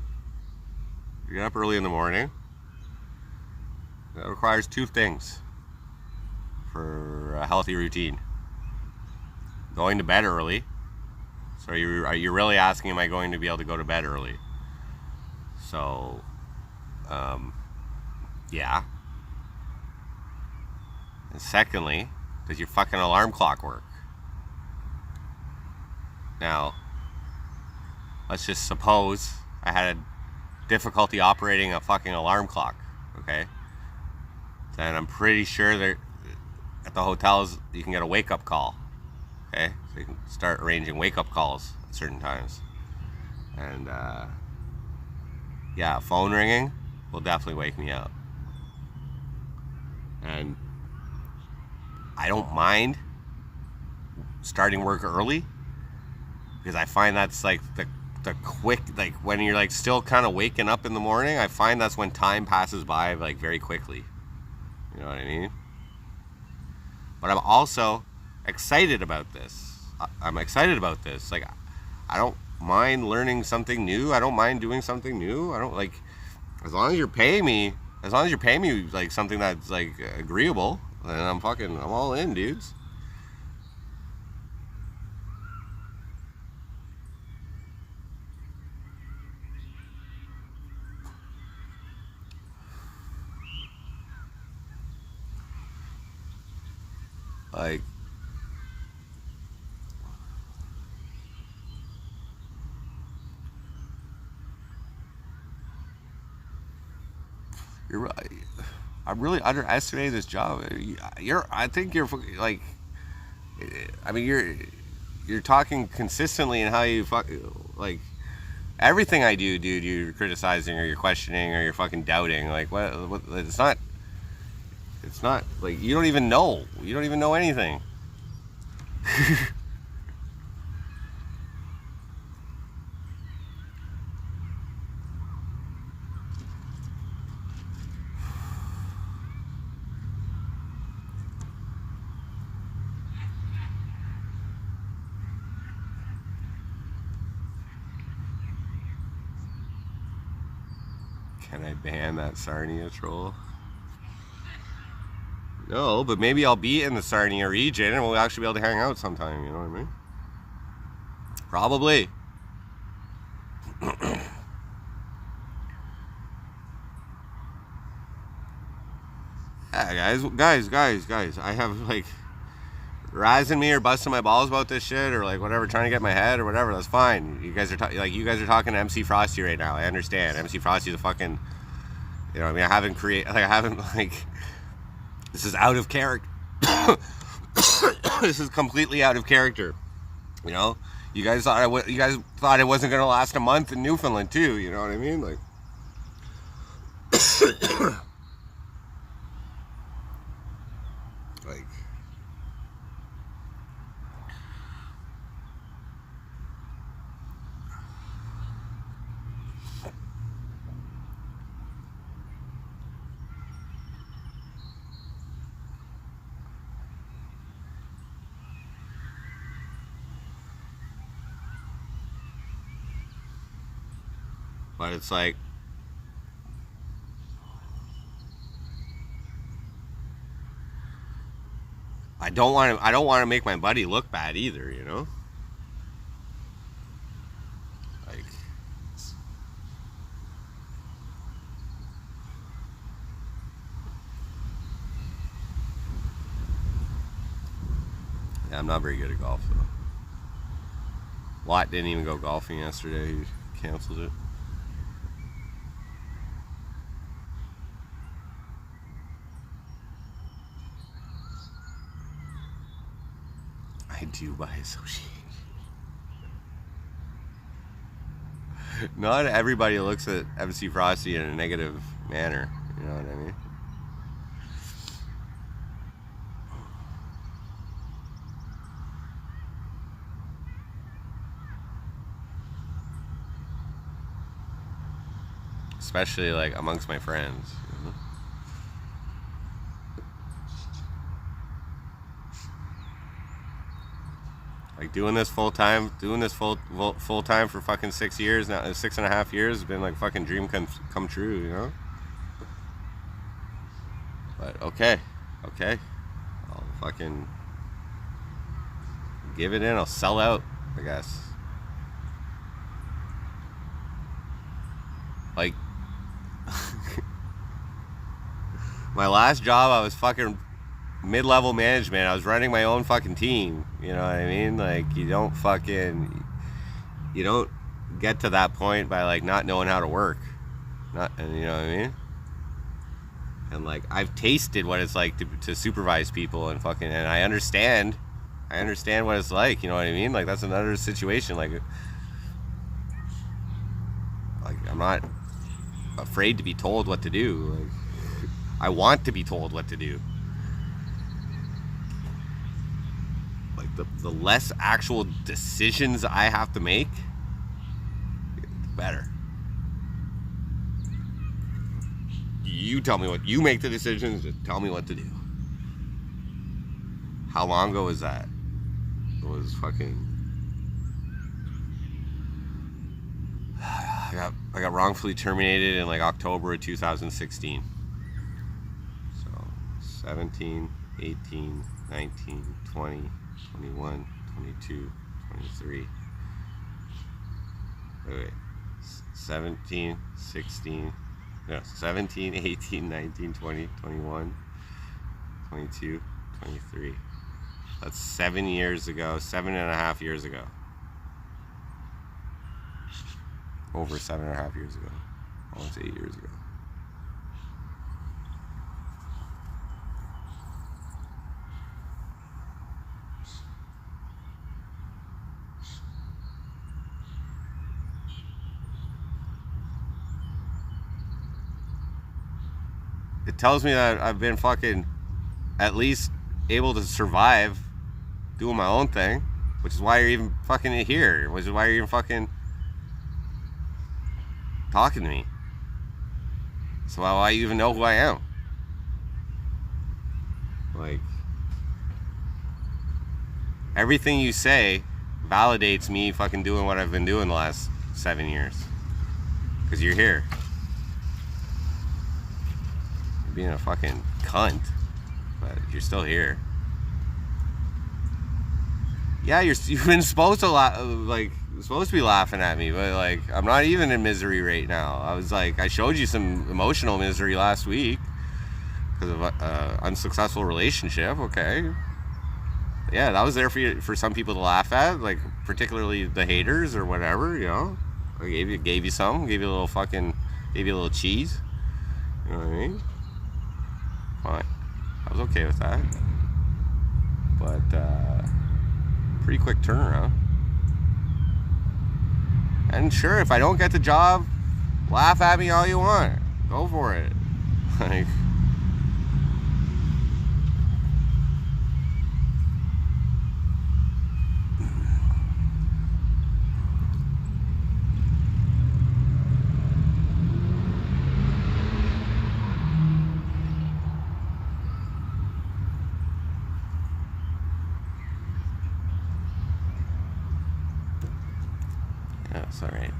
You get up early in the morning. That requires two things for a healthy routine. Going to bed early. So you're really asking, am I going to be able to go to bed early? So, yeah. And secondly, does your fucking alarm clock work? Now, let's just suppose I had a difficulty operating a fucking alarm clock, okay? Then I'm pretty sure that at the hotels you can get a wake-up call, okay? So you can start arranging wake-up calls at certain times. And, yeah, phone ringing will definitely wake me up. And I don't mind starting work early because I find that's like the quick, like when you're like still kind of waking up in the morning, I find that's when time passes by like very quickly. You know what I mean? But I'm also excited about this. I'm excited about this. Like, I don't mind learning something new. I don't mind doing something new. I don't like, as long as you're paying me like something that's like agreeable, then I'm all in, dudes. Like, you're right. I'm really underestimating this job. I think you're like, I mean, you're talking consistently in how you like everything I do, dude. You're criticizing or you're questioning or you're fucking doubting. Like, what it's not like you don't even know. You don't even know anything. Can I ban that Sarnia troll? No, but maybe I'll be in the Sarnia region and we'll actually be able to hang out sometime, you know what I mean? Probably. Yeah, guys. I have like razzing me or busting my balls about this shit or like whatever, trying to get my head or whatever. That's fine. You guys are you guys are talking to MC Frosty right now. I understand. MC Frosty's a fucking, you know what I mean? I haven't like, this is out of character. This is completely out of character. You know, you guys thought it wasn't gonna last a month in Newfoundland too. You know what I mean? Like, like, but it's like, I don't want to make my buddy look bad either, you know? Like, yeah, I'm not very good at golf though. Watt didn't even go golfing yesterday. He canceled it. I do by association. Not everybody looks at MC Frosty in a negative manner. You know what I mean? Especially like amongst my friends. You know? Like doing this full time for fucking 6 years now, 6.5 years has been like fucking dream come true, you know. But okay, I'll fucking give it in. I'll sell out, I guess. Like my last job, I was fucking mid-level management. I was running my own fucking team. You know what I mean? Like you don't get to that point by like not knowing how to work. And you know what I mean? And like I've tasted what it's like to supervise people and I understand what it's like. You know what I mean? Like that's another situation. Like I'm not afraid to be told what to do. Like I want to be told what to do. Like the less actual decisions I have to make, the better. You tell me what you make the decisions. Just tell me what to do. How long ago was that? It was fucking. I got wrongfully terminated in like October of 2016. So 17, 18, 19, 20, 21, 22, 23. Wait. 17, 16. No, 17, 18, 19, 20, 21, 22, 23. That's 7 years ago, 7.5 years ago. Over 7.5 years ago. Almost 8 years ago. It tells me that I've been fucking at least able to survive doing my own thing, which is why you're even fucking here, which is why you're even fucking talking to me. So why you even know who I am? Like, everything you say validates me fucking doing what I've been doing the last 7 years. Because you're here. You're being a fucking cunt, but you're still here. Yeah, you've been supposed to supposed to be laughing at me, but like I'm not even in misery right now. I showed you some emotional misery last week because of unsuccessful relationship. Okay, yeah, that was there for some people to laugh at, like particularly the haters or whatever. You know, I gave you some, gave you a little cheese. You know what I mean? Fine, I was okay with that, but pretty quick turnaround. And sure, if I don't get the job, laugh at me all you want. Go for it. Like, yeah, it's all right.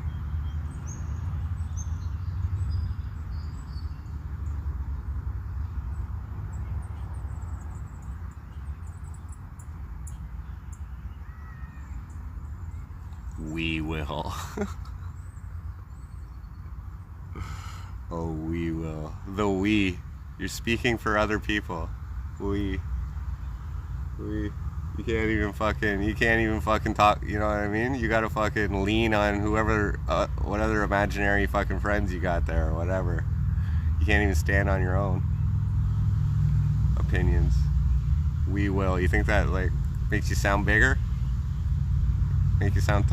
We will. Oh, we will. The we. You're speaking for other people. We. You can't even fucking talk, you know what I mean? You gotta fucking lean on whoever, what other imaginary fucking friends you got there or whatever. You can't even stand on your own opinions. We will. You think that, like, makes you sound bigger? Make you sound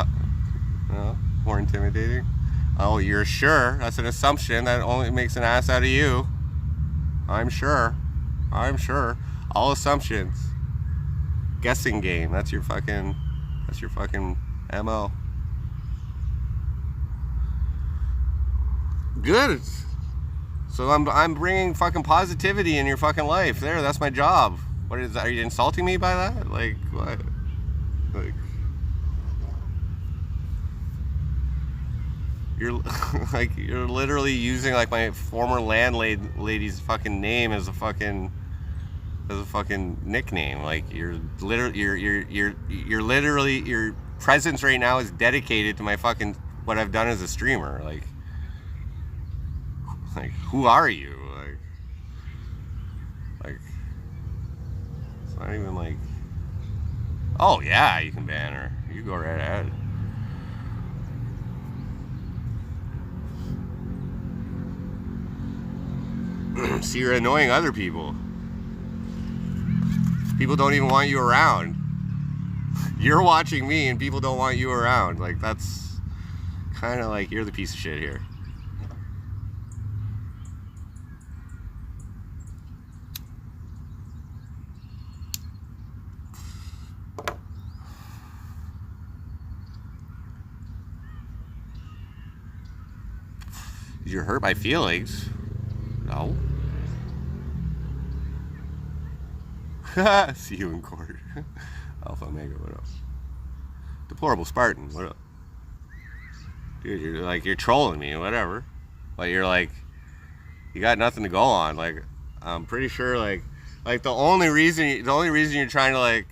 more intimidating? Oh, you're sure? That's an assumption. That only makes an ass out of you. I'm sure. All assumptions. Guessing game. That's your fucking MO. Good. So I'm bringing fucking positivity in your fucking life. There, that's my job. What is that? Are you insulting me by that? Like what? Like You're like, you're literally using like my former landlady's fucking name as a fucking nickname. Like you're literally your presence right now is dedicated to my fucking what I've done as a streamer. Like who are you? Like it's not even like, oh yeah, you can ban her. You go right ahead. So you're annoying other people. People don't even want you around. You're watching me and people don't want you around. Like that's kind of like you're the piece of shit here. Did you hurt my feelings? No. See you in court. Alpha Omega, what up? Deplorable Spartan, what up? Dude, you're trolling me, whatever. Like you're like, you got nothing to go on. Like I'm pretty sure like the only reason you're trying to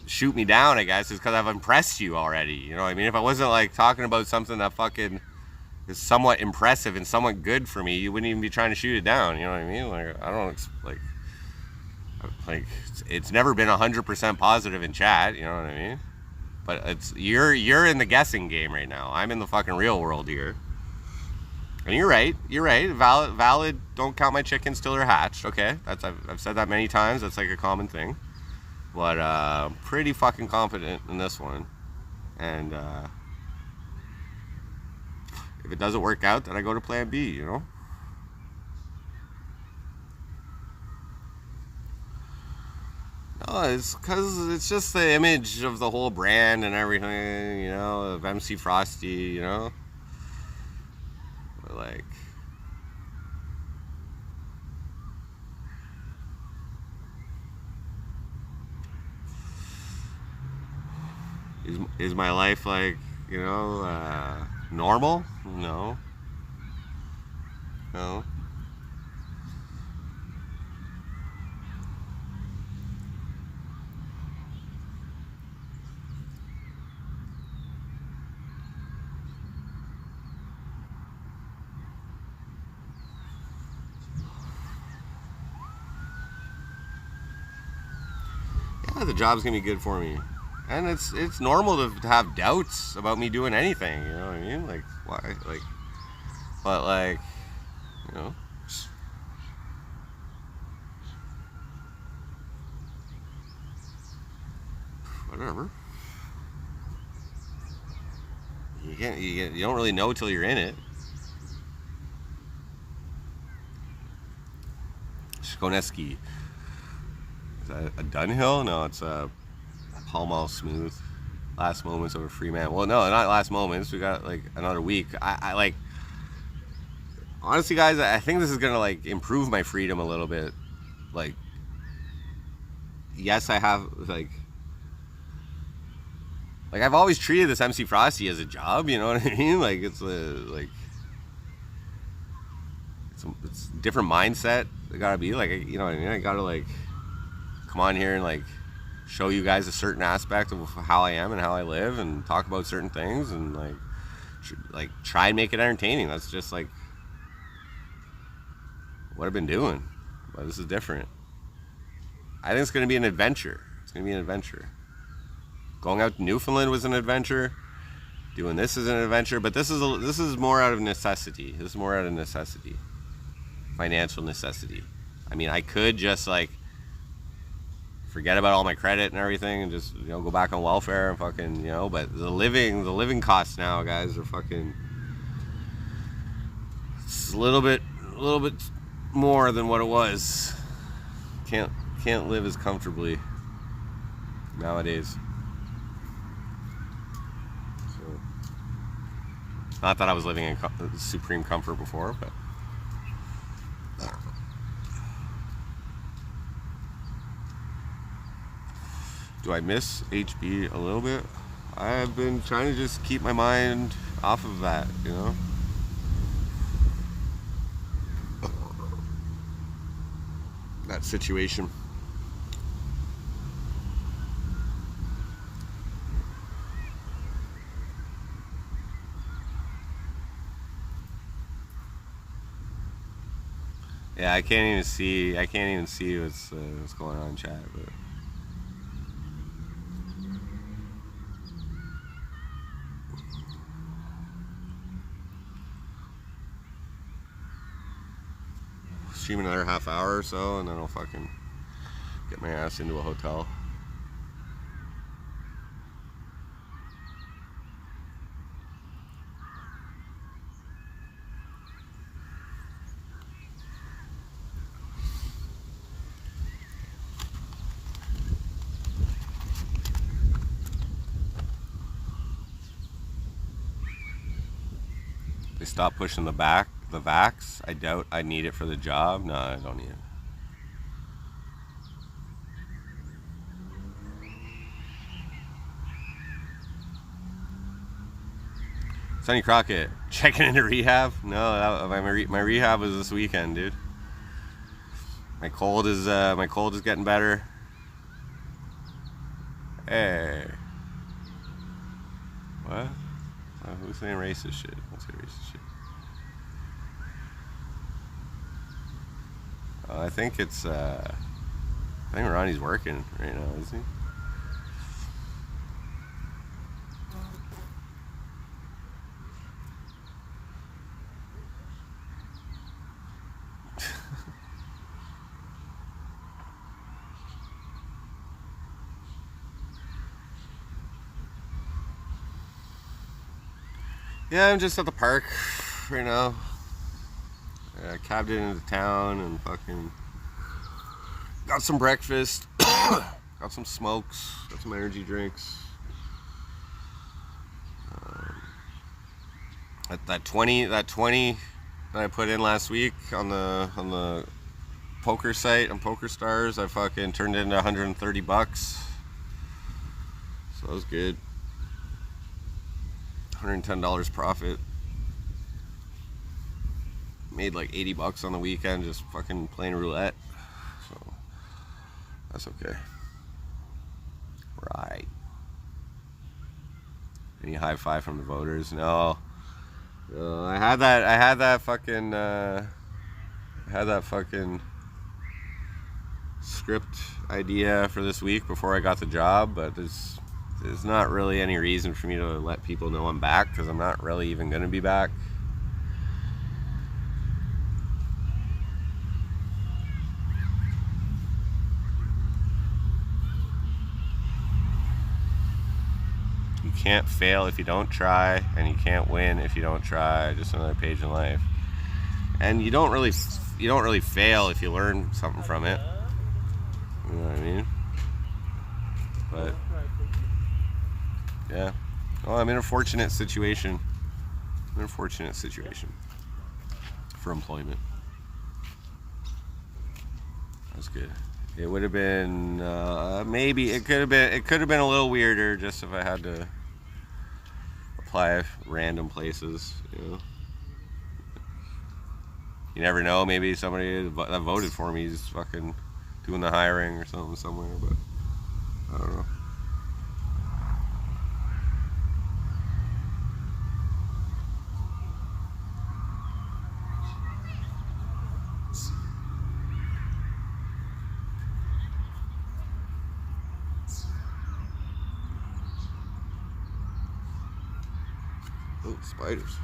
shoot me down, I guess, is because I've impressed you already. You know what I mean? If I wasn't like talking about something that fucking is somewhat impressive and somewhat good for me, you wouldn't even be trying to shoot it down. You know what I mean? Like I don't like it's never been 100% positive in chat. You know what I mean? But it's you're in the guessing game right now. I'm in the fucking real world here. And you're right. Valid. Don't count my chickens till they're hatched. Okay, I've said that many times. That's like a common thing. But I'm pretty fucking confident in this one. And if it doesn't work out, then I go to plan B, you know? No, it's because it's just the image of the whole brand and everything, you know, of MC Frosty, you know? But like... Is my life like, you know, normal? No. Yeah, the job's gonna be good for me. And it's normal to have doubts about me doing anything, you know what I mean? Like, why? Like, but like, you know, whatever. You don't really know till you're in it. Shkoneski. Is that a Dunhill? No, it's a Pall Mall Smooth. Last moments over Freeman. Well, no, not last moments. We got like another week. I like, honestly, guys, I think this is gonna like improve my freedom a little bit. Like, yes, I have like I've always treated this MC Frosty as a job. You know what I mean? Like it's a different mindset. It gotta be like, you know what I mean? I gotta like come on here and like show you guys a certain aspect of how I am and how I live and talk about certain things and like try and make it entertaining. That's just like what I've been doing, but this is different. I think it's going to be an adventure. It's going to be an adventure. Going out to Newfoundland was an adventure. Doing this is an adventure, but this is more out of necessity. This is more out of necessity. Financial necessity. I mean, I could just like forget about all my credit and everything and just, you know, go back on welfare and fucking, you know, but the living costs now, guys, are fucking, it's a little bit more than what it was. Can't live as comfortably nowadays. So, not that I was living in supreme comfort before, but I don't know. Do I miss HB a little bit? I've been trying to just keep my mind off of that, you know? That situation. Yeah, I can't even see what's going on in chat, but stream another half hour or so, and then I'll fucking get my ass into a hotel. They stopped pushing the vax. I doubt I need it for the job. No, I don't need it. Sonny Crockett, checking into rehab? No, my rehab was this weekend, dude. My cold is getting better. Hey, what? Who's saying racist shit? Let's say racist shit. I think it's I think Ronnie's working right now, isn't he? Yeah, I'm just at the park right now. Cabbed it into town and fucking got some breakfast, got some smokes, got some energy drinks. That 20 that I put in last week on the poker site on PokerStars, I fucking turned it into $130. So that was good. $110 profit. Made like $80 on the weekend just fucking playing roulette. So that's okay. Right. Any high five from the voters? No. I had that fucking script idea for this week before I got the job, but there's not really any reason for me to let people know I'm back, because I'm not really even going to be back. You can't fail if you don't try, and you can't win if you don't try. Just another page in life. And you don't really fail if you learn something from it. You know what I mean? But yeah. Well, I'm in a fortunate situation. For employment. That's good. It would have been maybe it could have been a little weirder just if I had to apply random places, you know. You never know, maybe somebody that voted for me is fucking doing the hiring or something somewhere, but I don't know. Oh, spiders.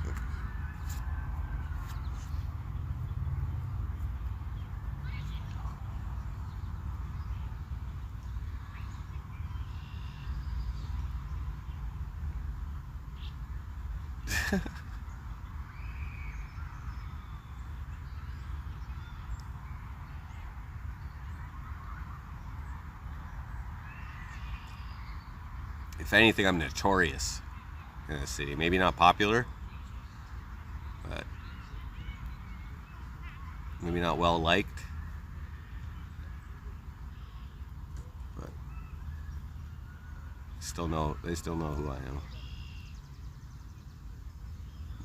If anything, I'm notorious in the city. Maybe not popular, but maybe not well liked. But They still know who I am.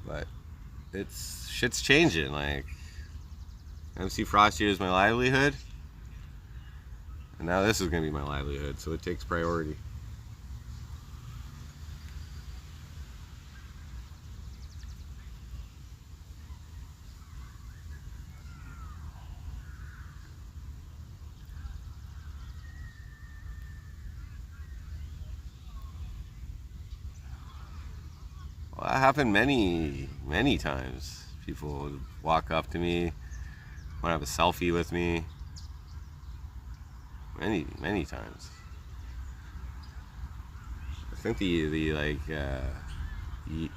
But shit's changing. Like, MC Frosty is my livelihood, and now this is gonna be my livelihood, so it takes priority. Well, that happened many, many times. People would walk up to me, want to have a selfie with me. Many, many times. I think the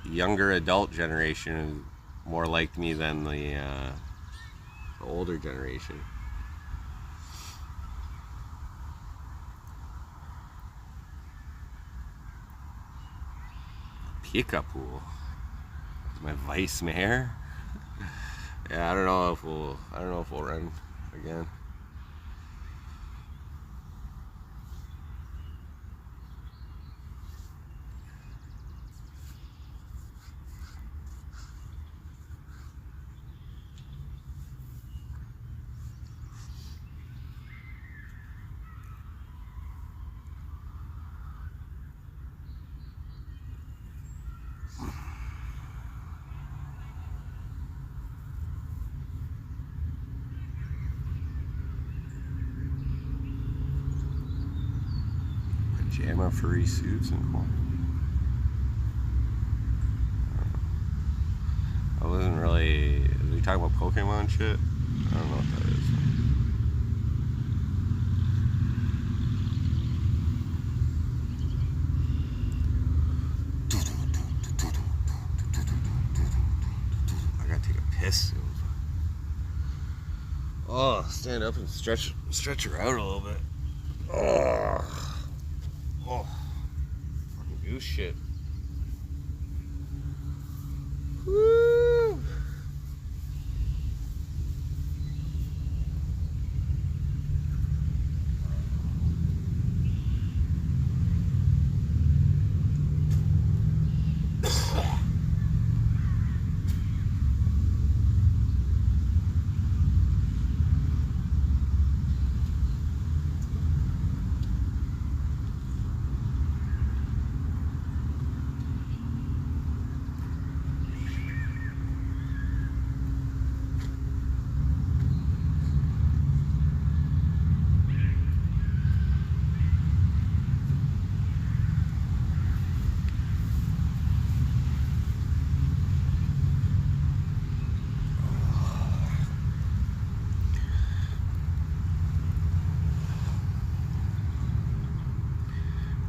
younger adult generation more liked me than the older generation. Peekapoo. My vice mayor. Yeah, I don't know if we'll run again. Pajama furry suits and corn. I wasn't really. Are we talking about Pokemon shit? I don't know what that is. I gotta take a piss soon. Oh, stand up and stretch her out a little bit. Oh, fucking goose shit. Woo!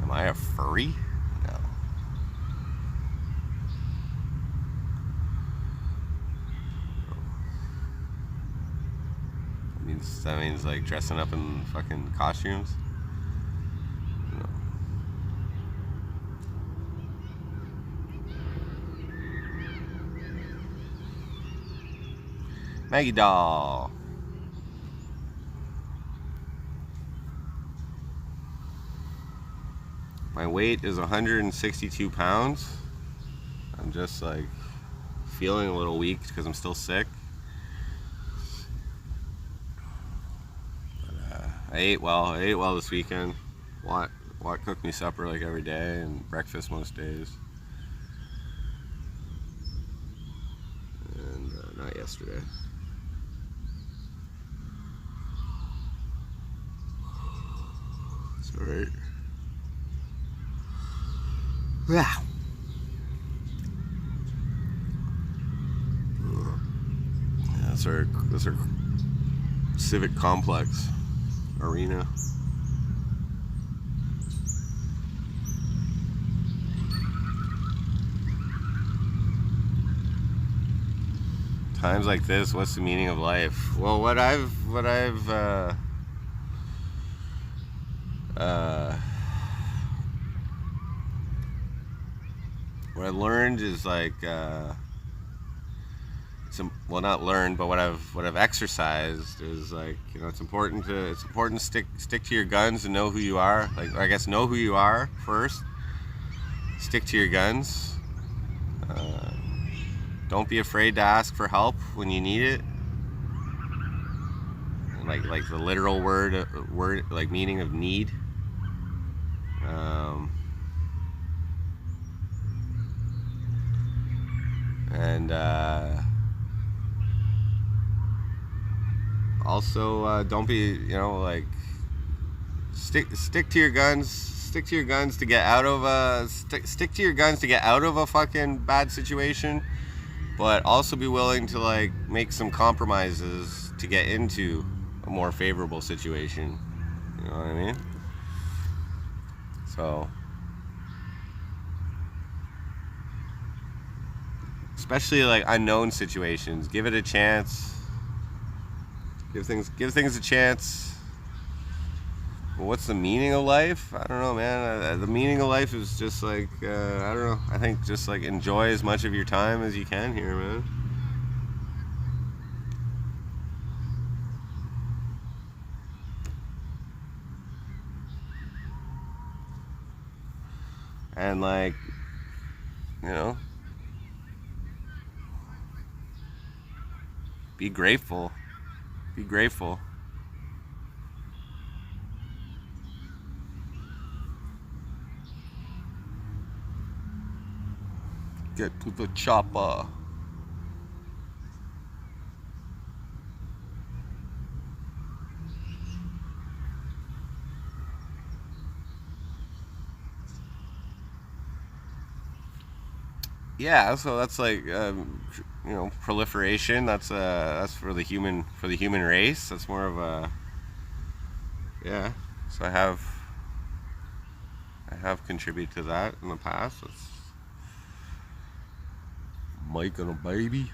Am I a furry? No. That means like dressing up in fucking costumes? No. Maggie doll. My weight is 162 pounds. I'm just like feeling a little weak because I'm still sick. But, I ate well this weekend. Watt cooked me supper like every day and breakfast most days. And not yesterday. It's alright. Yeah. That's our civic complex arena. Times like this, what's the meaning of life? Well, what I learned is like well, not learned, but what I've exercised is like, you know, it's important to stick to your guns and know who you are. Like, I guess know who you are first. Stick to your guns. Don't be afraid to ask for help when you need it. And like the literal word like meaning of need. And also don't be, you know, like stick to your guns. Stick to your guns to get out of stick to your guns to get out of a fucking bad situation, but also be willing to like make some compromises to get into a more favorable situation. You know what I mean? So, especially like unknown situations, give it a chance. Give things a chance. Well, what's the meaning of life? I don't know, man. The meaning of life is just like, I don't know. I think just like enjoy as much of your time as you can here, man. And like, you know, be grateful. Be grateful. Get to the chopper. Yeah, so that's like, you know, proliferation. That's for the human race. That's more of a, yeah. So I have contributed to that in the past. It's Mike and a baby.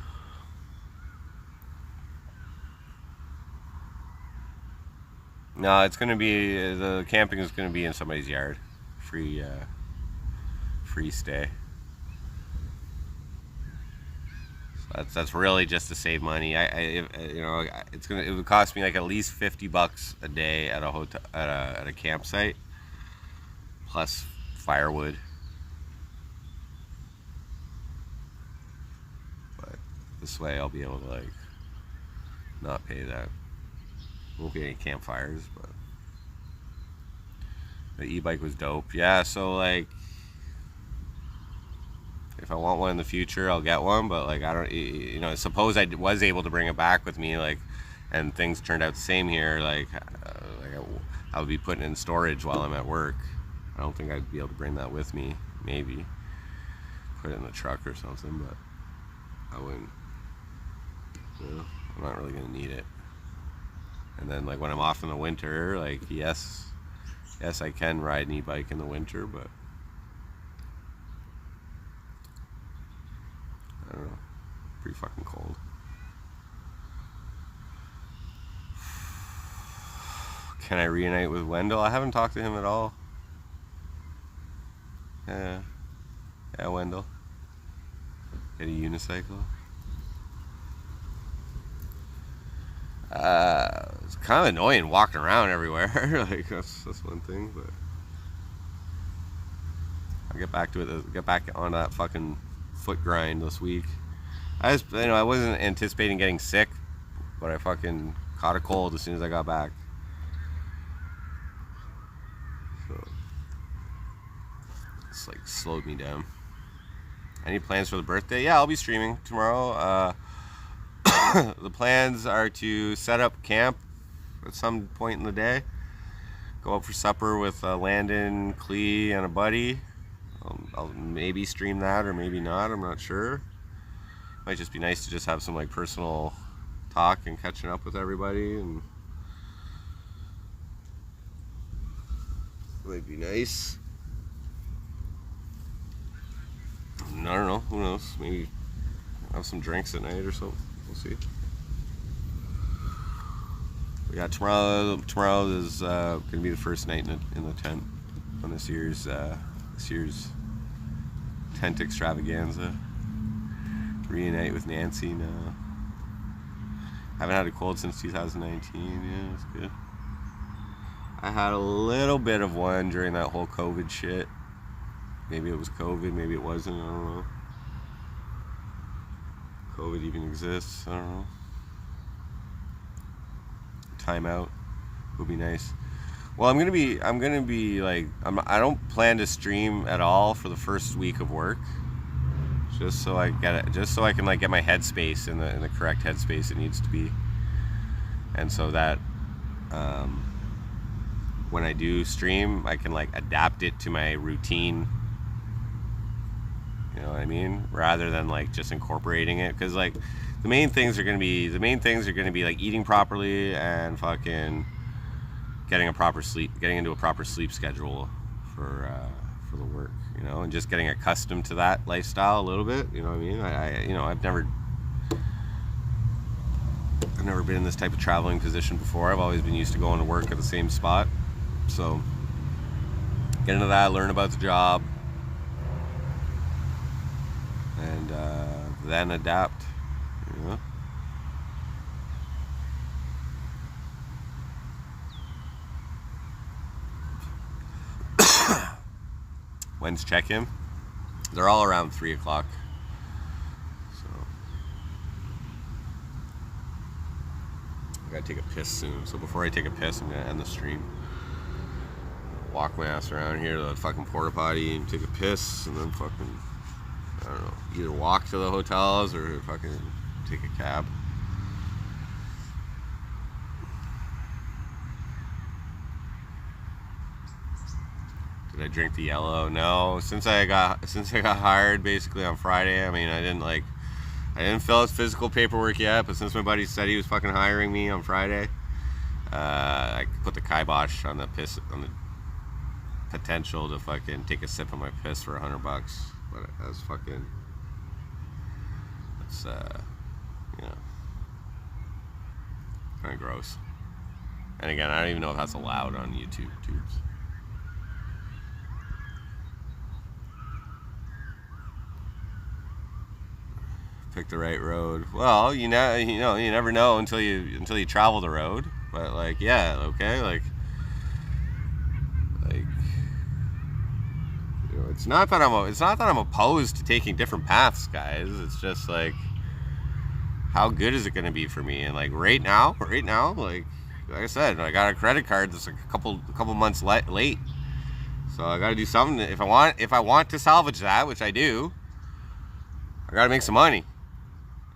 No, it's gonna be, the camping is gonna be in somebody's yard, free stay. So that's really just to save money. You know, it would cost me like at least $50 a day at a hotel at a campsite, plus firewood. But this way I'll be able to like not pay that. Won't be any campfires, but the e-bike was dope. Yeah, so like if I want one in the future, I'll get one, but like I don't, you know, suppose I was able to bring it back with me, like, and things turned out the same here, like I would be putting it in storage while I'm at work. I don't think I'd be able to bring that with me. Maybe put it in the truck or something, but I wouldn't. You know, I'm not really gonna need it. And then like when I'm off in the winter, like yes, I can ride an e-bike in the winter, but I don't know, pretty fucking cold. Can I reunite with Wendell? I haven't talked to him at all. Yeah, Wendell. Get a unicycle. It's kind of annoying walking around everywhere. Like that's one thing, but I'll get back to it. Get back on that fucking foot grind this week. I wasn't anticipating getting sick, but I fucking caught a cold as soon as I got back. So it's like slowed me down. Any plans for the birthday? Yeah, I'll be streaming tomorrow. The plans are to set up camp at some point in the day. Go out for supper with Landon, Clee, and a buddy. I'll maybe stream that or maybe not. I'm not sure. Might just be nice to just have some like personal talk and catching up with everybody, and might be nice. I don't know. Who knows? Maybe have some drinks at night or something. We'll see. But yeah, tomorrow is gonna be the first night in the tent on this year's tent extravaganza. Reunite with Nancy now. Haven't had a cold since 2019. Yeah, that's good. I had a little bit of one during that whole COVID shit. Maybe it was COVID, maybe it wasn't, I don't know. COVID even exists, I don't know. Timeout would be nice. Well, I'm gonna be like, I don't plan to stream at all for the first week of work, just so I can like get my headspace in the correct headspace it needs to be, and so that when I do stream, I can like adapt it to my routine. You know what I mean? Rather than like just incorporating it, because like the main things are gonna be like eating properly and fucking getting into a proper sleep schedule for the work, you know, and just getting accustomed to that lifestyle a little bit. You know what I mean? I've never been in this type of traveling position before. I've always been used to going to work at the same spot. So get into that, learn about the job, and then adapt. You know. When's check-in? They're all around 3 o'clock. So I gotta take a piss soon. So before I take a piss, I'm gonna end the stream. Walk my ass around here to the fucking porta potty and take a piss, and then fucking, I don't know, either walk to the hotels or fucking take a cab. Did I drink the yellow? No. Since I got hired basically on Friday, I mean, I didn't fill out physical paperwork yet, but since my buddy said he was fucking hiring me on Friday, I put the kibosh on the potential to fucking take a sip of my piss for $100. But that's fucking, that's you know, kind of gross. And again, I don't even know if that's allowed on YouTube tubes. Pick the right road. Well, you never know until you travel the road. But like, yeah, okay, like you know, it's not that I'm opposed to taking different paths, guys. It's just like, how good is it going to be for me? And like right now, like I said, I got a credit card that's like a couple months late. So I got to do something. If I want to salvage that, which I do, I got to make some money.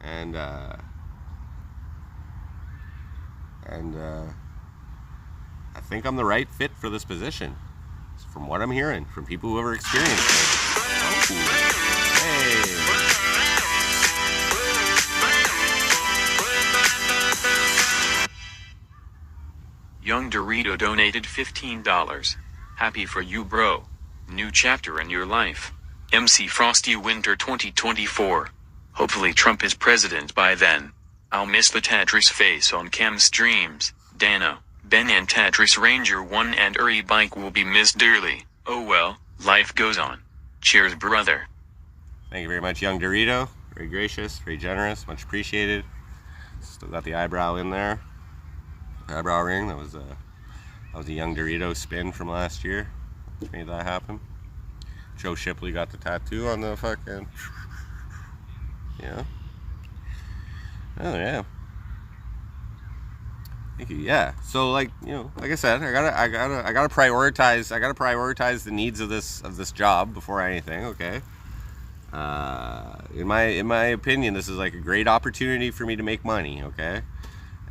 And I think I'm the right fit for this position, from what I'm hearing from people who ever experienced it. Hey. Young Dorito donated $15. Happy for you, bro. New chapter in your life. MC Frosty Winter 2024. Hopefully Trump is president by then. I'll miss the Tetris face on Cam's streams. Dana, Ben and Tetris Ranger 1 and Uri Bike will be missed dearly. Oh well, life goes on. Cheers, brother. Thank you very much, Young Dorito. Very gracious, very generous, much appreciated. Still got the eyebrow in there. Eyebrow ring, that was a Young Dorito spin from last year, which made that happen. Joe Shipley got the tattoo on the fucking... Yeah. Oh yeah. Thank you. Yeah. So like, you know, like I said, I gotta prioritize the needs of this job before anything. Okay. In my opinion, this is like a great opportunity for me to make money. Okay.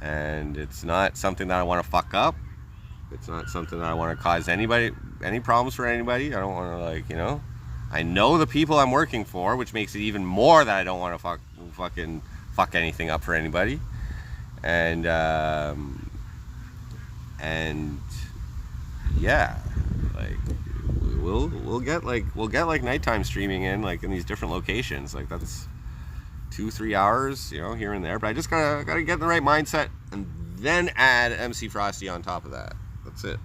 And it's not something that I want to fuck up. It's not something that I want to cause any problems for anybody. I don't want to, like, you know. I know the people I'm working for, which makes it even more that I don't want to fuck anything up for anybody. And yeah, like we'll get nighttime streaming in, like in these different locations. Like that's 2-3 hours, you know, here and there. But I just gotta get in the right mindset and then add MC Frosty on top of that. That's it.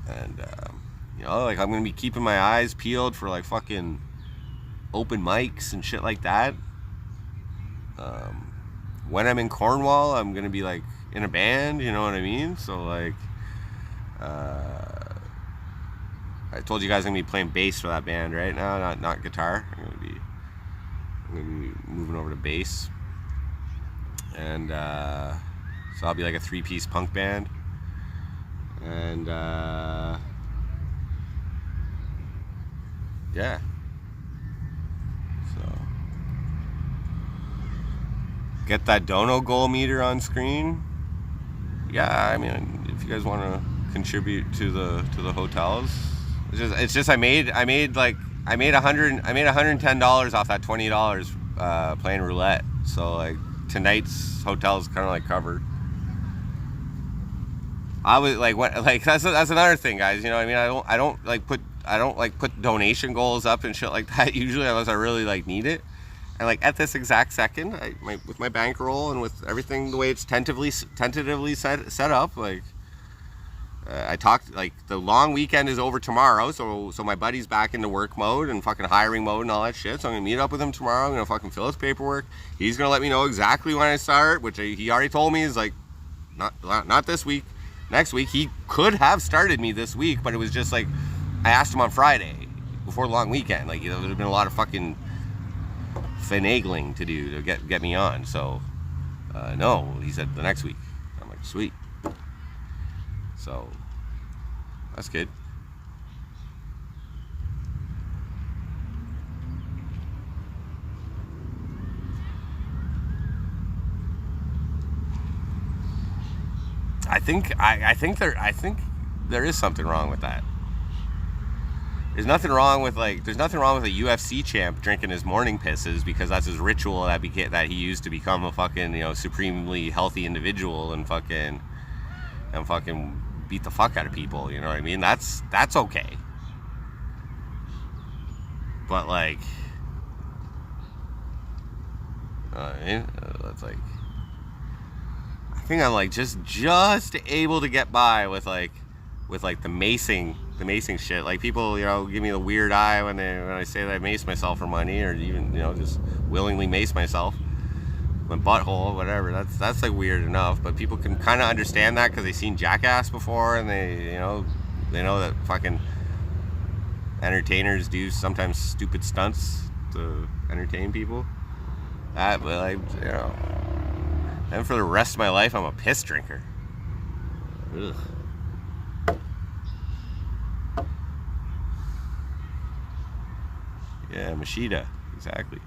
And you know, like I'm gonna be keeping my eyes peeled for like fucking open mics and shit like that. when I'm in Cornwall, I'm gonna be like in a band, you know what I mean? So like, I told you guys I'm gonna be playing bass for that band right now, not guitar. I'm gonna be moving over to bass, and so I'll be like a 3-piece punk band, and yeah. So get that dono goal meter on screen. Yeah, I mean, if you guys want to contribute to the hotels, it's just I made $110 off that $20 playing roulette. So like tonight's hotel is kind of like covered. I was like, what, like that's another thing, guys. You know what I mean? I don't like put donation goals up and shit like that usually, unless I really like need it. And like at this exact second, with my bankroll and with everything the way it's tentatively set up, like I talked, like the long weekend is over tomorrow, so my buddy's back into work mode and fucking hiring mode and all that shit. So I'm gonna meet up with him tomorrow. I'm gonna fucking fill his paperwork. He's gonna let me know exactly when I start, which he already told me is like not this week, next week. He could have started me this week, but it was just like I asked him on Friday before the long weekend. Like, you know, there'd been a lot of fucking finagling to do to get me on. So no, he said the next week. I'm like, sweet. So that's good. I think there is something wrong with that. There's nothing wrong with a UFC champ drinking his morning pisses, because that's his ritual that he used to become a fucking, you know, supremely healthy individual and fucking beat the fuck out of people. You know what I mean? That's okay. But like, that's like, I think I'm like just able to get by with the macing shit. Like, people, you know, give me the weird eye when I say that I mace myself for money, or even, you know, just willingly mace myself, my butthole, whatever. That's like weird enough, but people can kind of understand that because they've seen Jackass before, and they know that fucking entertainers do sometimes stupid stunts to entertain people. But like, you know, and for the rest of my life, I'm a piss drinker. Ugh. Yeah, Machida, exactly.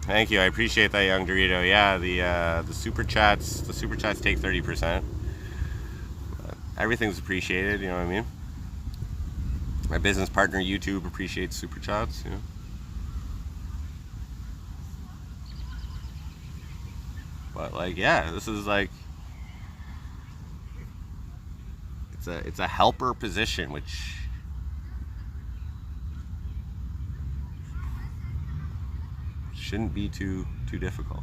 Thank you, I appreciate that, Young Dorito. Yeah, the super chats take 30%. Everything's appreciated, you know what I mean? My business partner YouTube appreciates super chats, you know. But like, yeah, this is like, it's a helper position, which shouldn't be too difficult.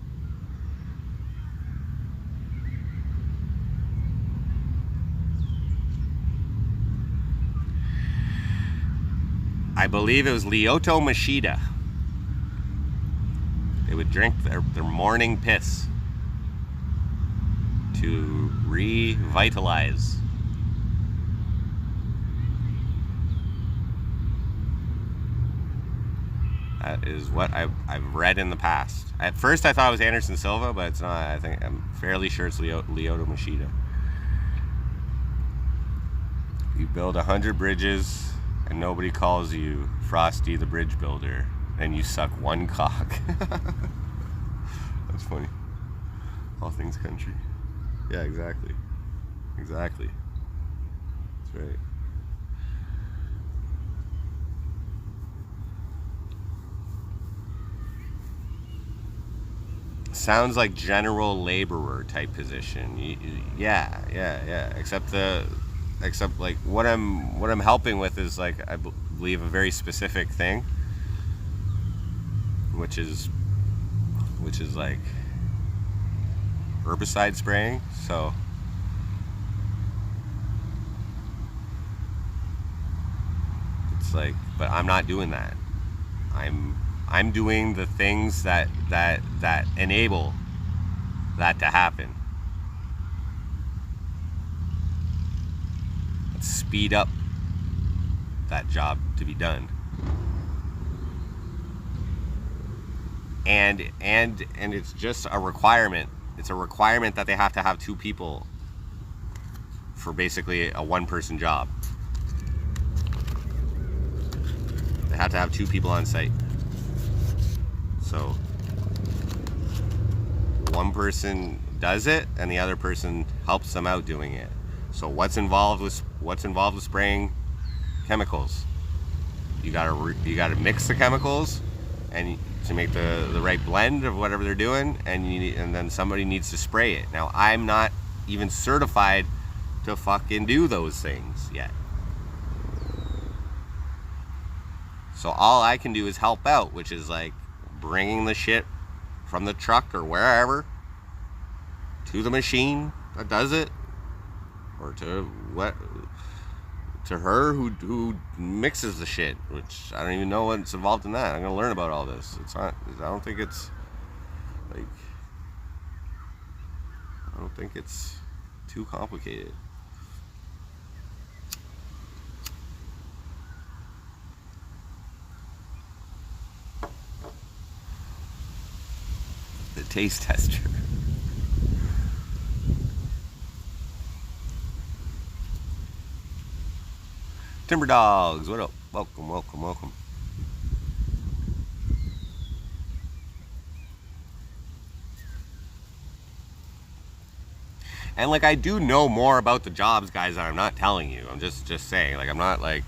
I believe it was Lyoto Machida. They would drink their morning piss to revitalize. That is what I've read in the past. At first I thought it was Anderson Silva, but it's not. I'm fairly sure it's Lyoto Machida. You build 100 bridges and nobody calls you Frosty the Bridge Builder, and you suck one cock. That's funny. All things country. Yeah, exactly. That's right. Sounds like general laborer type position. Yeah. Except like what I'm helping with is like, I believe, a very specific thing, which is like herbicide spraying. So it's like, but I'm not doing that. I'm I'm doing the things that enable that to happen. Let's speed up that job to be done. And it's just a requirement. It's a requirement that they have to have 2 people for basically a 1-person job. They have to have 2 people on site. So one person does it and the other person helps them out doing it. So what's involved with spraying chemicals? You gotta mix the chemicals and to make the right blend of whatever they're doing, and then somebody needs to spray it. Now I'm not even certified to fucking do those things yet. So all I can do is help out, which is like bringing the shit from the truck or wherever to the machine that does it, or to her who mixes the shit, which I don't even know what's involved in that. I'm gonna learn about all this. I don't think it's too complicated. The taste tester. Timber Dogs, what up? Welcome. And like, I do know more about the jobs, guys, that I'm not telling you. I'm just saying, like, I'm not like.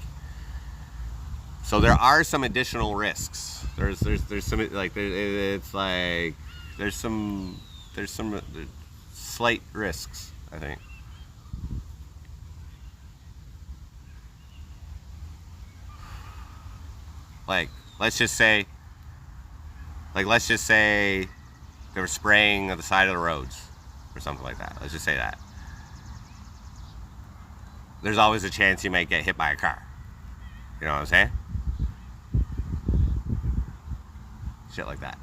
So there are some additional risks. There's some, like, it's like there's some slight risks, I think. Like, let's just say they were spraying on the side of the roads or something like that. Let's just say that. There's always a chance you might get hit by a car. You know what I'm saying? Shit like that.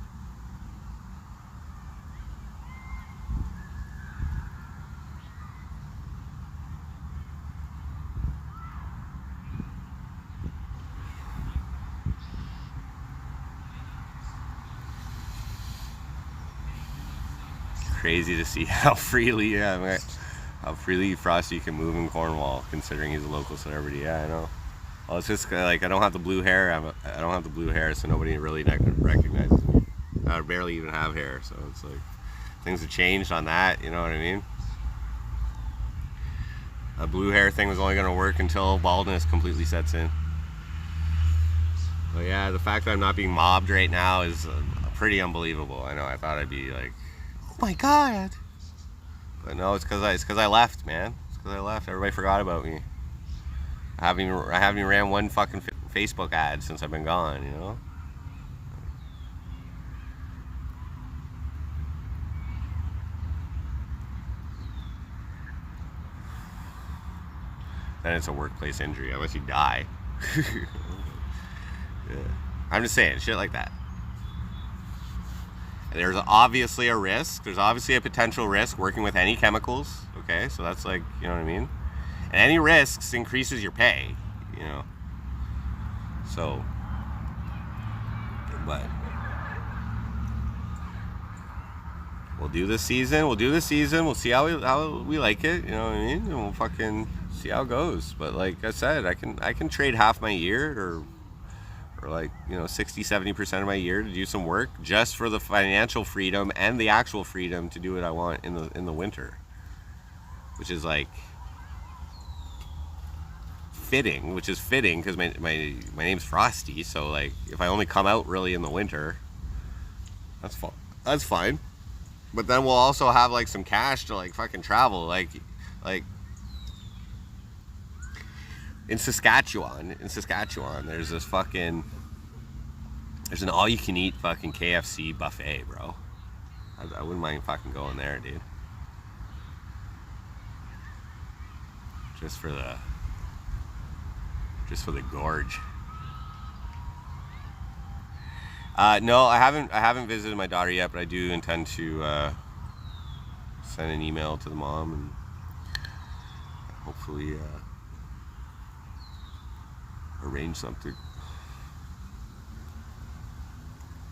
Crazy to see how freely Frosty can move in Cornwall, considering he's a local celebrity. Yeah, I know. Well, it's just like I don't have the blue hair. I don't have the blue hair, so nobody really recognizes me. I barely even have hair, so it's like things have changed on that. You know what I mean? A blue hair thing was only going to work until baldness completely sets in. But yeah, the fact that I'm not being mobbed right now is pretty unbelievable. I know. I thought I'd be like, oh my god. But no, it's because I left, man. It's because I left. Everybody forgot about me. I haven't even ran one fucking Facebook ad since I've been gone, you know? Then it's a workplace injury, unless you die. Yeah. I'm just saying, shit like that. There's obviously a risk. There's obviously a potential risk working with any chemicals. Okay, so that's like, you know what I mean? And any risks increases your pay, you know? So, but we'll do this season. We'll see how we like it, you know what I mean? And we'll fucking see how it goes. But like I said, I can trade half my year or like, you know, 60-70% of my year to do some work just for the financial freedom and the actual freedom to do what I want in the winter, which is like fitting because my name's Frosty, so like if I only come out really in the winter, that's fine. But then we'll also have like some cash to like fucking travel, like in Saskatchewan, there's an all-you-can-eat fucking KFC buffet, bro. I wouldn't mind fucking going there, dude. Just for the gorge. No, I haven't visited my daughter yet, but I do intend to send an email to the mom and hopefully arrange something.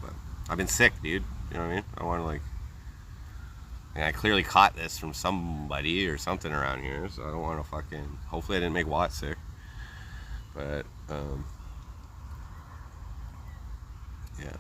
But I've been sick, dude. You know what I mean? I want to I clearly caught this from somebody or something around here, so I don't want to fucking. Hopefully, I didn't make Watt sick. But yeah.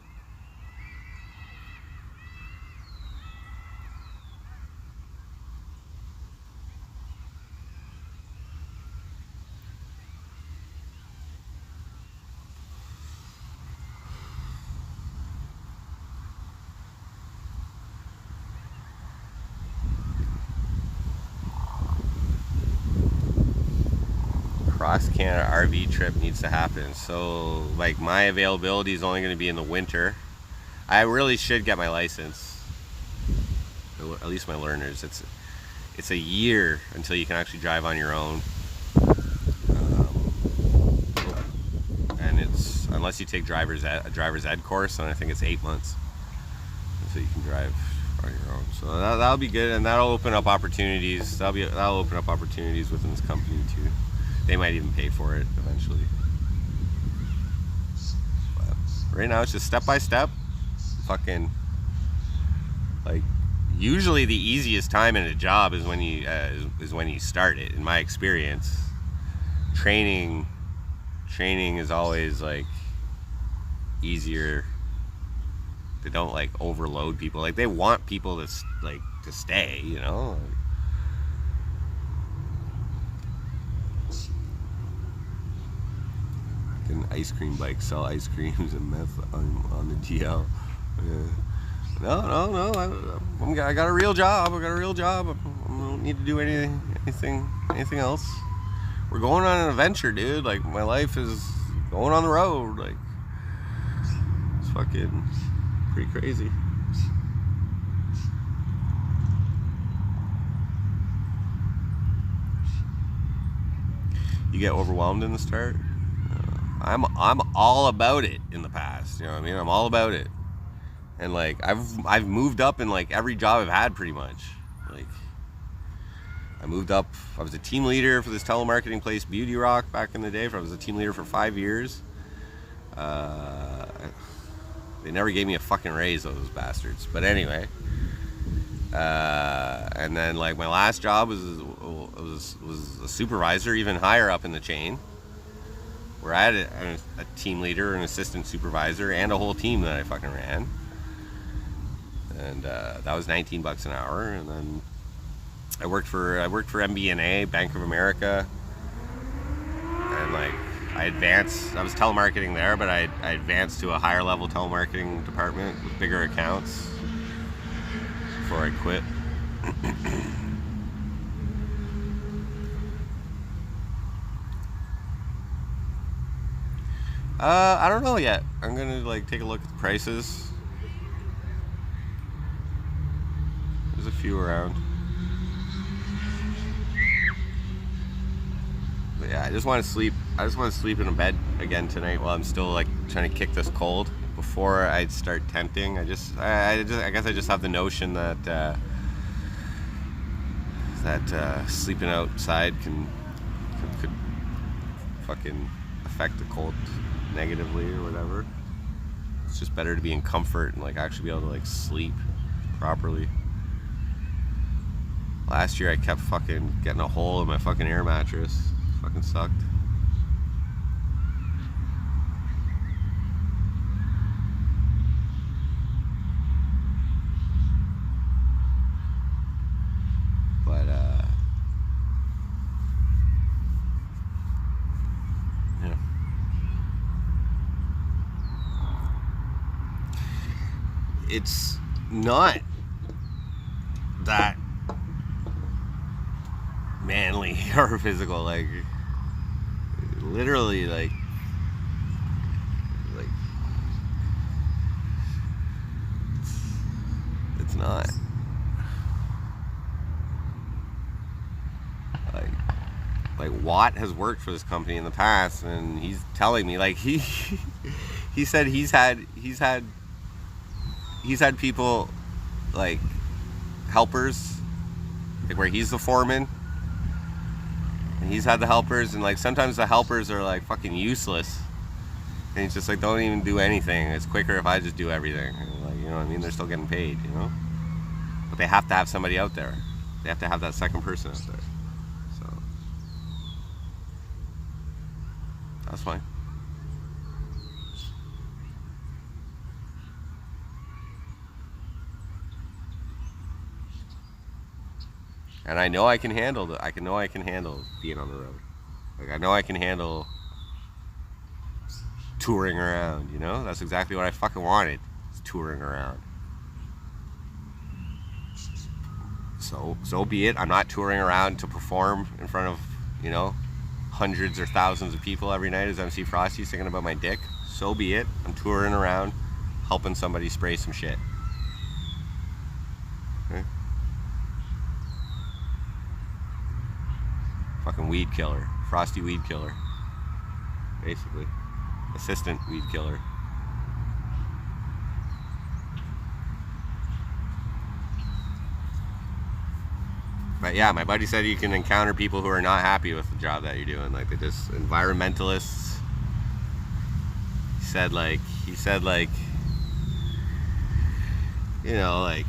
Cross Canada RV trip needs to happen. So like my availability is only going to be in the winter. I really should get my license, at least my learners. It's a year until you can actually drive on your own, and it's unless you take a driver's ed course, and I think it's 8 months until you can drive on your own. So that'll be good, and that'll open up opportunities. That'll open up opportunities within this company too. They might even pay for it eventually. But right now it's just step by step. Fucking like usually the easiest time in a job is when you start it. In my experience, training is always like easier. They don't like overload people. Like they want people to stay. You know. An ice cream bike, sell ice creams and meth on the GL. No. I got a real job. I don't need to do anything else. We're going on an adventure, dude. Like my life is going on the road. Like it's fucking pretty crazy. You get overwhelmed in the start. I'm all about it in the past, you know what I mean? I'm all about it. And like I've moved up in like every job I've had pretty much. Like I moved up, I was a team leader for this telemarketing place, Beauty Rock, back in the day. I was a team leader for 5 years. They never gave me a fucking raise, those bastards. But anyway, and then like my last job was a supervisor, even higher up in the chain, where I had a team leader, an assistant supervisor, and a whole team that I fucking ran. And that was $19 an hour. And then I worked for MBNA, Bank of America, and like I was telemarketing there, but I advanced to a higher level telemarketing department with bigger accounts before I quit. I don't know yet. I'm gonna like take a look at the prices. There's a few around. But yeah, I just want to sleep. I just want to sleep in a bed again tonight while I'm still like trying to kick this cold before I start tenting. I guess I just have the notion that sleeping outside could fucking affect the cold negatively or whatever. It's just better to be in comfort and like actually be able to like sleep properly. Last year I kept fucking getting a hole in my fucking air mattress. It fucking sucked. But yeah. It's not that manly or physical, like literally like it's not like Watt has worked for this company in the past, and he's telling me like he he said he's had people like helpers, like where he's the foreman, and he's had the helpers, and like sometimes the helpers are like fucking useless, and he's just like, don't even do anything, it's quicker if I just do everything. And like, you know what I mean, they're still getting paid, you know, but they have to have somebody out there, they have to have that second person out there, so that's fine. And I know I can handle it. I can handle being on the road. Like, I know I can handle touring around, you know? That's exactly what I fucking wanted, is touring around. So be it. I'm not touring around to perform in front of, you know, hundreds or thousands of people every night as MC Frosty singing about my dick. So be it. I'm touring around helping somebody spray some shit. Okay? Fucking weed killer. Frosty weed killer. Basically. Assistant weed killer. But yeah, my buddy said you can encounter people who are not happy with the job that you're doing. Like, they just environmentalists. He said like, you know, like,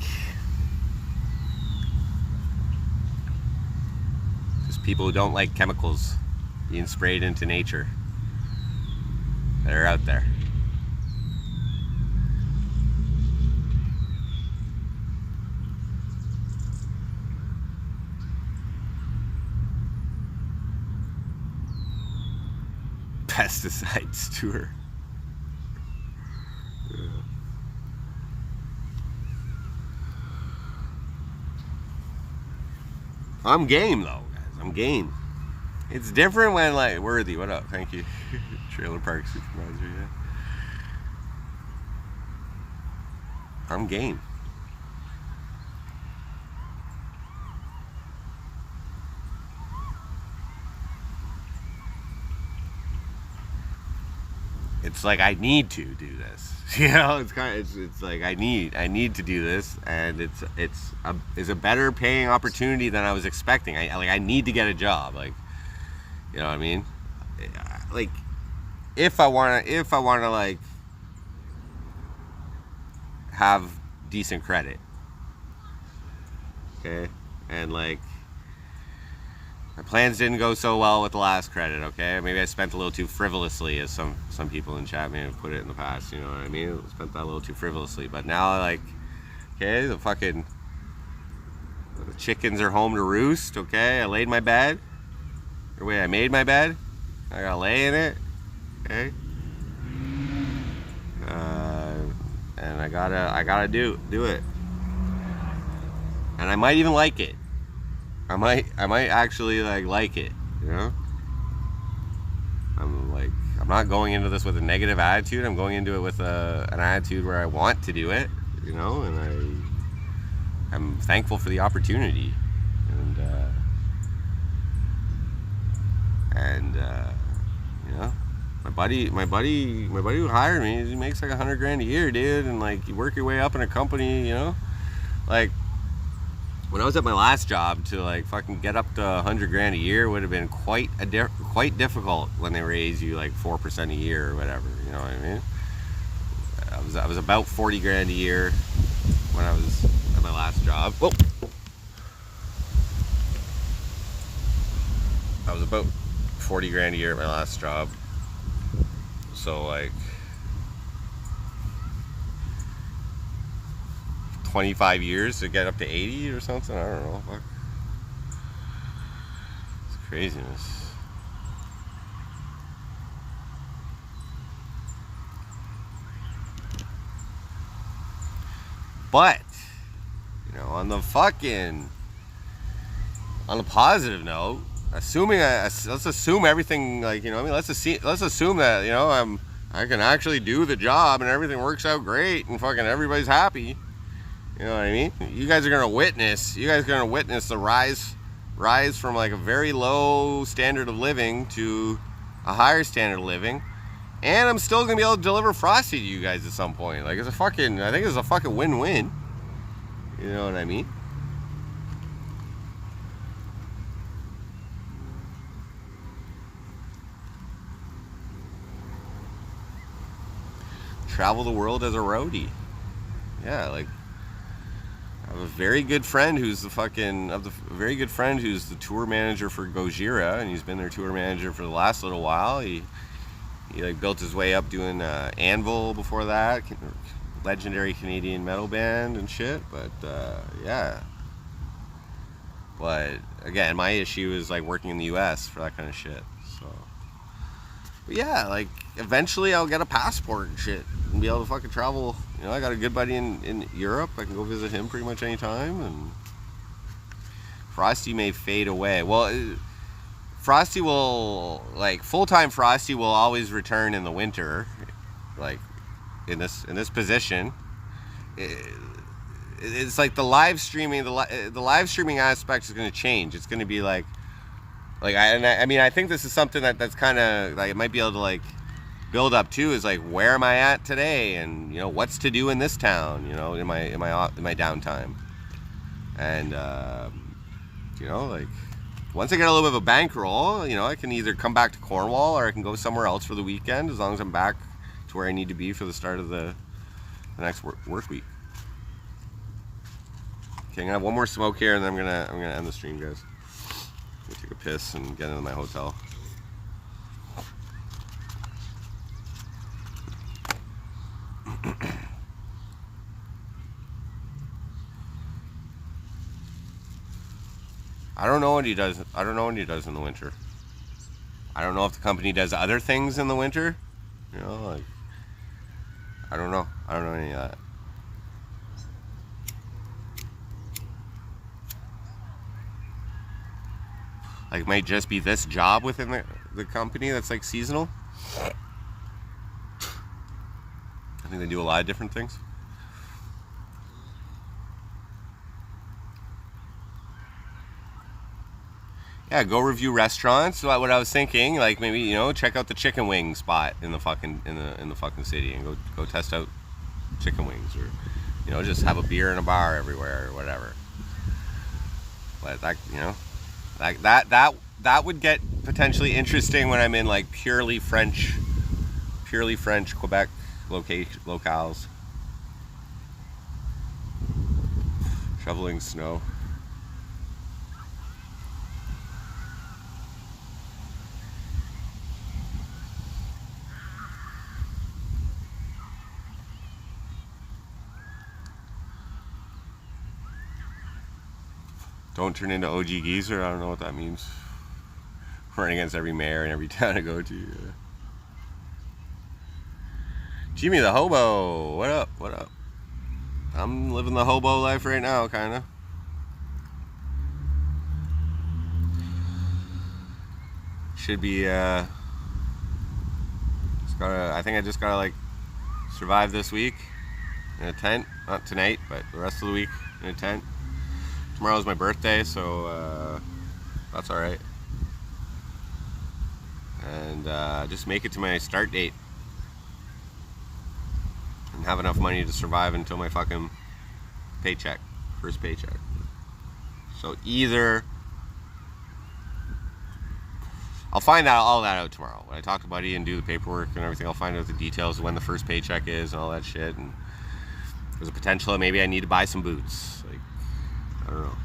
people who don't like chemicals being sprayed into nature that are out there. Pesticides tour. Yeah. I'm game though. I'm game. It's different when, like, Worthy, what up? Thank you. Trailer park supervisor, yeah. I'm game. It's like I need to do this. You know, it's like I need to do this, and it's a better paying opportunity than I was expecting. I need to get a job, like, you know what I mean? Like, if I want to like have decent credit, okay, and like my plans didn't go so well with the last credit, okay? Maybe I spent a little too frivolously, as some people in chat may have put it in the past, you know what I mean? I spent that a little too frivolously, but now, like, okay, the chickens are home to roost, okay? I laid my bed. Or wait, I made my bed. I gotta lay in it, okay? And I gotta do it. And I might even like it. I might actually like it, you know? I'm not going into this with a negative attitude. I'm going into it with an attitude where I want to do it, you know, and I'm thankful for the opportunity. And you know, my buddy who hired me, he makes like $100,000 a year, dude, and like, you work your way up in a company, you know, like, when I was at my last job, to like fucking get up to $100,000 a year would have been quite difficult when they raise you like 4% a year or whatever. You know what I mean? I was about $40,000 a year when I was at my last job. Whoa. I was about $40,000 a year at my last job. So like 25 years to get up to 80 or something. I don't know. Fuck. It's craziness. But, you know, on the positive note, let's assume everything, like, you know, I mean, let's assume that, you know, I can actually do the job and everything works out great and fucking everybody's happy. You know what I mean? You guys are gonna witness the rise from like a very low standard of living to a higher standard of living, And I'm still gonna be able to deliver Frosty to you guys at some point. Like, it's a fucking, I think it's a fucking win-win. You know what I mean? Travel the world as a roadie. Yeah, like, I have a very good friend who's the tour manager for Gojira, and he's been their tour manager for the last little while. He like built his way up doing Anvil before that, legendary Canadian metal band and shit. But yeah. But again, my issue is like working in the U.S. for that kind of shit. So, but yeah, like eventually I'll get a passport and shit and be able to fucking travel. You know, I got a good buddy in Europe. I can go visit him pretty much anytime. And Frosty may fade away. Well, Frosty will, like, full-time Frosty will always return in the winter, like in this position. It's like the live streaming aspect is going to change. It's going to be like I mean, I think this is something that's kind of like, it might be able to like build up to, is like, where am I at today, and you know, what's to do in this town, you know, in my downtime. And you know, like, once I get a little bit of a bankroll, you know, I can either come back to Cornwall or I can go somewhere else for the weekend, as long as I'm back to where I need to be for the start of the next work week. Okay, I'm gonna have one more smoke here, and then I'm gonna end the stream, guys. I'm gonna take a piss and get into my hotel. I don't know what he does. I don't know what he does in the winter. I don't know if the company does other things in the winter. You know, like, I don't know. I don't know any of that. Like, it might just be this job within the company that's like seasonal. I think they do a lot of different things. Yeah, go review restaurants. So what I was thinking, like, maybe, you know, check out the chicken wing spot in the fucking city, and go test out chicken wings, or, you know, just have a beer in a bar everywhere or whatever. But that, you know, like that would get potentially interesting when I'm in like purely French Quebec locales. Shoveling snow. Don't turn into OG Geezer. I don't know what that means. Running against every mayor in every town I go to. Yeah. Jimmy the hobo. What up? What up? I'm living the hobo life right now, kind of. Should be, I think I just gotta, like, survive this week in a tent. Not tonight, but the rest of the week in a tent. Tomorrow's my birthday, so that's alright. And just make it to my start date. And have enough money to survive until my fucking paycheck. First paycheck. So either... I'll find all that out tomorrow. When I talk to Buddy and do the paperwork and everything, I'll find out the details of when the first paycheck is and all that shit. And there's a potential that maybe I need to buy some boots. Like, I don't know.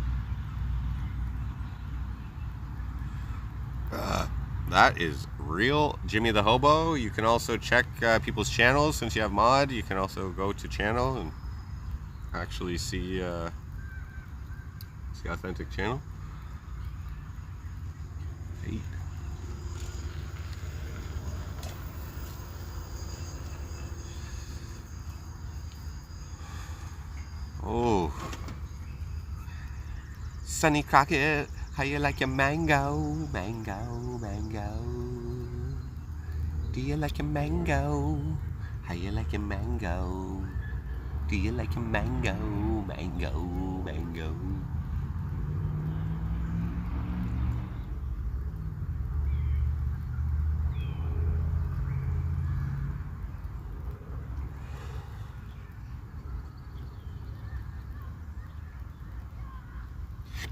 That is real Jimmy the Hobo. You can also check people's channels. Since you have mod, you can also go to channel and actually see authentic channel. Hey. Oh, Sonny Crockett, how you like your mango, mango, mango? Do you like your mango? How you like your mango? Do you like your mango, mango, mango?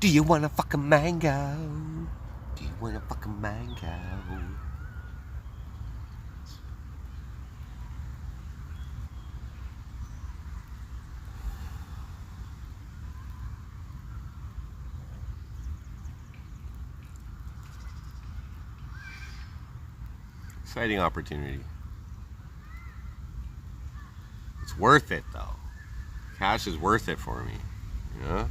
Do you want a fucking mango? Do you want a fucking mango? Exciting opportunity. It's worth it though. Cash is worth it for me, you know?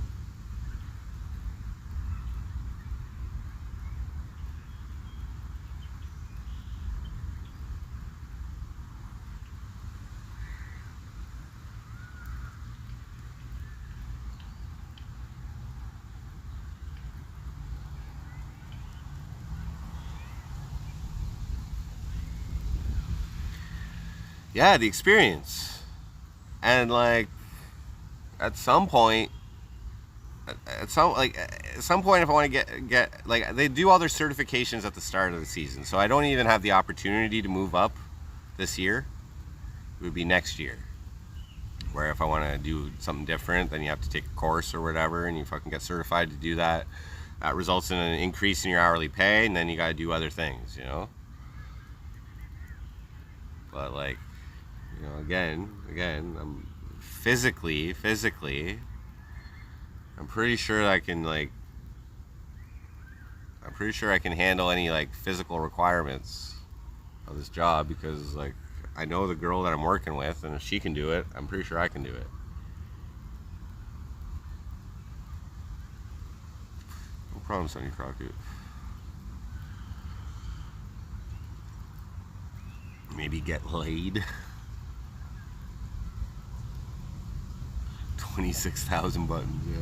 Yeah, the experience. And like at some point if I want to get like, they do all their certifications at the start of the season, so I don't even have the opportunity to move up this year. It would be next year, where if I want to do something different, then you have to take a course or whatever, and you fucking get certified to do that. That results in an increase in your hourly pay, and then you got to do other things, you know. But like, you know, again, I'm physically, I'm pretty sure I can handle any like physical requirements of this job, because like I know the girl that I'm working with, and if she can do it, I'm pretty sure I can do it. No problem, Sonny Crockett. Maybe get laid. 26,000 buttons, yeah.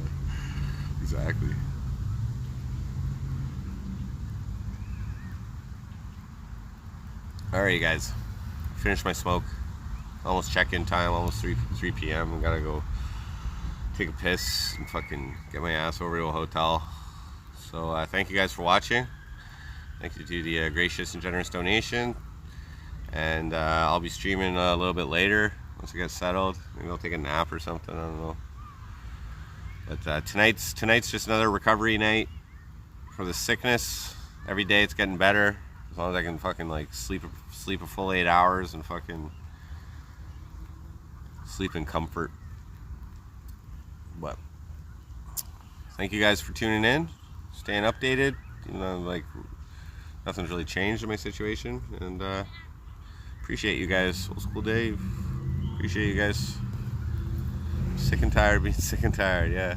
Exactly. Alright, you guys. Finished my smoke. Almost check-in time, almost 3 p.m. I gotta go take a piss and fucking get my ass over to a hotel. So thank you guys for watching. Thank you to the gracious and generous donation. And I'll be streaming a little bit later once I get settled. Maybe I'll take a nap or something, I don't know. But tonight's just another recovery night for the sickness. Every day it's getting better, as long as I can fucking like sleep a full 8 hours and fucking sleep in comfort. But thank you guys for tuning in, staying updated. You know, like nothing's really changed in my situation, and appreciate you guys. Old School Dave, appreciate you guys. Sick and tired of being sick and tired, yeah.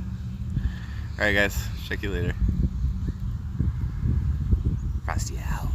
Alright guys, check you later. Frosty out.